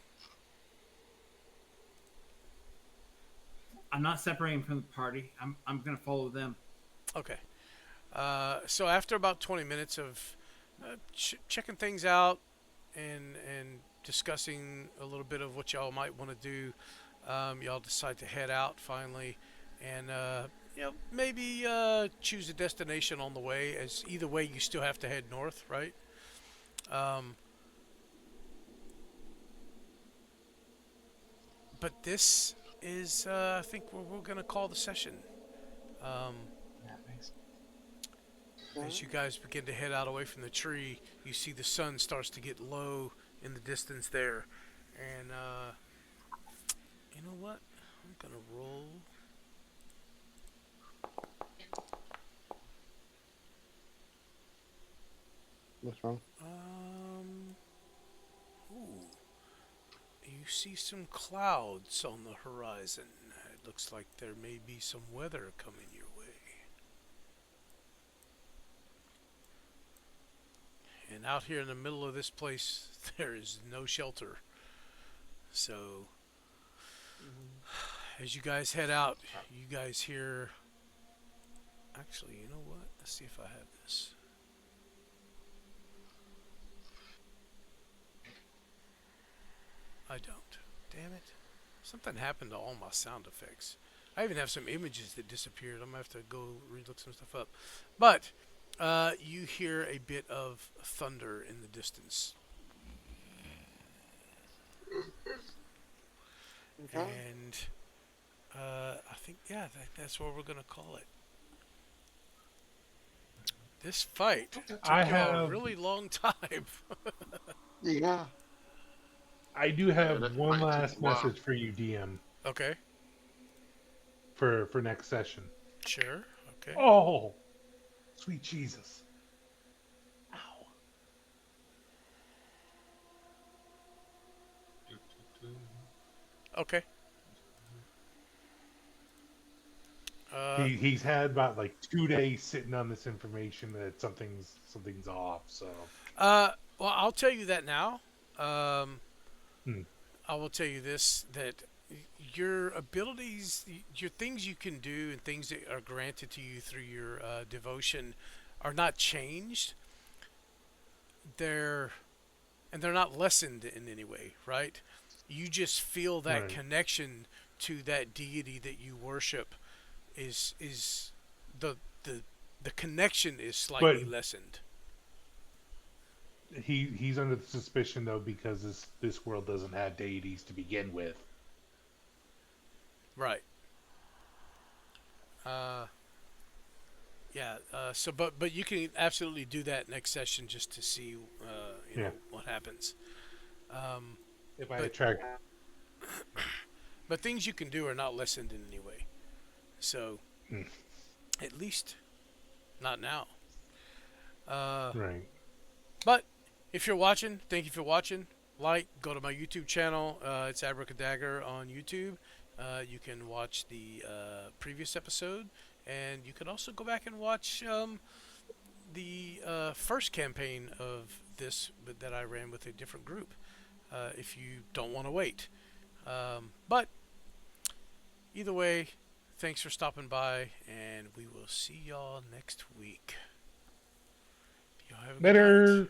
S4: I'm not separating from the party. I'm gonna follow them.
S2: Okay. So after about 20 minutes of checking things out and discussing a little bit of what y'all might want to do, y'all decide to head out finally, and maybe choose a destination on the way. As either way, you still have to head north, right? But this is, I think, we're going to call the session. As you guys begin to head out away from the tree, you see the sun starts to get low in the distance there. And, you know what? I'm going to roll.
S3: What's wrong?
S2: Ooh. You see some clouds on the horizon. It looks like there may be some weather coming your way. And out here in the middle of this place, there is no shelter. So, as you guys head out, you guys hear... Actually, you know what? Let's see if I have this. I don't. Damn it. Something happened to all my sound effects. I even have some images that disappeared. I'm going to have to go relook some stuff up. But you hear a bit of thunder in the distance.
S3: Okay.
S2: And I think, yeah, that's what we're going to call it. This fight took
S6: I
S2: you a
S6: have-
S2: really long time.
S3: Yeah.
S6: I do have
S7: that
S6: one
S7: might take
S6: last
S7: a while.
S6: message for you, DM,
S2: Okay,
S6: for next session.
S2: sure. Okay.
S6: Oh, sweet Jesus. Ow.
S2: Okay.
S6: He's had about like 2 days sitting on this information that something's off. So
S2: Well, I'll tell you that now.
S6: Hmm.
S2: I will tell you this, that your abilities, your things you can do and things that are granted to you through your devotion are not changed. They're not lessened in any way, right? You just feel that
S6: Right.
S2: connection to that deity that you worship is the connection is slightly
S6: But-
S2: lessened.
S6: he's under the suspicion though because this world doesn't have deities to begin with.
S2: Right. Yeah. So, but you can absolutely do that next session just to see,
S6: Yeah.
S2: know, what happens.
S6: If I
S2: But-
S6: attract,
S2: But things you can do are not lessened in any way. So,
S6: Hmm.
S2: at least, not now.
S6: right?
S2: But if you're watching, thank you for watching. Go to my YouTube channel. It's Abracadagger on YouTube. You can watch the previous episode, and you can also go back and watch the first campaign of this that I ran with a different group. If you don't want to wait, but either way, thanks for stopping by, and we will see y'all next week. Y'all have a good night.
S6: Better.